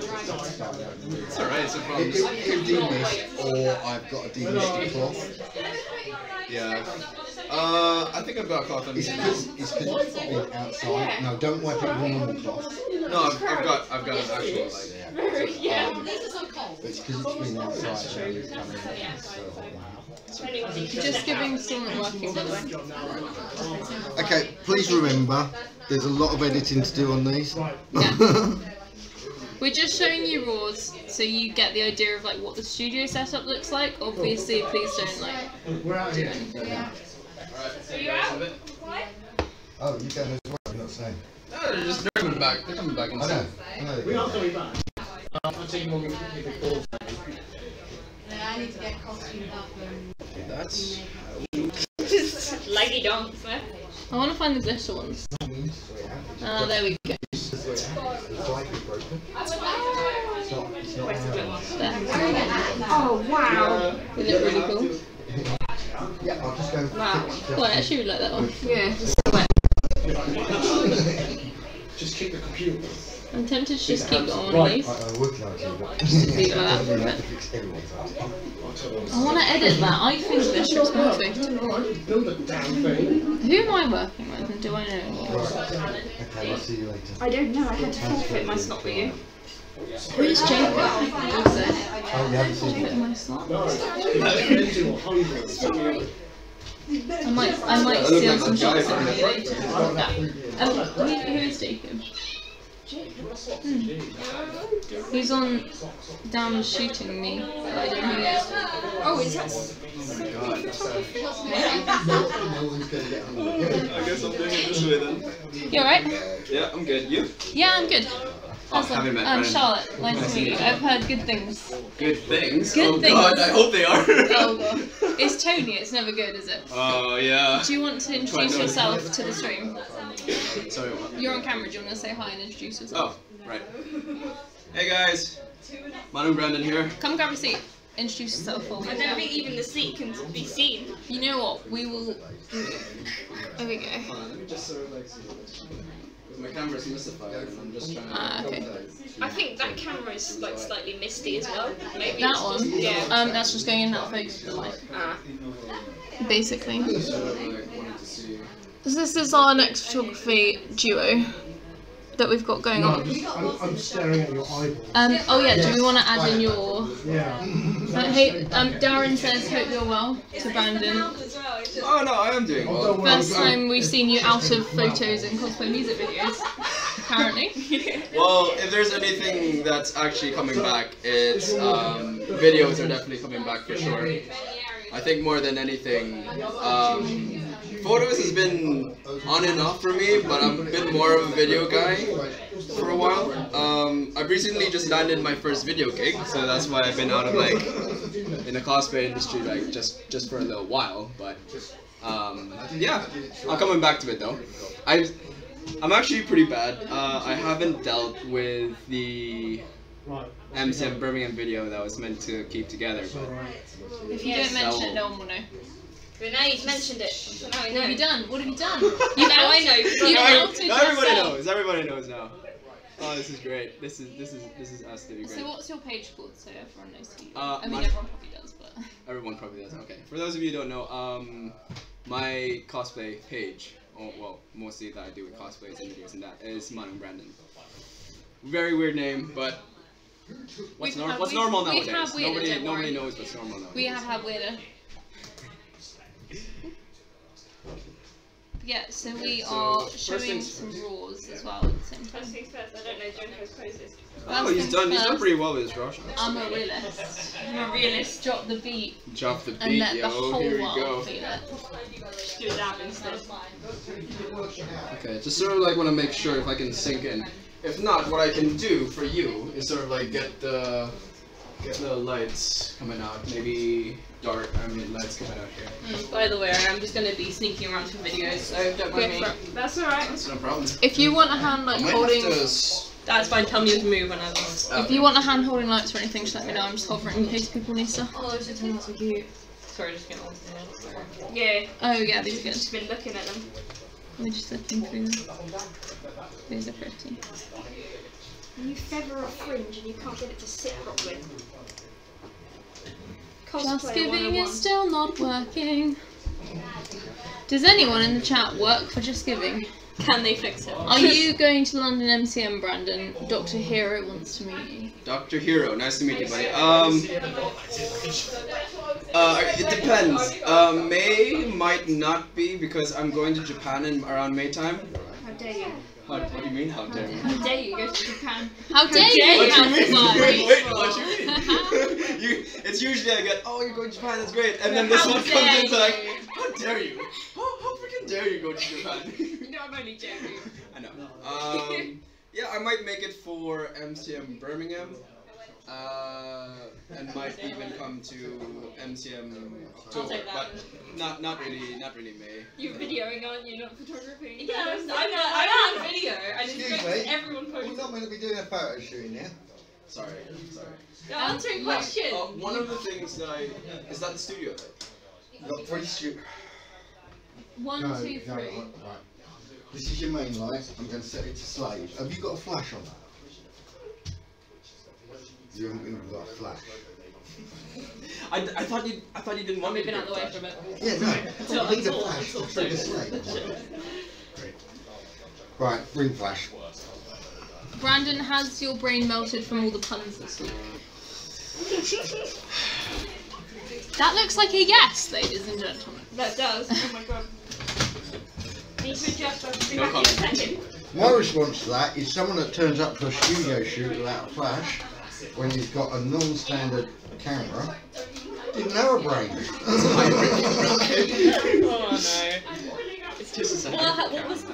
It's alright, it's a problem. It could be mist, or I've got a demisted cloth. Yeah. I think I've got a cloth on It's because it's been outside. No, don't wipe it with a normal cloth. No, I've got an actual like. It's because it's been outside. So it's coming Just giving someone working, by the way. Okay, please remember, there's a lot of editing to do on these. We're just showing you raws, so you get the idea of like what the studio setup looks like. Obviously, please don't like do anything. Are you out? Oh, you going as well? You're not saying. No, they're coming back. They're coming back inside. I know. We are coming back. I'm taking one with the calls. I need to get costumed up and. That's. Laggy donks, eh? I want to find the glitter ones. Ah, there we go. Oh wow! They look really cool. Yeah, I'll just go. Wow. Well, I actually would like that one. Yeah. Just keep the computer. I'm tempted to just keep going on these. I would like to, but Just leave it like that for a bit. I want to edit that. I think this looks perfect. Build a damn thing. Who am I working with, and do I know? Okay, I'll see you later. I don't know. I had to forfeit my slot for you. Who's Jacob? Also. Oh, you haven't seen Jacob, it. my slot. No, it's or hungry. I might steal some shots of me later. Who is Jacob? He's on down shooting me. But I don't know who he is. Oh, is that? I guess I'm doing it this way then. You alright? Yeah, I'm good. You? Yeah, I'm good. Haven't met I'm Brennan. Charlotte. Nice to meet you. I've heard good things. Good things? Good oh things. God, I hope they are. Oh god. It's Tony, it's never good, is it? Oh yeah. Do you want to introduce yourself to the stream? Sorry, what? You're on camera, do you want to say hi and introduce yourself? Oh, right. Hey guys. Manu Brandon here. Come grab a seat. Introduce yourself for me. I don't think even the seat can be seen. You know what? We will. There we go. Hold on, let me just sort of like see this. Because my camera's mystified and I'm just trying to. Okay. I think that camera is like slightly misty as well. Maybe That it's one? just- yeah. That's just going in that focus of the light. Ah. Basically. Sort of like wanted to see. So this is our next photography duo that we've got going on. I'm staring at your eyeballs. Oh yeah, do we want to add in your... Yeah. Hey, Darren says, hope you're well, to Brandon. Oh no, I am doing well. First time we've seen you out of photos and cosplay music videos, apparently. Well, if there's anything that's actually coming back, it's videos are definitely coming back for sure. I think more than anything, photos has been on and off for me, but I've been more of a video guy for a while. I've recently just landed my first video gig, so that's why I've been out of like in the cosplay industry like just for a little while. But yeah, I'm coming back to it though. I'm actually pretty bad. I haven't dealt with the MSIM Birmingham video that was meant to keep together. But If you don't mention it, no one will know. But now you've mentioned it. So now I know. What have you done? What have you done? You know I know. You've outed everybody yourself. knows. Everybody knows now. Oh, this is great. This is us to be great. So what's your page called so everyone knows who you Uh, are? I mean, my- everyone probably does, but... Everyone probably does. Okay. For those of you who don't know, my cosplay page, or well, mostly that I do with cosplays and videos and that, is Manu Brandon. Very weird name, but what's normal we nowadays? have weirder, don't Nobody worry. knows what's normal nowadays. We have had weirder. Yeah, so we are showing some raws as well at the same time. First things first, I don't know Junko's poses. Oh, he's done pretty well with his Russian. I'm a realist. I'm a realist. Drop the beat. Drop the beat, and let the yo, whole here we world go. feel it. Do that instead. Okay, just sort of like want to make sure if I can sink in. If not, what I can do for you is sort of like get the lights coming out. Maybe dark, lights coming out here. By the way, I am just going to be sneaking around for videos, so don't mind me. That's alright. That's no problem. If you want a hand like holding... That's fine, tell me to move when I want. If you want a hand holding lights or anything, just let me know. I'm just hovering in case people need stuff. Oh, those are turning out so cute. Sorry, just getting on to them. Yeah. Oh yeah, these are good. Just been looking at them. We're just looking through them. These are pretty. You feather a fringe and you can't get it to sit properly. Just Giving is still not working. Does anyone in the chat work for Just Giving? Can they fix it? Are you going to London MCM, Brandon? Dr. Hero wants to meet you. Dr. Hero, nice to meet you, buddy. It depends. May might not be because I'm going to Japan around May time. How dare you? What do you mean? How dare you? How dare you go to Japan? How dare you? What do you mean? Wait, what you mean? It's usually I get, oh, you're going to Japan, that's great, and then this one comes into like, how dare you? How freaking dare you go to Japan? No, I'm only joking. I know. Yeah, I might make it for MCM Birmingham. And might even come to MCM October, but not really May. You're videoing, aren't you? Not photography. Yeah, I'm on video. And Excuse it's me. everyone posting. We're not meant to be doing a photo shoot now. Sorry. You're answering questions. One of the things that is that the studio? Got 3 studios. 1, 2, 3. Right. This is your main light. I'm going to set it to slave. Have you got a flash on that? You haven't even got a flash. I thought you didn't want me to moving out the way from it. Yeah, no. I need a flash to trigger slave. Right, bring flash. Brandon, has your brain melted from all the puns this week? That looks like a yes, ladies and gentlemen. That does. Oh my god. Need to adjust. I'll be back in a second. My response to that is someone that turns up to a studio shoot without a flash when he's got a non-standard camera didn't have a brain. Oh no. It's just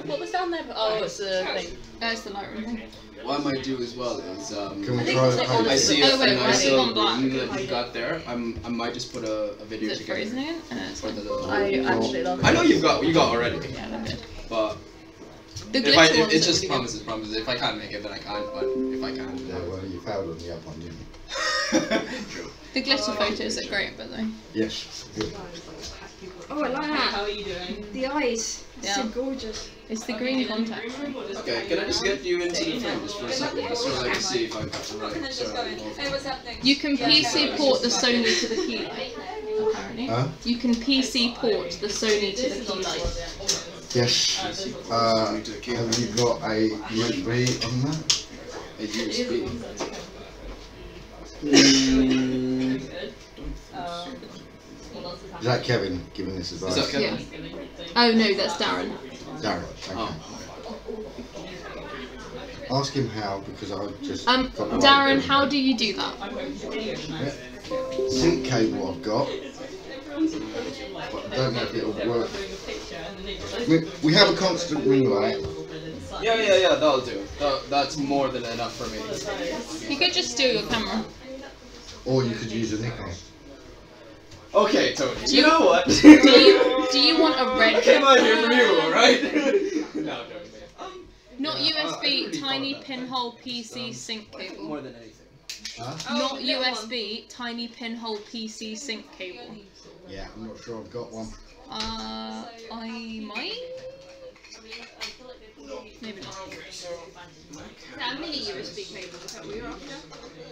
what was down there? Oh, it's the thing. It's the Lightroom thing. What I might do as well is can we try the I see a nice little room that you got there. I might just put a video together. I actually love it. I know you got already. Yeah, I love it. But It just promises. If I can't make it, then I can't. But if I can, yeah, well, you failed on the up one, didn't you? True. The glitter photos are great, by the way. Yes. Good. Oh, I like that. How are you doing? The eyes. Yeah. So gorgeous. It's the green contact. Okay, can I just get you into the frame just for a second, just so I can see if I've got the right sort of... You can PC port the Sony to the key light, apparently. Huh? You can PC port the Sony to the key light. Yes. Have you got a USB on that? A USB? Is that Kevin giving this advice? Is that Kevin? Yeah. Oh no, that's Darren. Darren, okay. Ask him how, because I just... Darren, how do you do that? Yeah. Sync cable I've got, but I don't know if it'll work. We have a constant ring light. Yeah, that'll do. That's more than enough for me. You could just steal your camera. Or you could use a Nikon. Okay, Tony, you know what? Do you want a red I came out here from you, right? No, not USB, tiny pinhole PC sync cable. More than anything. Huh? Not USB, tiny pinhole PC sync cable. Yeah, I'm not sure I've got one. I might? Maybe not. Yeah, a mini USB cable, is that what you're after?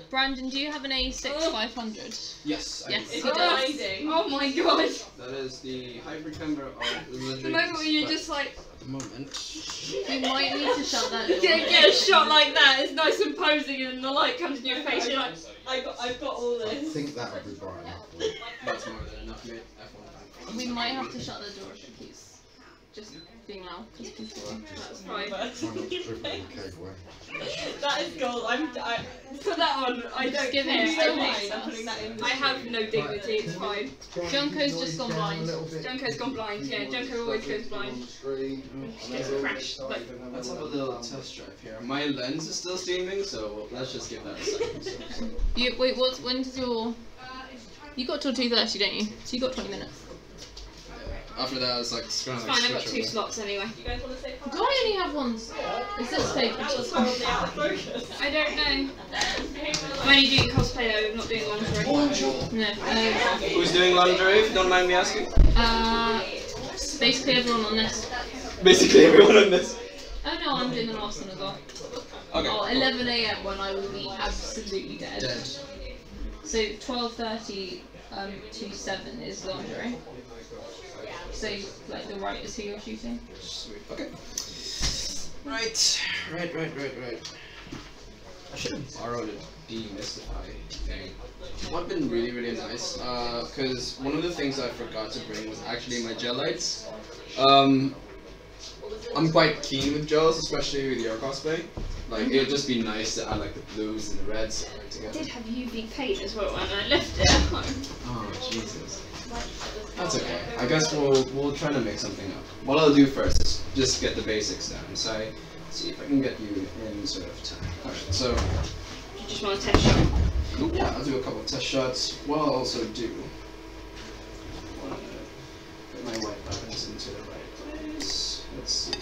Brandon, do you have an A6500? Yes, I Yes, do. he does. Amazing. Oh my god. That is the hybrid camera of The moment where you just like... At the moment. You might need to shut that door. Get a shot like that, it's nice and posing and the light comes in your face, you're like, I've got all I this. think that would be bright enough for you. That's more than enough, mate. We might have to shut the door if it keeps just being loud because people are. That's fine. That is gold. I put that on. I don't give care. him so I'm much. putting that in. I have no dignity. It's fine. Junko's just gone blind. Junko's gone blind. Yeah, Junko always goes blind. Gets crashed. Like, let's have a little test drive here. My lens is still streaming, so let's just give that a second. Wait, when does your... You got till 2:30, don't you? So you got 20 minutes. After that, it's like it's fine. I've got 2 slots anyway. You guys want to say? Do I only have one? Is this fake? That was horribly out of focus. I don't know. I'm only doing cosplay though. I'm not doing lingerie. No. Who's doing lingerie? If you don't mind me asking. Basically everyone on this. Basically everyone on this. Oh no, I'm doing the last one as well. Okay. Oh, 11 AM when I will be absolutely dead. So 12:30 to 7 is lingerie. So like the right is who you're shooting. Sweet. Okay. Right. I should have borrowed a demystify thing. It would have been really nice. Because one of the things I forgot to bring was actually my gel lights. I'm quite keen with gels, especially with your cosplay. Like, it would just be nice to add like the blues and the reds together. I did have UV paint as well, and I left it at home. Oh Jesus. That's okay. I guess we'll try to make something up. What I'll do first is just get the basics down. So see if I can get you in sort of time. Alright, so You just want a test shot? yeah, I'll do a couple of test shots. What I'll also do, I want to put my white buttons into the right place. Let's see.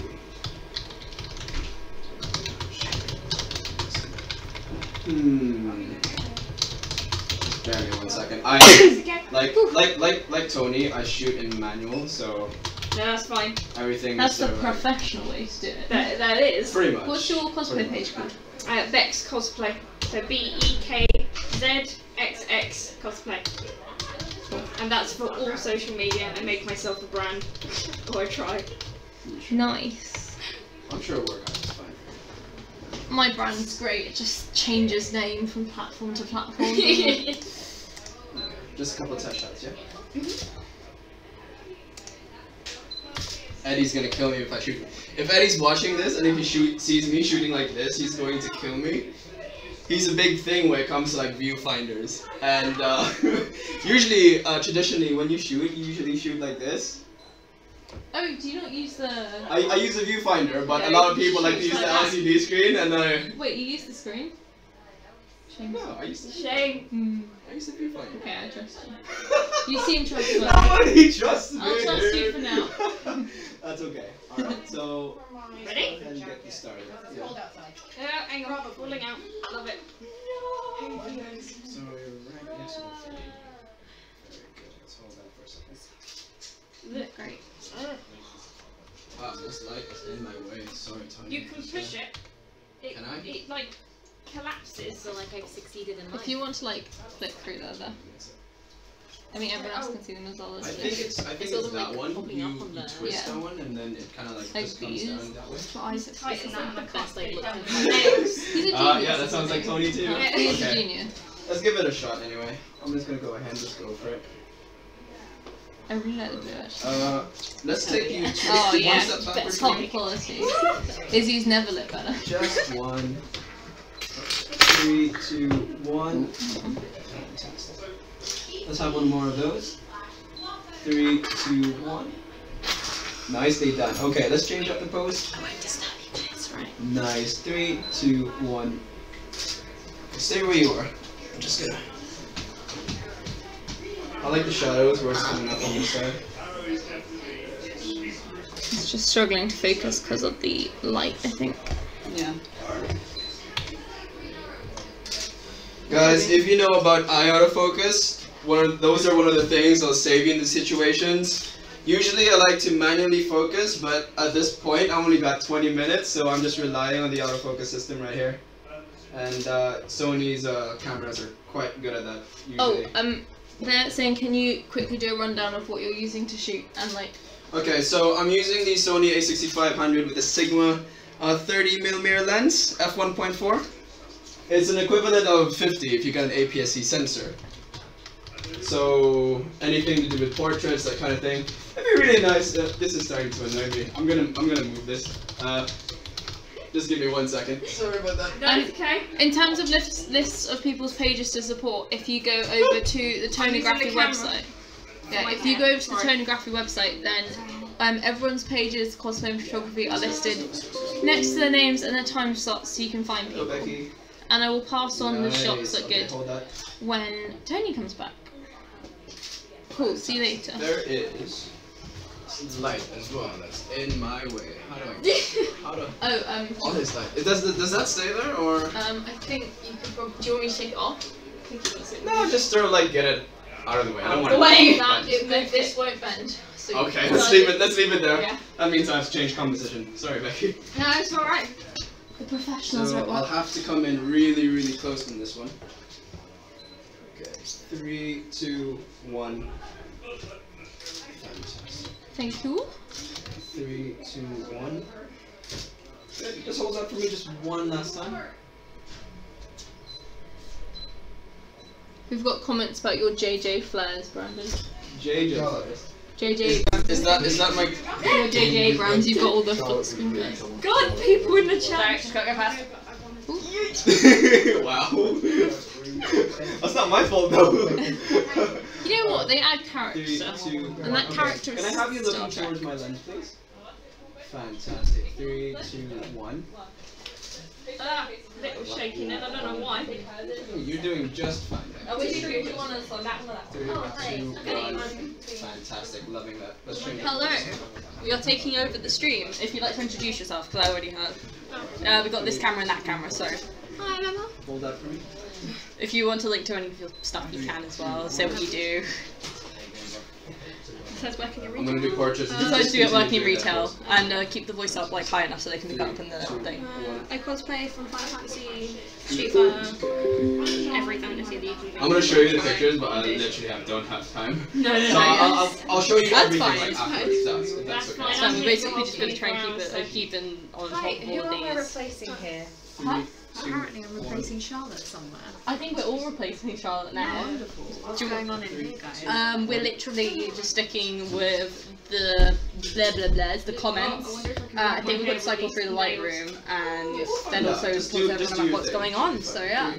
Bear me 1 second. I like Tony. I shoot in manual, so no, that's fine. Everything. That's the professional way to do it. That is. Pretty much. What's your cosplay page called? Bex Cosplay. So BEKZXX Cosplay. And that's for all social media. I make myself a brand, or I try. Nice. I'm sure it'll work out just fine. My brand's great. It just changes name from platform to platform. Just a couple of test shots, yeah? Eddie's gonna kill me if I shoot. If Eddie's watching this and if he sees me shooting like this, he's going to kill me. He's a big thing when it comes to like viewfinders. And usually, traditionally, when you usually shoot like this. Oh, do you not use the... I use a viewfinder, but a lot of people like to use the LCD screen and I... Wait, you use the screen? Shame. No, I used to... Shame. I used to viewfinder. Okay, I trust you. You seem trustworthy. Nobody trusts me. I'll trust you for now. That's okay. Alright, so... Ready? And get you started. Yeah. Hang on, falling out. Love it. So you're right next to the thing. Very good. Let's hold that for a second. Look great. Wow, this light is in my way. Sorry, Tony. You can push it. Can I? It like collapses. So like I've succeeded in life. If you want to like flick through there. I mean, everyone else can see them as well. I think it's that one. You twist that one and then it kind of like just comes down that way. Eyes Isn't that the best I look at? He's a genius. Yeah, that sounds like Tony too. Yeah, he's a genius. Let's give it a shot anyway. I'm just gonna go ahead and just go for it. I really like the blue actually. Let's take you to oh, one yeah, step back. top quality. Izzy's never lit better. Just one. 3, 2, 1. Fantastic. Let's have one more of those. 3, 2, 1. Nicely done. Okay, let's change up the pose. I went to study this, right? Nice. 3, 2, 1. Stay where you are. I'm just gonna. I like the shadows where it's coming up on the side. It's just struggling to focus because of the light, I think. Yeah. Guys, if you know about eye autofocus, those are one of the things that'll save you in the situations. Usually I like to manually focus, but at this point I only got 20 minutes, so I'm just relying on the autofocus system right here. And Sony's cameras are quite good at that usually. Oh, they're saying, can you quickly do a rundown of what you're using to shoot and like... Okay, so I'm using the Sony a6500 with a Sigma 30mm lens, f1.4. It's an equivalent of 50 if you got an APS-C sensor. So anything to do with portraits, that kind of thing. It'd be really nice. This is starting to annoy me. I'm gonna move this. Just give me 1 second. Sorry about that. No, it's okay. In terms of lists of people's pages to support, if you go over to the Toneagraphy website, if you go over to the Toneagraphy website, then everyone's pages, cosplay and photography, are listed next to their names and their time slots, so you can find people. And I will pass on the shots that good when Tony comes back. Cool. See you later. There is light as well. That's in my way. How do I? All this light. Does that stay there or? I think you could probably. Do you want me to take it off? No, just sort of like get it out of the way. I don't want This won't bend. So okay, let's leave it there. Yeah. That means I have to change composition. Sorry, Becky. No, it's alright. The professionals are at work. I'll have to come in really, really close in this one. Okay, 3, 2, 1. Fantastic. Thank you. 3, 2, 1. Good. Just hold that for me just one last time. We've got comments about your JJ flares, Brandon. JJ flares. JJ. Is that my? Your JJ Abrams. You've got all the flip screen flares. God, people in the chat. Sorry, just gotta go past. Wow. That's not my fault though. You know what? They add character, 3, 2, and that character is. Can I have you looking towards my lens, please? Fantastic. 3, 2, 1. Little shaking and I don't know why. You're doing just fine. Oh, we do 3, 2, 1 and so that one. 3, 2, 1. Fantastic. Loving that. Let's change. Hello. We are taking over the stream. If you'd like to introduce yourself, because I already have. We've got this camera and that camera, so. Hi, Emma. Hold that for me. If you want to link to any of your stuff, you can as well. Say what you do. Says working in I'm gonna do portraits. Besides do it working in retail and keep the voice up like high enough so they can pick up in the thing. I cosplay from Final Fantasy, Shiva, every fantasy that you can. I'm gonna show you the pictures, but I literally don't have time. No. So I'll show you everything fine. afterwards. That's okay. So we're basically just gonna try and keep it on top of all Who am I these. replacing here? Huh? Apparently I'm replacing Charlotte somewhere. I think we're all replacing Charlotte now. Wonderful. What's going on in here, guys? We're literally just sticking with the blah blah blahs, the comments. I think we're going to cycle through the Lightroom and then also talk to everyone about what's going on. So yeah.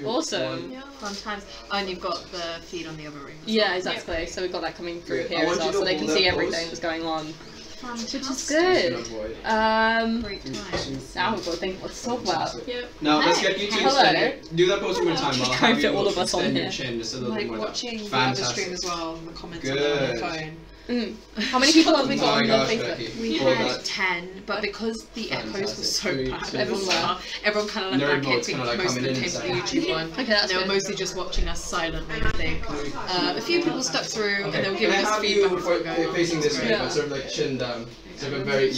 Awesome. Fun times. Oh, and you've got the feed on the other room. Yeah, exactly. So we've got that coming through here as well, so they can see everything that's going on. Which is good. Now we've got to think what to talk about. Now let's get you two steady. Do that pose one more time. I'll have you all of us on extend here. your chin just a little bit more. Watching the other stream as well, the comments on the phone. How many people have we got on the Facebook? We had 10, but because the echoes were so bad, everyone kind of left that kit. Most of them came to the YouTube one. Okay, that's they were mostly just watching us silently, I think. A few people stuck through and they were giving us feedback before going facing this way, but sort of like chin down. So very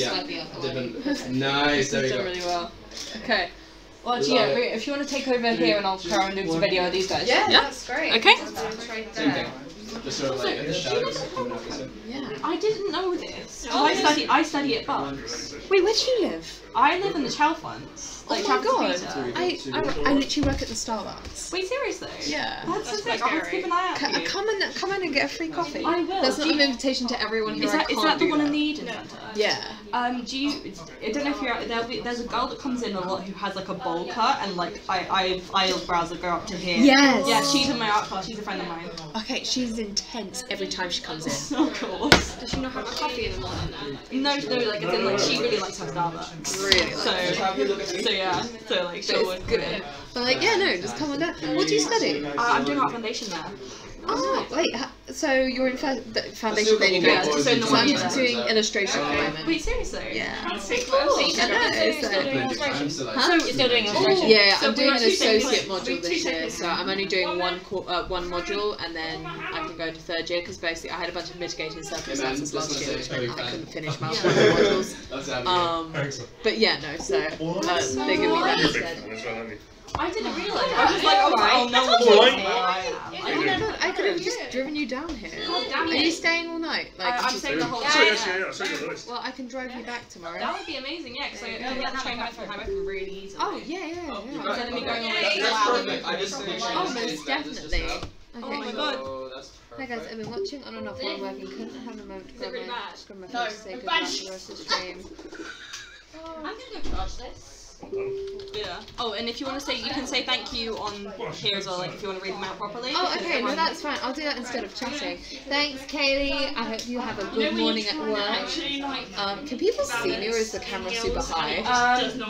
nice. There you go. Done really well. Okay. Well, actually, yeah. If you want to take over here, and I'll carry on doing some video of these guys. Yeah, that's great. Okay. Same thing. Just sort of like in the shadows. Yeah. I didn't know this. I study at Bucks. Wait, where do you live? I live in the Chalfonts. Like, oh my god! I literally work at the Starbucks. Wait, seriously? Yeah. That's so sick. I'll keep an eye out for you. Come in and get a free coffee. I will. That's not an invitation to everyone here. Is that the one in the Eden Centre? Yeah. Do you? I don't know if you're. There's a girl that comes in a lot who has like a bowl cut and like eyebrows that go up to here. Yes. Yeah, she's in my art class. She's a friend of mine. Okay, she's intense every time she comes in. Of course. Does she not have a coffee in the morning then? No, like it's in like she really likes her Starbucks. Really. So it's good. But like, yeah, no, just come on down. What do you study? I'm doing art foundation there. Oh, wait, so you're in foundation then you go. So I'm just doing illustration at the moment. Wait, seriously? Yeah. That's so cool. So you're still doing illustration? Huh? You're still doing illustration? Yeah, I'm doing an associate module this year, so I'm only doing one module and then I can go into third year because basically I had a bunch of mitigating circumstances last year which meant I couldn't finish my modules. But yeah, no, so they're giving me that instead. I didn't realise. I was like, oh no, I could have just driven you down here. Are you staying all night? Like, I'm staying the whole day. Yeah. Well, I can drive you back tomorrow. That would be amazing, yeah, because I get the train back from Hamilton really easily. Oh, yeah. Instead of me going on That's perfect. I just oh, most definitely. Okay. Oh my god. So that's Hi guys, I've been watching on and off while working. Couldn't have a moment to grab really my bad? scrub my No, face to say it's good luck bad. for the rest of the stream. I'm gonna go charge this. Yeah. Oh, and if you want to say, you can say thank you on here as well, like if you want to read them out properly. Oh, okay, no, that's fine. I'll do that instead of chatting. Thanks, Kaylee. I hope you have a good morning at work. Can people see me, or is the camera super high?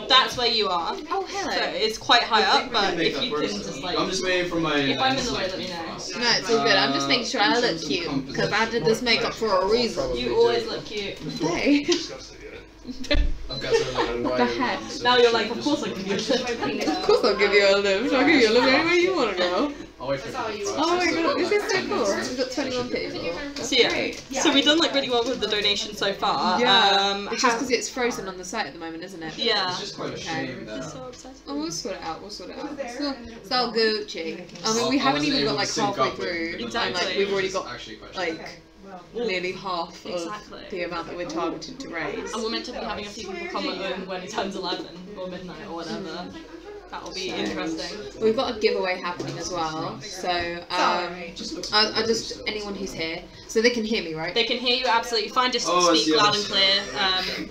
That's where you are. Oh, hello. So it's quite high up, but make if that you worse. can just like. I'm just waiting for my. If I'm in the way, let me know. No, it's all good. I'm just making sure I look cute, because I did this makeup for a reason. You always look cute. Hey. I've got something What the heck? Now you're like, of course I'll give you a lift. Of course I'll give you a lift. I'll give you a lift anywhere you want to go. I'll wait for the Oh my god, this is so cool. We've got 21 people. That's So yeah, great. so we've done like really well with the donation so far. Yeah, it's just because it's frozen on the site at the moment, isn't it? Yeah. It's just quite a shame that. Oh, we'll sort it out. We'll sort it out. It's all Gucci. I mean, we haven't even got like halfway through, and like we've already got like nearly half of the amount that we're targeted to raise. And we're meant to be having a few people comment on when it turns 11 or midnight or whatever. That'll be interesting. We've got a giveaway happening as well, so I just anyone who's here, so they can hear me, right? They can hear you absolutely fine. Just speak loud and clear,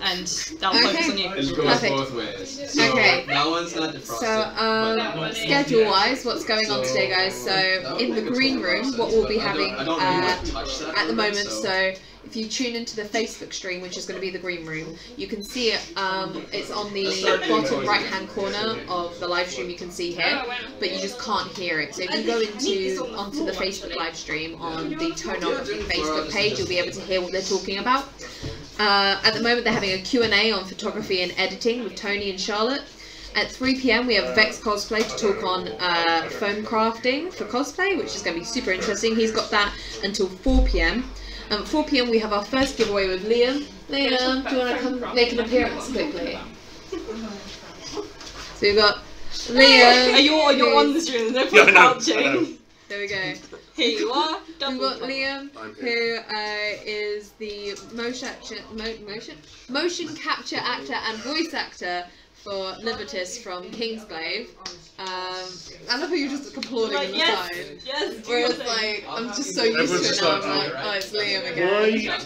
and they'll focus on you. It goes both ways. So Okay. that one's not defrosted. So schedule-wise, what's going on today, guys? So in the green room, what we'll be having at the moment. So if you tune into the Facebook stream, which is going to be the green room, you can see it. It's on the bottom right-hand corner of the live stream. You can see here, but you just can't hear it. So if you go onto the Facebook live stream on the Toneagraphy Facebook page, you'll be able to hear what they're talking about. At the moment, they're having a Q&A on photography and editing with Tony and Charlotte. At 3 PM, we have Vex Cosplay to talk on foam crafting for cosplay, which is going to be super interesting. He's got that until 4 PM. At 4 PM, we have our first giveaway with Liam. Liam, do you want to come make an appearance quickly? So we've got Liam. You're on the stream, there's no point crouching. There we go. Here you are. We've got Liam, who is the motion capture actor and voice actor for Libertas from Kingsglaive. I love how you're just applauding on the side. Yes, whereas like I'm just so used to it now. I'm like, oh, it's Liam again.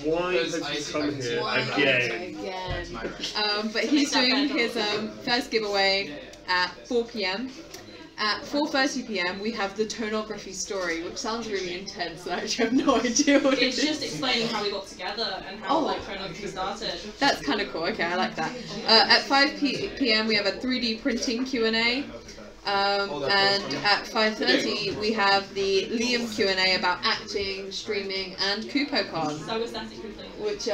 Why have you come here again? But he's doing his first giveaway at 4 PM. At 4:30 PM, we have the Toneagraphy story, which sounds really intense, and I actually have no idea what It's it is. just explaining how we got together and how like Toneagraphy started. That's kind of cool. Okay, I like that. At 5 PM, we have a 3D printing Q&A. And at 5:30, we have the Liam Q&A about acting, streaming, and CupoCon. So aesthetic complete. Which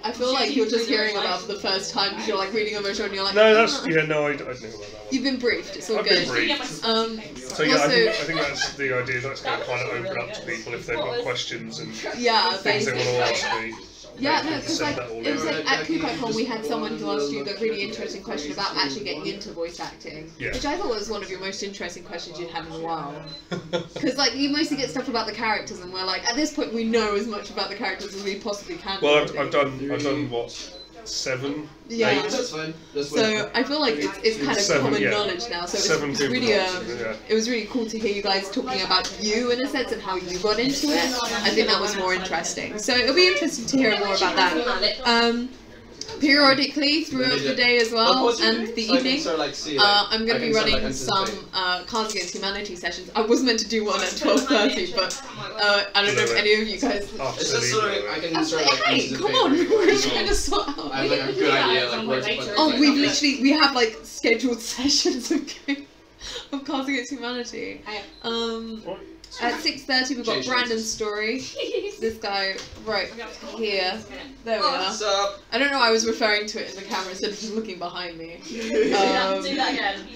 I feel like you're just hearing about for the first time because you're like reading a brochure and you're like, no, that's yeah, no, I knew about that one. You've been briefed. It's all I've good. been briefed. So yeah, I think that's the idea. That's going to kind of open up to people if they've got questions and things they want to ask me. Yeah, no, because like it was like at CupoCon we had someone who asked you the really interesting question about actually getting into voice acting, which I thought was one of your most interesting questions you'd had in a while. Because like you mostly get stuff about the characters, and we're like at this point we know as much about the characters as we possibly can. Well, I've done what 7, 8. That's fine. So I feel like it's kind of common knowledge now. So it's really it was really cool to hear you guys talking about you in a sense and how you got into it. I think that was more interesting. So it'll be interesting to hear more about that. Periodically throughout the day as well and the evening, I'm going to be running some Cards Against Humanity sessions. I was meant to do one at 12:30, but I don't know if any of you guys. It's just so I can sort of like Hey, come on, we're trying to sort out. I have like a good idea like where to put. Oh, we have like scheduled sessions of Cards Against Humanity. At 6:30 we've got Brandon's story. This guy right here. There we are. What's up? I don't know why I was referring to it in the camera instead of just looking behind me. Do that again.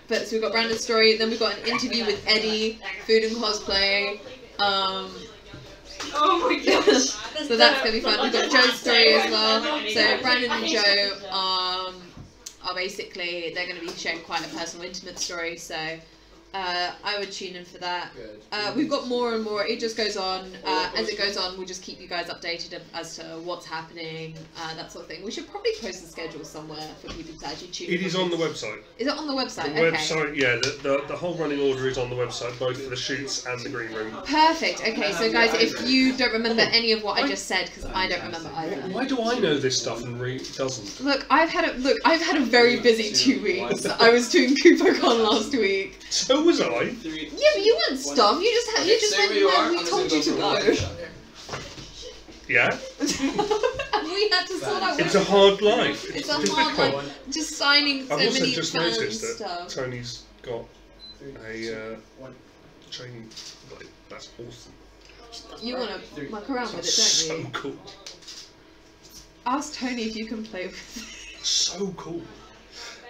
But so we've got Brandon's story, then we've got an interview with Eddie, food and cosplay. Oh my gosh. So that's gonna be fun. We've got Joe's story as well. So Brandon and Joe are basically they're gonna be sharing quite a personal, intimate story. So I would tune in for that. We've got more and more. It just goes on. As it goes on, we'll just keep you guys updated as to what's happening, that sort of thing. We should probably post a schedule somewhere for people to actually tune in. It is on the website. Is it on the website? The okay. website, yeah. The whole running order is on the website, both for the shoots and the green room. Perfect. Okay, so guys, if you don't remember any of what I just said, because I don't remember either. Why do I know this stuff and Ree doesn't? Look, I've had a very busy 2 weeks. I was doing CooperCon last week. So was I. Yeah, but you weren't stuffed. You just went where we told you to go. Yeah. And we had to sort out. It's a hard life. It's a hard life. Just signing so I've also many just fan noticed that stuff. Tony's got a training. That's awesome. You want to muck around with it, don't you? So cool. Ask Tony if you can play with it. So cool.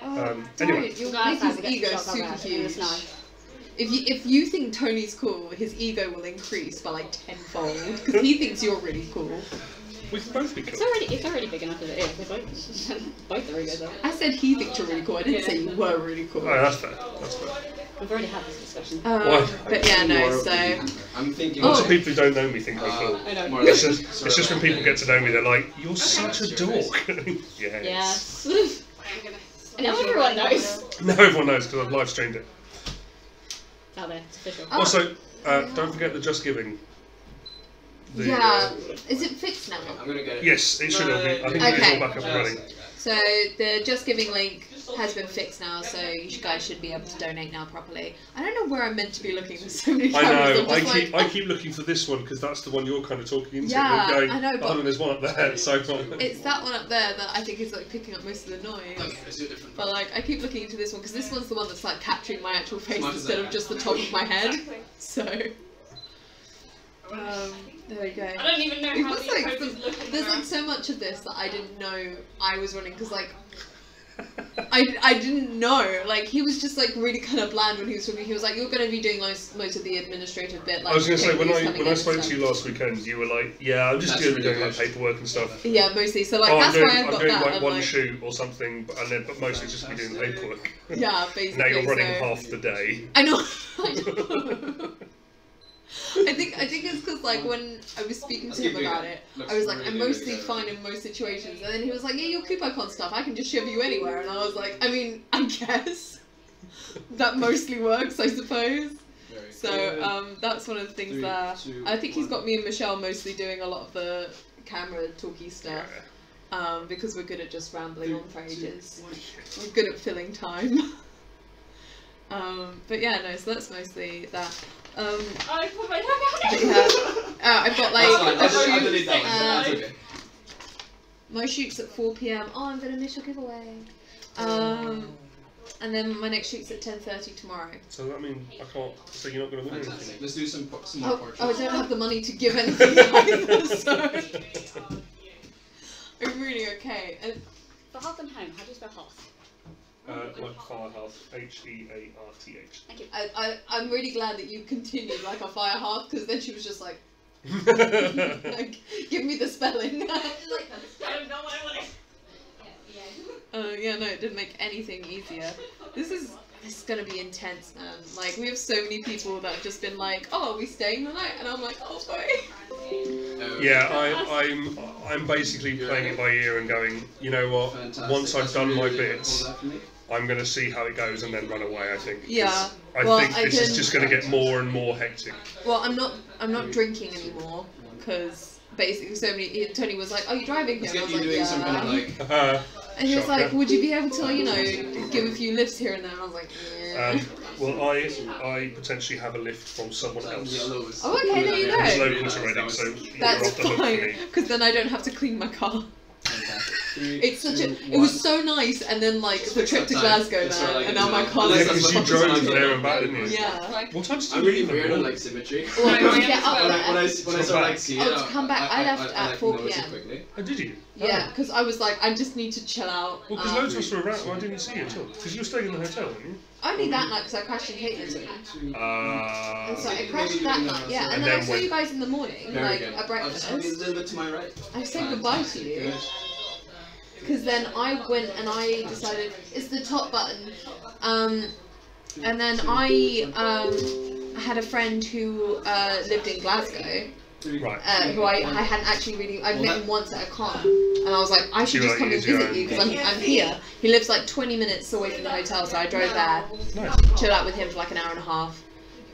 Anyway, you'll make his ego super huge. If you think Tony's cool, his ego will increase by like tenfold because he thinks you're really cool. We can both be cool. It's already big enough as it is. Both are egos up. I said he thinks you're really cool. I didn't say you were really cool. Oh, that's fair. That's fair. We've already had this discussion. But yeah, no. So I'm thinking. Lots of people who don't know me think I'm cool. I know. It's just when people get to know me, they're like, "You're such a dork." Yes. Yes. And now everyone knows. No, everyone knows because I've live streamed it. Out there, it's official. Also, don't forget the Just Giving. Is it fixed now? I'm gonna get it. Yes, it should all be. I think it's all back up and running. So the Just Giving link has been fixed now, so you guys should be able to donate now properly. I don't know where I'm meant to be looking. There's so many cameras. I know. I keep looking for this one because that's the one you're kind of talking into. Yeah, going, I know. But hold on, there's one up there. So it's that one up there that I think is like picking up most of the noise. But like I keep looking into this one because this one's the one that's like capturing my actual face instead of just the top of my head. So. There we go. I don't even know how these poses look. There's like so much of this that I didn't know I was running because like I didn't know. Like he was just like really kind of bland when he was talking. He was like, "You're going to be doing most of the administrative bit." Like, I was going to say when I spoke to you last weekend, you were like, "Yeah, I'm just doing like paperwork and stuff." Yeah, mostly. So like that's why I've got that. I'm doing like one shoot or something, but mostly just be doing paperwork. Yeah, basically. Now you're running half the day. I know. I think it's because like when I was speaking to him about it, I was like, I'm mostly fine in most situations, and then he was like, yeah, your CooperCon stuff, I can just shove you anywhere, and I was like, I mean, I guess that mostly works, I suppose. So that's one of the things there. I think he's got me and Michelle mostly doing a lot of the camera talky stuff. Because we're good at just rambling on for ages. We're good at filling time. But yeah, no, so that's mostly that. I put my hand out. Yeah. I've got like a shoot. My shoot's at 4 PM. Oh, I'm gonna miss your giveaway. And then my next shoot's at 10:30 tomorrow. So that means I can't. So you're not gonna win anything. Let's do some more portraits. Oh, I don't have the money to give anything either. So I'm really okay. For Hearth and Home, how do you spell Hearth? Like Firehearth, Hearth. Thank you. I'm really glad that you continued like a Firehearth because then she was just like, give me the spelling. I don't know what I want to. Yeah, no, it didn't make anything easier. This is gonna be intense, man. Like we have so many people that have just been like, oh, are we staying the night? And I'm like, oh, sorry. Yeah, I'm basically playing it by ear and going, you know what? Once I've done my bits, I'm going to see how it goes and then run away. I think. Yeah. I think this is just going to get more and more hectic. Well, I'm not drinking anymore because basically Tony was like, "Are you driving here?" And I was like, doing some kind of like. And he was like, "Would you be able to, give a few lifts here and there?" And I was like, "Yeah." Well, I potentially have a lift from someone else. Oh, okay, there you go. It's local to Reading, so that's you're off the hook for fine me. because then I don't have to clean my car. It's such a. It was so nice, and then like the trip to Glasgow there, and now my car's yeah, because you drove there and back, didn't you? Yeah. What time did you I'm really weird on like symmetry. Well, to get up there. When I sort of like see it, to come back, I left at 4 PM. Oh, did you? Yeah, because I was like, I just need to chill out. Well, because loads of us were around, I didn't see you at all. Because you were staying in the hotel, weren't you? Only that night, because I crashed in Caitlin's room. And so I crashed that night, yeah. And then I saw you guys in the morning, like at breakfast. A little bit to my right. I said goodbye to you. Because then I went and I decided it's the top button. And then I had a friend who lived in Glasgow. Right. Who I hadn't actually I'd met him once at a con, and I was like, I should just come and visit you because I'm here. He lives like 20 minutes away from the hotel, so I drove there, chilled out with him for like an hour and a half,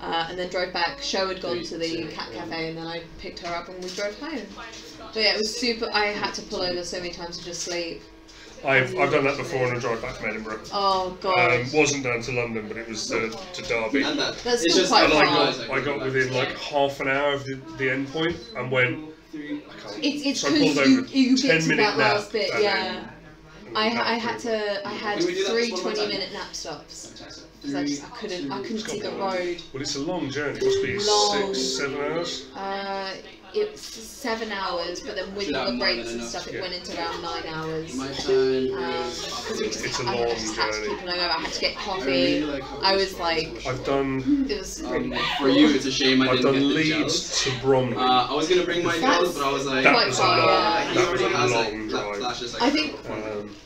and then drove back. Show had gone to the cat cafe, and then I picked her up and we drove home. But yeah, it was super. I had to pull over so many times to just sleep. I've done that before on a drive back from Edinburgh. Oh god. Wasn't down to London, but it was to Derby. And that's still quite far. I got within like half an hour of the end point and went. It's so I pulled because over, you 10 picked minute that nap, last bit, and yeah. I had 3 20-minute nap stops. Because I couldn't see the road. Well, it's a long journey. It must be Long. 6-7 hours. It's 7 hours, but then with all the breaks and stuff, it went into around 9 hours. It's a long I just had to journey. keep on going. I had to get coffee. I was like, I've done. it was. For you, it's a shame I I've didn't done get the Leeds gels. to Bromley. I was gonna bring my gels, but I was like, that was a long. he That was already a has long like drive. flashes. I think,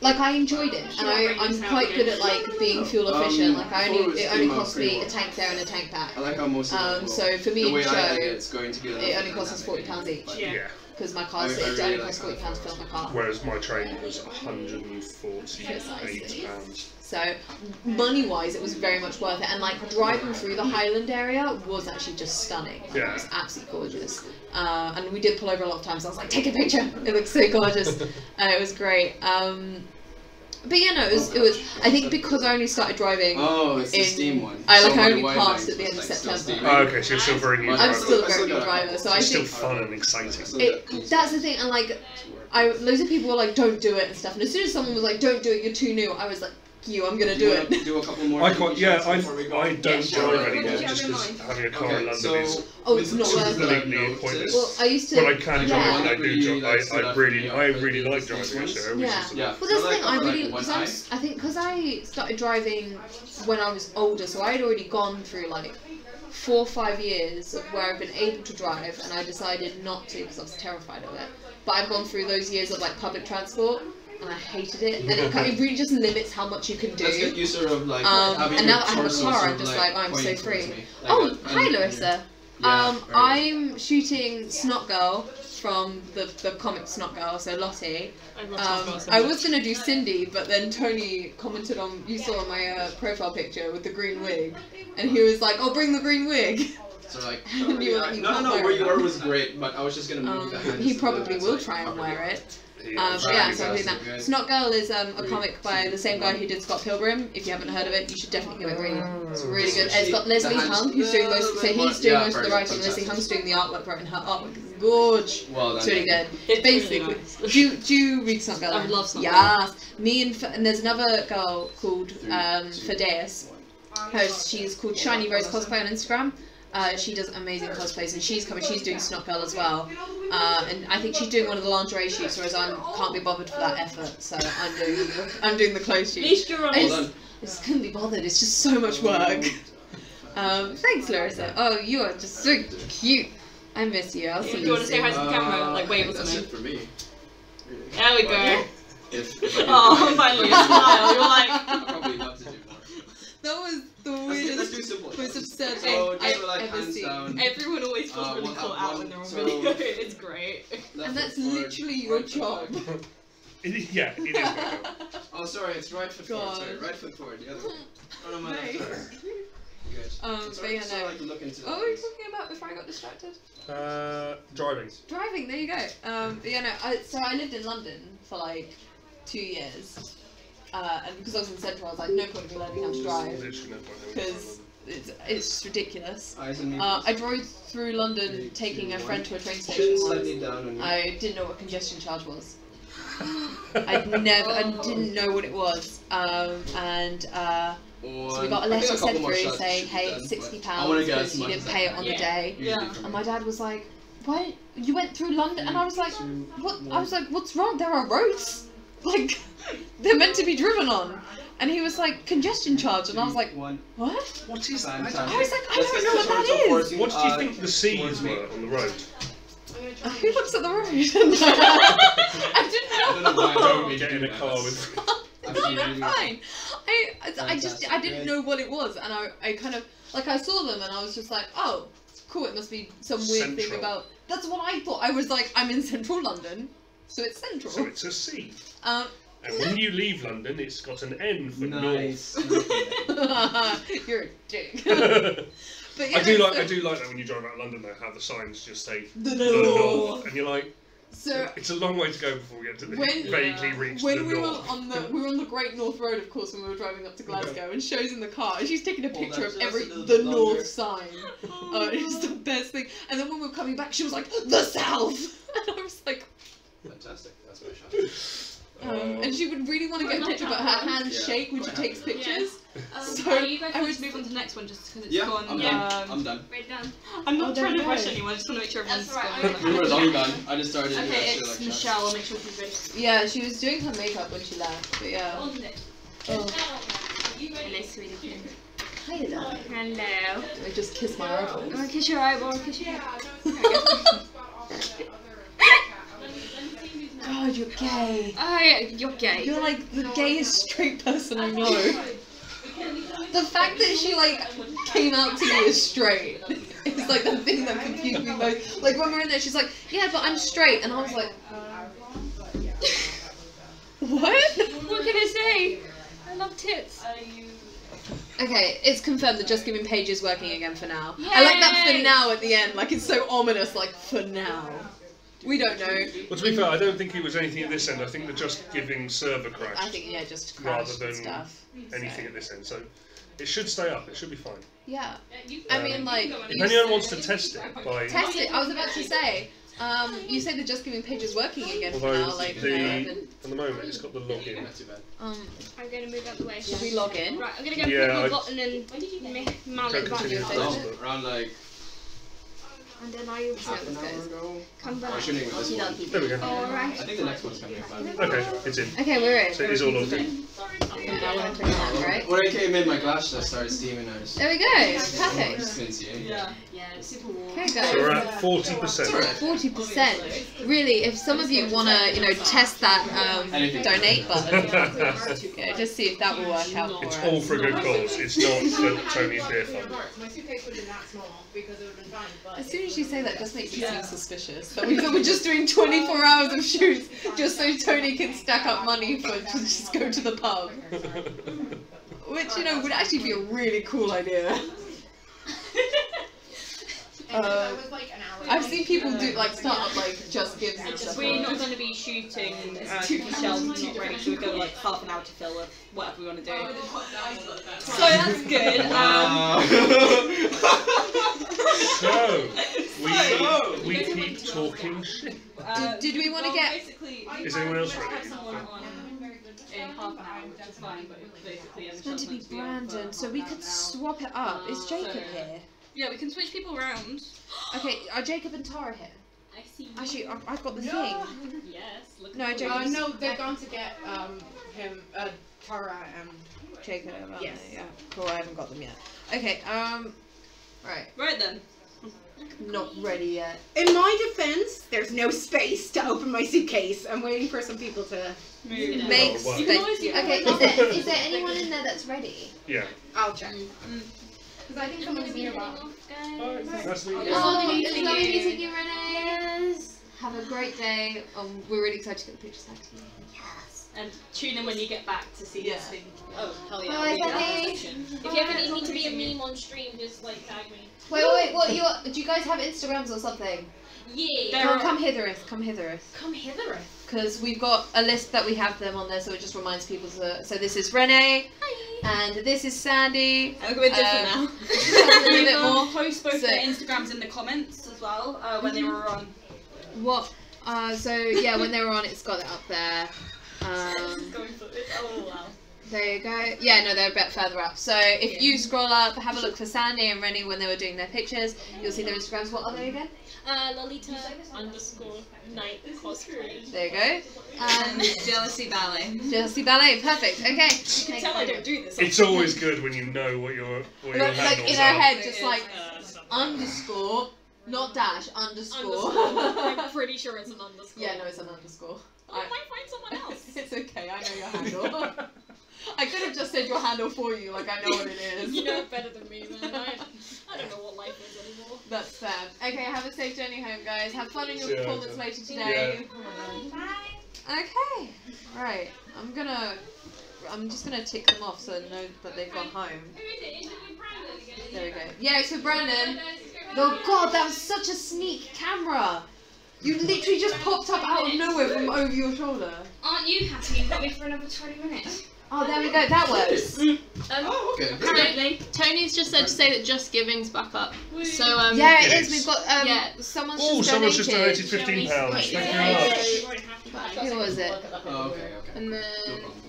like, I enjoyed it, and I'm quite good at like being fuel efficient. Like, it only cost me a tank there and a tank back. I like how most of them so for me the way and I edit Joe, it's going together. it only costs us £40 each. Yeah. Because my car, it really only like costs £40 to fill my car. Whereas my train was £148. So money-wise, it was very much worth it, and like driving through the Highland area was actually just stunning. Like, Yeah. It was absolutely gorgeous. And we did pull over a lot of times. I was like, take a picture. It looks so gorgeous. It was great. But yeah, no, it was. I think because I only started driving. Oh, it's the Steam one. I So only my passed white at the end of line is, like, September. Oh, okay, so you're still very new. I'm still a very new driver, so I it's still think fun and exciting. that's the thing. And like, loads of people were like, don't do it and stuff. And as soon as someone was like, don't do it, you're too new, I was like, I'm gonna do it. Do a couple more. I don't drive anymore. Just because having a car in London is It's not worth it. completely pointless. Well, I used to. When I can drive, yeah. and I do drive. I really like driving. Actually, Yeah. Well, that's the thing. I really, I think, because I started driving when I was older, so I had already gone through like 4 or 5 years of where I've been able to drive, and I decided not to because I was terrified of it. But I've gone through those years of like public transport, and I hated it, and it really just limits how much you can do. Let's get you sort of like and now that I have a car, I'm just like, I'm so free. Oh, hi Larissa. I'm shooting Snot Girl from the comic Snot Girl, so Lottie. I was gonna do Cindy, but then Tony commented on, you saw my profile picture with the green wig, and he was like, "Oh, bring the green wig." So like, And you were like, no, where you were was great, but I was just gonna move the hands. He probably will try and wear it. But yeah, so I'm doing that. Snot Girl is a comic by the same guy who did Scott Pilgrim. If you haven't heard of it, you should definitely give it a read. It's really good. And it's got Leslie Hung, who's doing most. So he's doing most of the writing. Leslie Hung's doing the artwork for it, and her artwork is gorge. Well, it's really good. It's Basically, really nice. do you read Snot Girl? I love Snot Girl. Yes. Me and there's another girl called Fideas. She's called Shiny Rose Cosplay on Instagram. She does amazing cosplays, and she's coming. She's doing Snot Girl as well, and I think she's doing one of the lingerie shoots, whereas I can't be bothered for that effort. So I'm doing the clothes shoot. At least you're on. I just couldn't be bothered. It's just so much work. Thanks, Larissa. Oh, you are just so cute. I miss you. I'll see you. Do you want to say hi to the camera? Like wave or That's something? it for me. There we go. If Oh, finally, a smile. You're like. I'd probably love to do more. That was the Let's do simple. most absurd So, thing just I've like ever hands seen. down. Everyone always feels really we'll caught have out one- when they're on so- video. It's great. And that's literally your job. It is, yeah, it is my job. Oh, sorry, it's right foot forward. Sorry, God. right foot forward. The other one. Oh no, my left. Nice. Sorry. Good. But yeah, no. Like look into What were we talking about before I got distracted? Driving. Driving, there you go. But yeah, no, so I lived in London for like 2 years. And because I was in Central, I was like, no point in me learning how to drive. Literally no point. Because it's ridiculous. Eyes on me. I drove through London taking a friend to a train station Slightly once. down on you. I didn't know what congestion charge was. I didn't know what it was. So we got a letter sent through saying, hey, it's £60 because you didn't pay it on the day. Yeah. And my dad was like, why? You went through London? And I was like, what? I was like, what's wrong? There are roads. Like, they're meant to be driven on. And he was like, congestion charge. And I was like, what? What is that? I was like, I don't know what that is. What do you think the C's were on the road? Who looks at the road? I didn't know. Don't get in a car with. No, fine. I didn't know what it was, and I kind of like I saw them and I was just like, oh, cool. It must be some weird thing about. That's what I thought. I was like, I'm in central London, so it's central. So it's a C. And when you leave London, it's got an N for north. You're a dick. But yeah, I do like that when you drive out of London though, how the signs just say the north, and you're like, so it's a long way to go before we get to the vaguely reach the north. We were on the Great North Road, of course, when we were driving up to Glasgow, and Sho's in the car, and she's taking a picture of the north sign. It's the best thing. And then when we were coming back, she was like, the south, and I was like, fantastic. That's my shot. And she would really want to get a picture, but her hands shake when she takes pictures. So are you guys want to move on to the next one just because it's gone? I'm done. Right done. I'm not trying to rush anyone. I just want to make sure everyone's You were long done. I just started. Okay, it's Michelle. I'll make sure she's ready. Yeah, she was doing her makeup when she left, but yeah. Oh. Hello, sweetie. Hello. Hello. I just kissed my eyeball. I want to kiss your eyeball. Kiss your God, you're gay. Oh yeah, you're gay. You're like the gayest straight person I know. The fact that she like came out to me as straight is like the thing that confused me most. Like when we were in there, she's like, "Yeah, but I'm straight," and I was like, "What? What can I say? I love tits." Okay, it's confirmed that Just Giving page is working again for now. Yay! I like that for now at the end. Like it's so ominous. Like for now. We don't know. Well, to be fair, I don't think it was anything at this end. I think the Just Giving server crashed. I think just crashed rather than anything at this end. So it should stay up. It should be fine. Yeah. I mean, like. If anyone wants to test it by. Test it. I was about to say. You said the Just Giving page is working again for now. Like at the moment, it's got the login. I'm going to move out the way. Should we log in? Right, I'm going to go put button and Marlon back. Around like. And then I come back. There we go. Alright. I think the next one's coming up. Okay, it's in. Okay, we're in. So it is all logged in. When I came in, my glass just started steaming. There we go. Perfect. Yeah, it's super warm. Okay, guys. So we're at 40%. 40%. Really, if some of you want to, test that donate button, just see if that will work out for us. It's all for a good cause. It's not for Tony's beer fund. My suitcase would have been that small because it would have been fine. As soon as you say that, it just makes it seem suspicious. That we're just doing 24 hours of shoots just so Tony can stack up money to just go to the pub. Which, would actually be a really cool idea. I've seen people do start up Just Gives and stuff. We're not going to be shooting Michelle's not ready, so we've got half an hour to fill with whatever we want to do. So that's good. So we keep talking shit. Did we want to get? Is anyone else ready? In half an hour, which is fine, but basically it's meant to be Brandon, so we could swap it up. Is Jacob here? Yeah, we can switch people around. Okay, are Jacob and Tara here? I see. Actually, I've got the thing. Yes. Look no, Jacob. No, they've gone to get him, Tara and Jacob. Yes. Yeah. Cool. I haven't got them yet. Okay. Right. Right then. Not ready yet. In my defense, there's no space to open my suitcase. I'm waiting for some people to make space. Okay, is there anyone in there that's ready? Yeah. I'll check. Because I think someone's nearby. Nice to meet you. Oh, lovely meeting you, Renee. Have a great day. We're really excited to get the pictures back to you. Yes. And tune in when you get back to see this thing. Oh, hell yeah. Hi, Penny. If you ever need me to be a meme on stream, just tag me. Wait, what? Do you guys have Instagrams or something? Yeah. Come hithereth. Come hithereth. Come hithereth. Because we've got a list that we have them on there, so it just reminds people to. So this is Renee. Hi. And this is Sandy. I look a bit different now. A little bit more. Post both their Instagrams in the comments as well when they were on. What? So yeah, when they were on, it's got it up there. Oh wow. There you go. Yeah, no, they're a bit further up. So if you scroll up, have a look for Sandy and Rennie when they were doing their pictures. You'll see their Instagrams. What are they again? Lolita_night cosplay. There you go. And Jealousy Ballet. Jealousy Ballet. Perfect. Okay. You can tell I don't do this. It's always good when you know what your handles in are. our head, just underscore, not dash, underscore. I'm pretty sure it's an underscore. Yeah, no, it's an underscore. I might find someone else. It's okay. I know your handle. I could have just said said your handle for you, like I know what it is. You know it better than me, man. I don't know what life is anymore. That's sad. Okay, have a safe journey home, guys. Have fun in your Yeah, performance later today. Okay, right. I'm just gonna tick them off so I know that they've gone home. There we go. Yeah, so Brandon. Oh God, that was such a sneak camera. You literally just popped up out of nowhere from over your shoulder. Aren't you happy you've got me for another 20 minutes? Oh, there we go. That works. Oh, okay. Apparently, Tony's just said to say that Just Giving's back up. So yeah, it is. We've got someone's just donated £15. Thank you very much. Who was it? Oh, okay. And then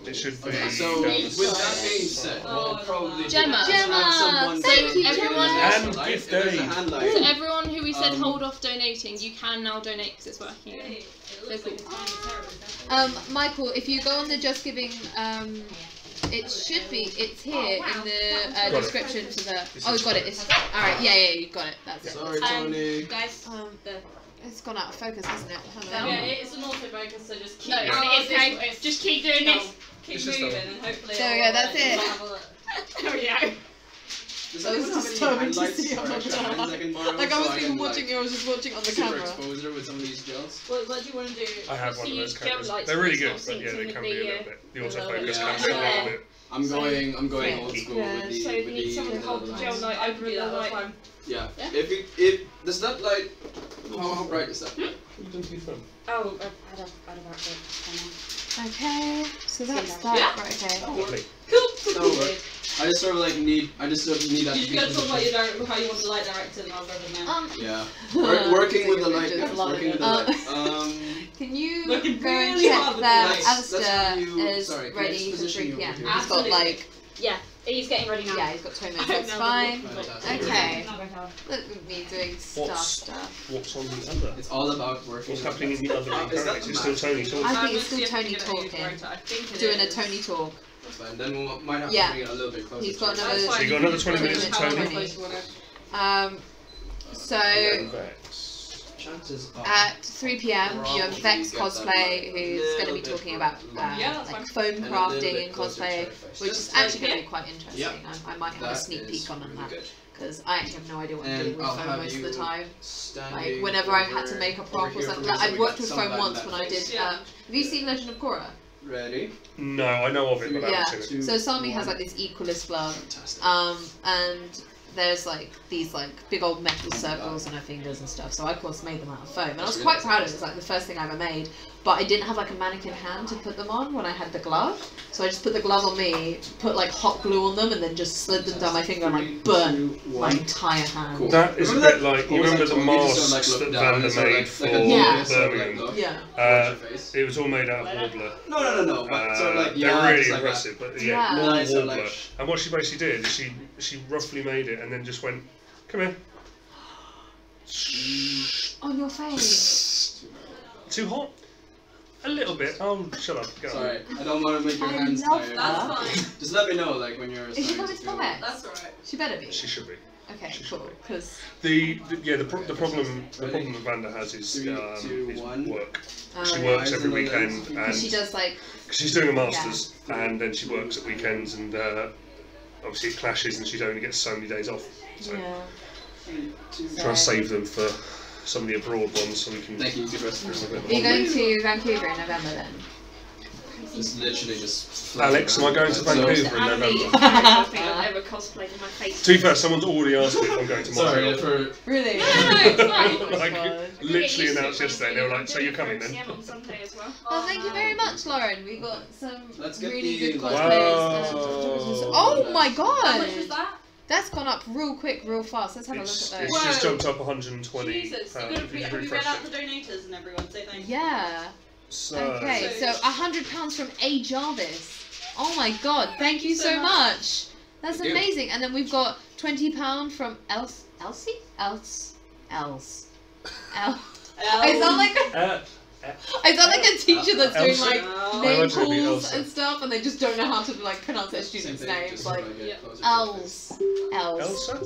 it should be. So with that being said, we'll probably Gemma. have someone Thank you, everyone And like, gift if there's a aid. hand light. So everyone who we said hold off donating, you can now donate because it's working again. So cool. Michael, if you go on the Just Giving, it should be. It's here in the description to the. Oh, we've got it. It's all right. Yeah, you got it. That's it. Sorry, Tony. Guys, It's gone out of focus, hasn't it? yeah, it's an autofocus, so just keep. Just keep doing this. Keep moving, and hopefully. There we go. That's it. There we go. I was disturbing to see. I'm not gonna lie. Like I wasn't even watching it. I was just watching on the super camera. exposure with some of these gels. What do you want to do? I have one of those gel cameras. lights, They're really but good, it's but not yeah, they syncing can with be a the, little bit. The autofocus yeah. can be a little bit. I'm going old school with the. So you need someone to hold the gel light over the light. Yeah. If does that light? How bright is that? Oh, I don't want to. Okay, so that's that. Yeah. Right, okay. Lovely. Cool. That'll work. I just sort of like need. I just sort of need that. You gotta talk about how you want the light directed, and I'll go from there. Yeah. Working with the light. Guys, working with the light. Can you Looking go and really check hard that with Alistair you- is sorry, can I ready just for position 3 you PM? over He's here? got Absolutely. like, Yeah, he's getting ready now. yeah, he's got 20 minutes. I hope That's now fine. Fantastic. Okay. Fantastic. Look at me doing stuff. What's on the other? It's all about working. What's happening in the other room? Is that Is it still Tony talking? I think Let's it's still see if we Tony can get it talking. right. I think it Doing a is. Tony talk. That's fine. Then we might have Yeah. to bring it a little bit closer. He's got to another. That's So you got another 20 minutes of Tony. So Chances are. at 3 PM, you have Vex Probably get that Cosplay, light a who's going to be little talking bit about Yeah, that's like fine. foam And a little crafting bit and closer to cosplay, your face. which Just is actually like going to be quite interesting. Yep. I might have a That sneak is peek on really that good. because I actually have no idea what I'm doing And with I'll foam have most of you the time. standing Like whenever I've had to over- make a over prop or here something. for me, Like so I've we worked got with some foam of that once in when that I did. face. Have you seen Legend of Korra? Ready? No, I know of it, but I Yeah. haven't seen it. So Sami has like this Equalist glove, Fantastic. and there's like these like big old metal circles on her fingers and stuff. So I of course made them out of foam, and I was That's quite really proud of it. It was like the first thing I ever made. But I didn't have like a mannequin hand to put them on when I had the glove. So I just put the glove on me, put like hot glue on them, and then just slid them down my finger and like burnt my entire hand. Cool. That is a Remember bit that? like, you What was remember that the called? You just masks sort of, like, that look down Vanda and sort of, made like, for like a Yeah. sort of, like, Birmingham? look Yeah. towards your face. It was all made out of warbler. No. But sort of like They're yeah, really it's like impressive, that. but Yeah. yeah, more Nice, so, warbler. like, And what she basically did is she roughly made it and then just went, come here. On your face. Too hot? A little bit. Oh, shut up. Go on. Sorry, I don't want to make your I hands love tired. that. That's fine. Just let me know, like when you're. Is she starting coming to to feel- Vex? That's alright. She better be. She should be. Okay, She should cool. be. Because The problem that Vanda has is, Three, two, is one. work. Oh, She yeah. works every weekend and she does like cause she's doing a masters and then she works at weekends and obviously it clashes and she only gets so many days off. So yeah. try to save them for some of the abroad ones so we can. Thank you. Good rest. Are you going to Vancouver in November then? It's literally just. Alex, am I going to Vancouver in Anime November? I think I've ever cosplayed in my face. To be fair, someone's already asked me if I'm going to Sorry Montreal. for. Really? Like, literally announced yesterday. They were like, "So you're coming then?" on Sunday as well. Oh, thank you very much, Lauren. We got some Let's get really the good light. cosplays. Wow. Oh my How much was god! that? That's gone up real quick, real fast. Let's have a look It's at those. just jumped up 120 Jesus, pounds you if you have you read refresh out the it. donators and everyone? Say thank you. Yeah. So, Okay, so £100 from A Jarvis. Oh my god, thank you so much. That's Thank you. amazing. And then we've got £20 from Elsie? I sound like I sound like a teacher that's doing Elsie? like I name imagine it'd be calls Elsa. and stuff, and they just don't know how to like pronounce their Same students' thing, names. just Like if I get closer to Elsa? I would Elsa.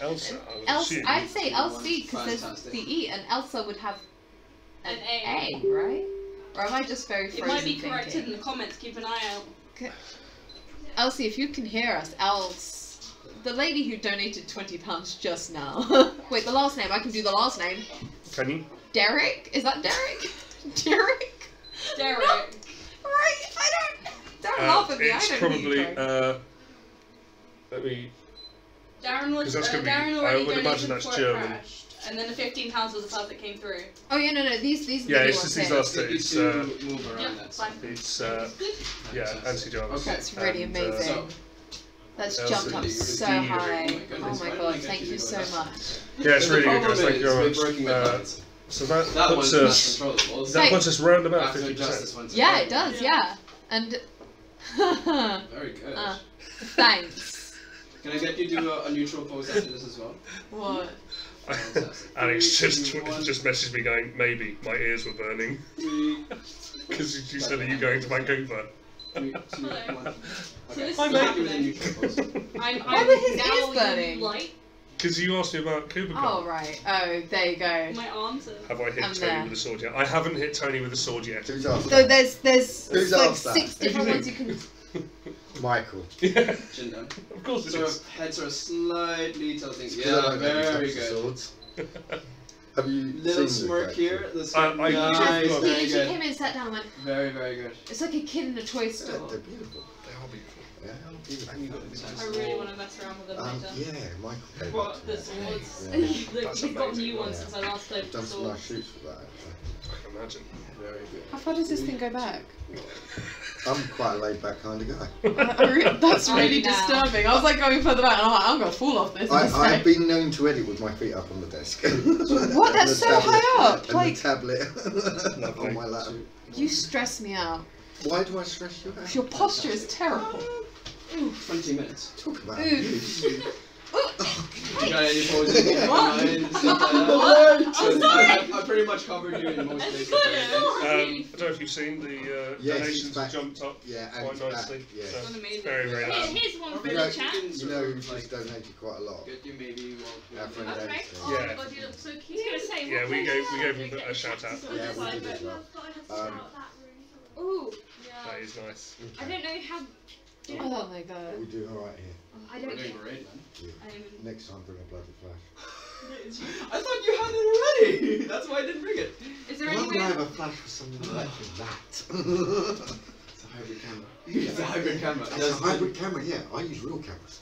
Elsa, I would Elsa. assume. I'd say Elsie because there's Fantastic. the E, and Elsa would have An A, right? Or am I just very It frozen might be corrected thinking? in the comments. Keep an eye out. Elsie, if you can hear us, the lady who donated £20 just now. Wait, the last name. I can do the last name. Can you? Derek? Is that Derek? Derek? Derek. No. Right. I don't laugh at me. It's I don't probably. need you. Let me. Darren was. That's gonna be- Darren I already would donated imagine that's before it German. crashed, and then the £15 was the part that came through. Oh yeah, no. These. Yeah, the it's just these last two. It's move around Yeah, that. fine. it's yeah, anti-Jarvis. Okay. That's really And, amazing. That's Elsie, jumped up do so you- high. Oh my god, thank you so much. Yeah, it's really good, guys. Thank you very Breaking the much. balance. So that That puts one's not us. controllable. That puts us round about After Justice 50%. went to Yeah, bed. it does. Yeah, and. Very good. Thanks. Can I get you to do a neutral pose after this as well? What? Alex just messaged me going, maybe my ears were burning because she said, "Are you going to Vancouver?" 3, 2, 1. So this Hi, is mate. happening. Why were his ears burning? Light. Because you asked me about Kubicon. Oh right. Oh, there you go. My arms are. Have I hit I'm Tony there. with a sword yet? I haven't hit Tony with a sword yet. Who's after So that? there's Who's like after 6 that? different Who do ones you you can. Michael. Yeah. Chin down. Of course it Sort is. of heads are slightly tilting. Because I Yeah, don't know very these types of good. swords. Have you Little seen smirk the here. This I nice, She very came good. in and sat down and went, Very, very good. it's like a kid in a toy Yeah, store. they're beautiful. They are beautiful. Yeah, beautiful. And you got this I really want to mess around with them later. Yeah, Michael came What? up to The me. swords. Yeah. That's He's got amazing. new ones since I last played I've with done the some nice swords. shoots for that actually. I can imagine. Very good. How far does this thing go back? I'm quite a laid back kind of guy. That's really Now. disturbing. I was like going further back and I'm like, I'm gonna fall off this. I've been known to edit with my feet up on the desk. What? And That's the so tablet- high up. And Like, the tablet on my lap. you stress me out. Why do I stress you out? Your posture is terrible. 20 minutes. Talk about Ooh. you. You got any poses in What? mind? Stuff like that? What? So I pretty much covered you in most places. I don't know if you've seen the Yes, donations it's back. jumped up Yeah, and quite nicely. yeah. So That's amazing. very, very nice. Here's one for You the know, chat. you know who just donated quite a lot? Get you maybe Our friend Okay. Dave. Oh Yeah. my god, you look so cute. I was gonna say, Yeah, what we colour gave him a shout out. Yeah, we did as well. Ooh, That is nice. I don't know how. Oh my god. We do alright here. I We're don't doing know. great, man. Yeah. Next time bring a bloody flash. I thought you had it already. That's why I didn't bring it. Is there Why any would I way? have a flash for something like that? It's a hybrid camera. It's a hybrid camera. That's a hybrid camera, yeah. I use real cameras.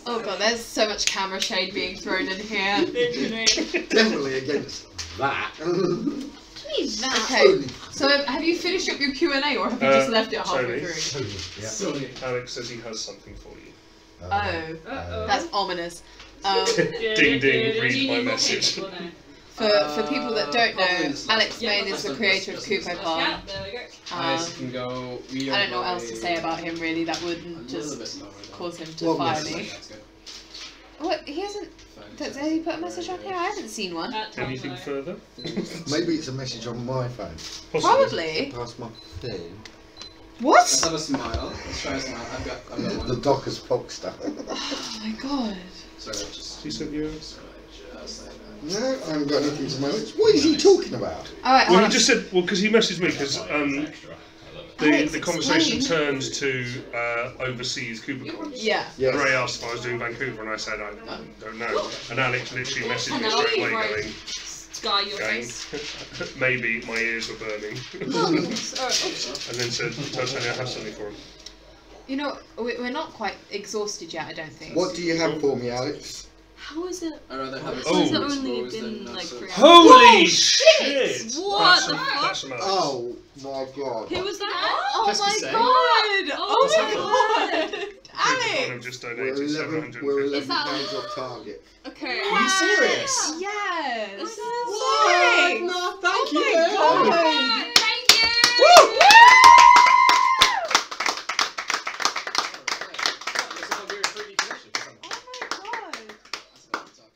Oh god, there's so much camera shade being thrown in here. Definitely against that. Okay, so have you finished up your Q&A or have you just left it halfway Tony. through? Yeah. Sorry. Alex says he has something for you. Oh, that's ominous. Ding ding, read my message. For people that don't know, Problems. Alex Yeah, Main is the creator of CupoCon. Yeah, there we go. Ice can go. We I are don't know what else to going say about him really. That a wouldn't little just bit lower down. cause him to What fire message? me. That's good. What? He hasn't. Did he put a message on here? I haven't seen one. Anything further? Maybe it's a message on my phone. Probably. Past my thing. Let's What? have a smile. Let's try a smile. I've got one. The Dockers Polkster. Oh my god. Sorry, just. She sent you. Just like that. No, I haven't got anything to my lips. What is he talking about? Alright, Well, hold he on. just said, well, because he messaged me, because Alex, the conversation explain. turned to overseas Kubicons. Yeah. Yes. Ray asked if I was doing Vancouver, and I said, I don't know. And Alex literally messaged me Hello, straight away right. going, Sky your face. maybe my ears were burning. And then said, tell Tony I have something for him. You know, we're not quite exhausted yet, I don't think. What do you have for me, Alex? How is it? I'd rather have it Oh. Has it exposed only than been not like so- 3 hours? Holy shit! What That's the fuck? That's some Alex. Oh my god. Who was that? Oh Just to my say. god! Oh Oh my my god! Kubicon have Alex! just We're donated 11, we're 11 750. pounds off target. Okay. Are you serious? Yes! What? Thanks. No, thank Oh you. my god! Thank you. Woo!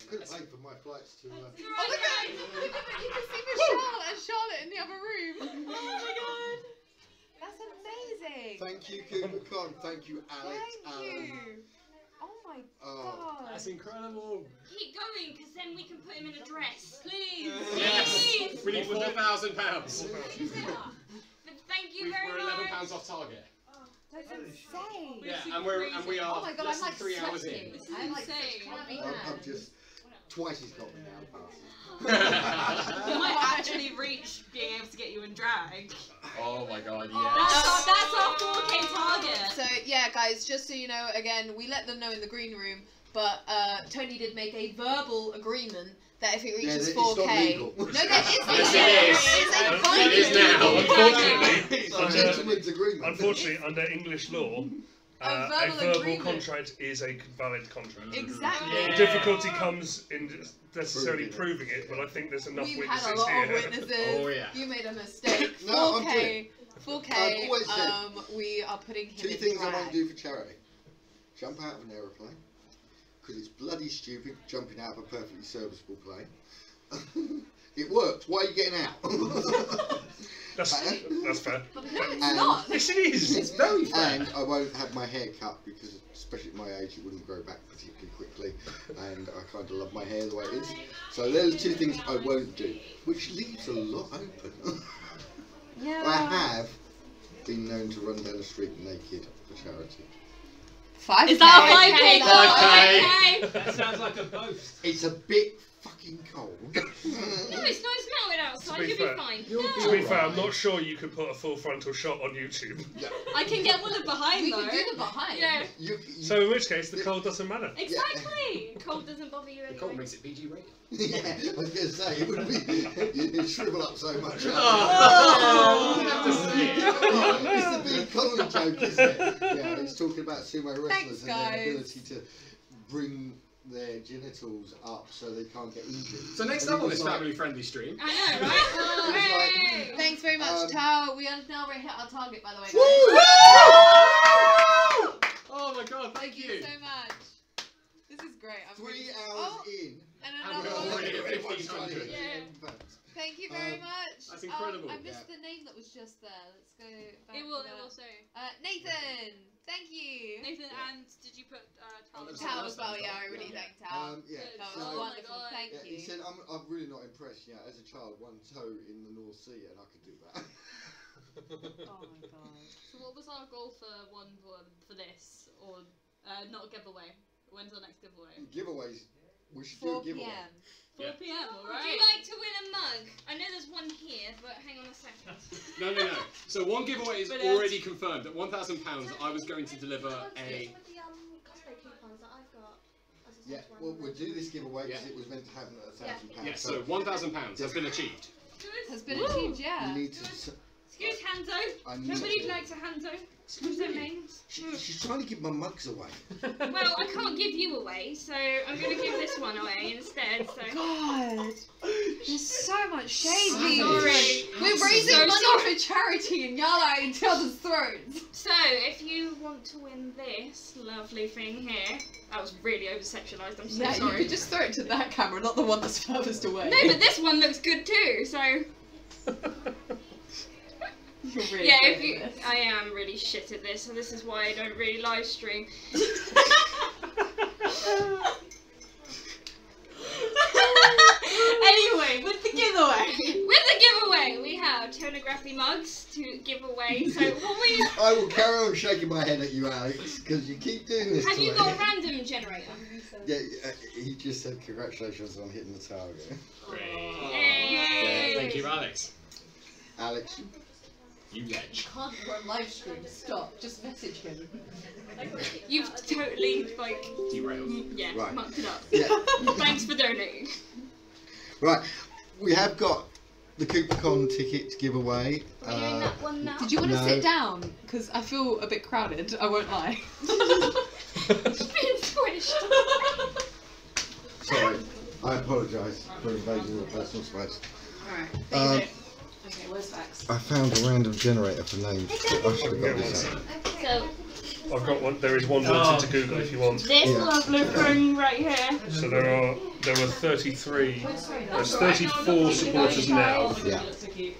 Couldn't pay for my flights to. Oh look at you can see Michelle and Charlotte in the other room. Oh my god! That's amazing! Thank you, Kubicon. Thank you, Alex. Thank you! Oh my god! That's incredible. Keep going, because then we can put him in a dress. Please. Yes. Please. We need £4,000. But thank you very We're much. £11 off target. That's insane. Yeah, and we are oh my God, less I'm than 3 hours in. I'm like such clammy I'm hands. just twice as common now. You might actually reach being able to get you in drag. Oh my God, That's yes. our 4K target. So yeah, guys, just so you know, again, we let them know in the green room, but Tony did make a verbal agreement that if it reaches 4K, no, that isn't. It is now. Unfortunately, under English law, a verbal contract is a valid contract. Exactly. The difficulty comes in necessarily proving it, but I think there's enough We've witnesses had a lot here. of witnesses. Oh, yeah. You made a mistake. No, 4K. I've always said, we are putting him 2 in things I drag. won't do for charity. Jump out of an aeroplane, because it's bloody stupid jumping out of a perfectly serviceable plane. It worked. Why are you getting out? That's fair. No, it's not. Yes, it is. It's very fair. And I won't have my hair cut because, especially at my age, it wouldn't grow back particularly quickly. And I kind of love my hair the way it is. So they're the 2 things I won't do, which leaves a lot open. Yeah. I have been known to run down the street naked for charity. 5K. Is that a 5K? 5K. That sounds like a boast. It's a bit fucking cold. No, it's not. It's melted outside. You'll be fine. To be fair, I'm not sure you could put a full frontal shot on YouTube. I can get one of behind though. We can do the behind. Yeah. So in which case, the cold doesn't matter. Exactly. Cold doesn't bother you The anyway. cold makes it PG rated. Yeah, I was going to say, it would be, you'd shrivel up so much. Oh, It's the big comedy joke, isn't it? Yeah, he's talking about sumo wrestlers and their ability to bring their genitals up so they can't get injured. So next up on this family-friendly stream. I know, right? Thanks very much, Tao. We have now hit our target, by the way. Oh my God, thank you so much. This is great. I'm 3 hours in. And And we're another already one. at 1,500. Thank you very much. That's incredible. I missed the name that was just there. Let's go back. It will to say. Nathan. Thank you. Nathan, and did you put Tal? Tao as well. Yeah, I really thank Tao. Yeah. That So, was wonderful. Thank yeah, you. he said, I'm really not impressed. Yeah, as a child, 1 toe in the North Sea, and I could do that. Oh my God. So what was our goal for this, or not a giveaway? When's our next giveaway? Giveaways. We should do 4 a giveaway. p.m. 4 p.m. Would Alright. you like to win a mug? I know there's one here, but hang on a second. No. So one giveaway is already confirmed. At £1,000, I was going to deliver a. Cosplay coupons that I've got. Yeah, well, we'll do this giveaway because it was meant to happen at £1,000. Yes, so £1,000 has been achieved. Has been achieved, yeah. You need to. Excuse Hanzo. I need Nobody'd to- like to Hanzo. Excuse their names. She's trying to give my mugs away. Well, I can't give you away, so I'm going to give this one away instead. So. God, there's so much shade being Sorry. We're raising So money sorry. for charity and y'all are at each other's throats. So, if you want to win this lovely thing here, that was really over-sexualized, I'm so Yeah, sorry. you could just throw it to that camera, not the one that's furthest away. No, but this one looks good too, so... You're really yeah, good if you... at this. I am really shit at this, and this is why I don't really live stream. Anyway, with the giveaway. With the giveaway, we have Toneagraphy mugs to give away, so what we... I will carry on shaking my head at you, Alex, because you keep doing this Have to you me. got a random generator? Yeah, he just said congratulations on hitting the target. Yay. Thank you, Alex. Alex. You ledge. Can't run live stream. Stop. Just message him. You've totally, like... Derailed. Yeah, Right. mucked it up. Yeah. Thanks for donating. Right, we have got the CooperCon ticket to give away. Are we doing that one now? Did you want to No. sit down? Because I feel a bit crowded. I won't lie. It's been squished. Sorry, I apologise for invading your personal space. Alright. Okay, where's Vax? I found a random generator for names. I should have got this out. So, I've got one. There is one wanted to Google if you want. this lovely thing right here. So there are 33. There's 34 supporters now. Yeah. Okay.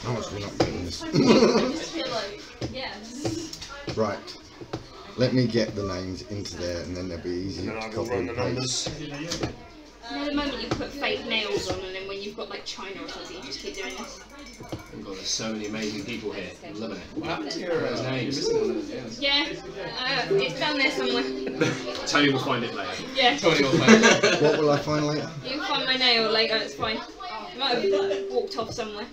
How much are we not getting this? Yes. Right. Let me get the names into there, and then they'll be easy And then to I will copy run and the paste. numbers. You know the moment you put fake nails on and then when when you've got like China or something, you just keep doing this. Oh God, there's so many amazing people here. I'm loving it. What happened to your names? You're missing one of them, Yeah, it's down there somewhere. Tony will find it later. Yeah. Tony will find it. What will I find later? You can find my nail later, it's fine. I might have walked off somewhere.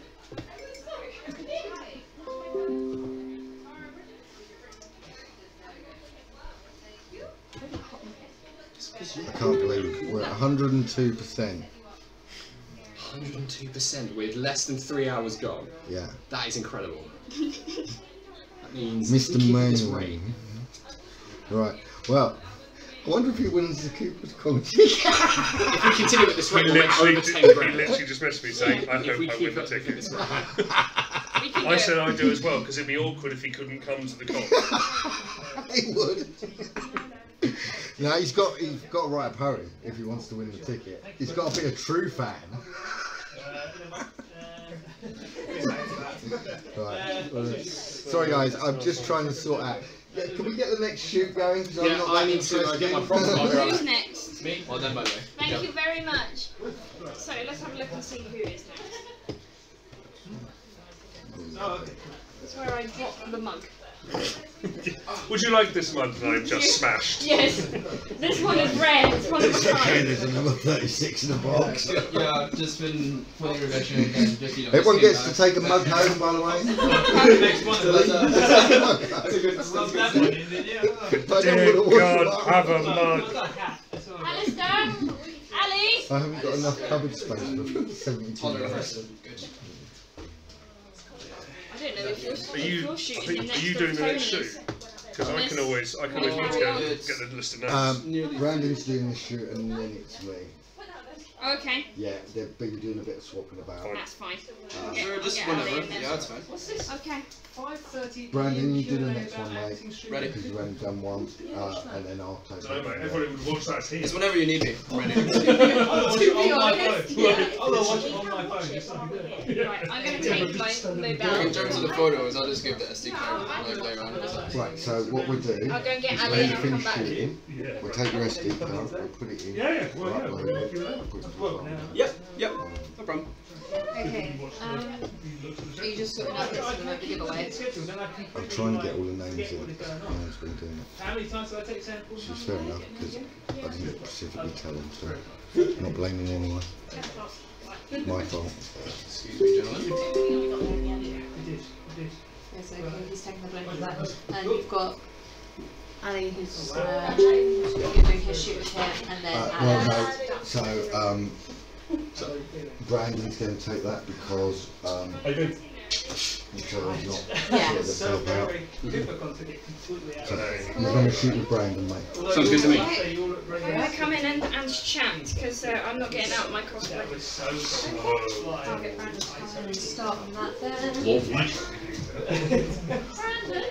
I can't believe we're at 102%. 102% with less than 3 hours gone. Yeah. That is incredible. That means Mr. we keep this Manuel. rate. Right. Well, I wonder if he wins the Cooper's College. If we continue at this rate, we'll make over 10 He grand. literally just messaged me saying, I hope I win the ticket. I said I'd do as well, because it'd be awkward if he couldn't come to the con. He would. No, he's got to write a poem if he wants to win the ticket. He's got to be a true fan. Right. Sorry guys, I'm just trying to sort out. Yeah, can we get the next shoot going? Because I'm not I need to get my proper Who's next? Me? Well done, by the way. Thank you very much. So let's have a look and see who is next. That's where I got the mug. Would you like this mug that I've just smashed? Yes. This one is rare. It's one of a Okay, kind. there's another 36 in the box. Yeah, I've just been putting revision and just, you know. Everyone gets to take a mug home, by the way. Next one. That's a good Dear God, have a mug. Alistair? Ali? I haven't got enough cupboard space for 72 hours. I don't know if Are you're shooting the next you doing the next shoot? Because I can always need to go get the list of names. Brandon's doing the shoot and then it's me. Okay. Yeah, but you're doing a bit of swapping about. That's fine. Sure, just whenever. Yeah, that's fine. What's this? Okay. Brandon, you do the next one, mate. Ready. Because you haven't done one, and then I'll take No, mate, everybody would watch that here. It's whenever you need me. I'm ready. I'll watch it on my phone. It's not good. Right, I'm going to take my mobile. In terms of the photos, I'll just give the SD card like later on. Right, so what we'll do I'll go and get is Ali when and you I'll finish come back. shooting, we'll take your SD card, we'll put it in, Yeah, well, we'll yeah, upload we'll it, do that. put it to the phone. Yep, no problem. Okay. Are you just sorting out bits of the giveaway? I'm trying to get all the names in, Anne's been doing it. How many times did I take samples? Which is fair enough, because I didn't specifically tell them, so not blaming anyone. My fault. Excuse me, gentlemen. Yes, okay, he's taking the blame for that. And you've got Ali who's doing his shoot with him, and then Well, no, so Brandon's going to take that because Michelle's not Yeah. sure to help out. So he's going to shoot with Brandon, mate. Sounds good to me. Can I come in and chat? Because I'm not getting out of my cosplay. I'll get Brandon to start on that then. Brandon?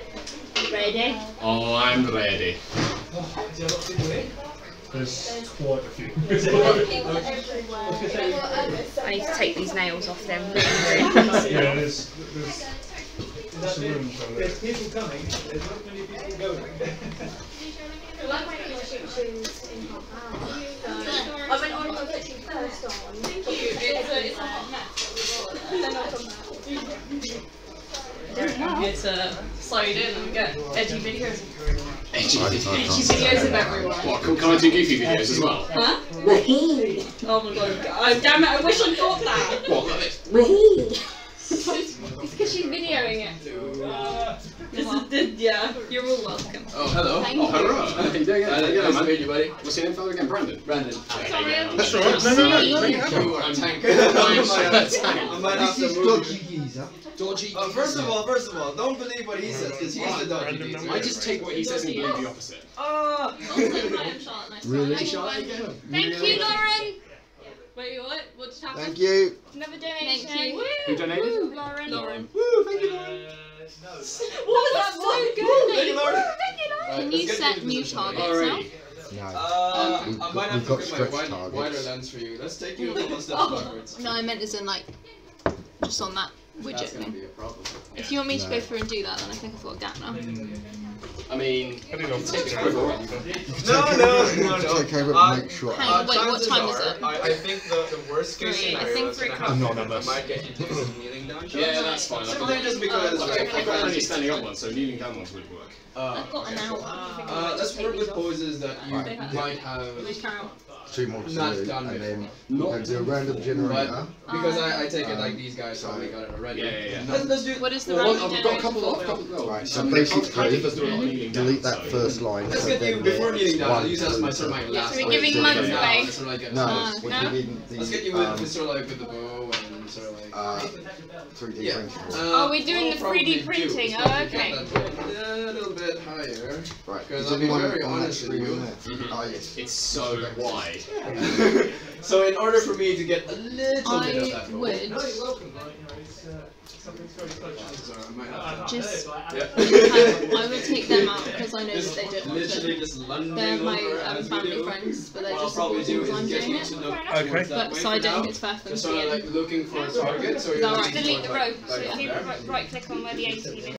Ready? Oh, I'm ready. There's quite a few. I need to take these nails off them. Yeah, there's some room from there. There's people coming, there's not many people going. I went on my literally first on. Thank you. It's a hot mess. Then I'll come back. It's slide in and get edgy videos. Edgy videos of everyone. What, can I do goofy videos as well? Huh? Oh my god. Oh, damn it, I wish I got that. What, like this? It's because she's videoing it. Yeah, you're all welcome. Oh, hello. Thank Oh, you. hello. How you doing? Nice to meet you, buddy. What's your name, fellow again? Brandon? Brandon. Sorry, I'm That's alright. No. You are a tank. I might have to move you. Dodgy. First of all, don't believe what he says, because he's the dodgy geezer. I just take what he says and believe the opposite. Really? Thank you, Lauren. Wait, what? What just happened? Thank you. Another donation. Thank you. Who donated? Lauren. Woo, thank you, Lauren. What was that so good? Thank you, Lauren. Can you set new targets now? Alrighty. No. I might have we've to got get my stretch wider targets. lens for you. Let's take you a couple steps backwards. No, I meant as in like, just on that widget gonna thing. be a problem. If you want me to go through and do that, then I think I've got a gap now. I mean, I didn't know if take it's over. over. Take over and make sure. Hang on, wait, what time is it? I think the worst case Three. scenario I think is gonna 3 happen. Anonymous. I might get you to do some kneeling down shots. Yeah, that's fine. Simply just because I've got only standing up ones, so kneeling down ones would work. I've got an hour. Let's work with poses that you might have 2 more to not do, done and then before. we'll do a random generator. But because I take it like these guys probably got it already. Yeah. Let's do. What is the Well, random I've got a generator couple for? of. Right, so basically, delete that first line. Let's so get you then before it's kneeling down. I'll 1, use that as my 2, sort of my last. So we're line. giving So months now, away. sort of like No, No? we're giving the Let's get you with sort of like with the bow and sort of like 3D yeah. printing. Oh, we're doing the I'll 3D probably do printing. is Oh, probably okay. get that a little bit higher. Right, Because is I'll be anyone very on that honest with stream you. on there? Oh yes. It's so wide. So in order for me to get a little bit of I that bow, would just. yeah. I would take them out because I know that they don't want Literally to. just lunging They're my over as we family do. friends, but they're What I'll just probably do supporting is because I'm get doing you it. to look Okay. towards that But way so I for don't now. think it's fair for them Just to sort be of in. like looking for a target. So Is you're that looking right? Delete for, the like, rope. So like if you there. right click on where the 18 is.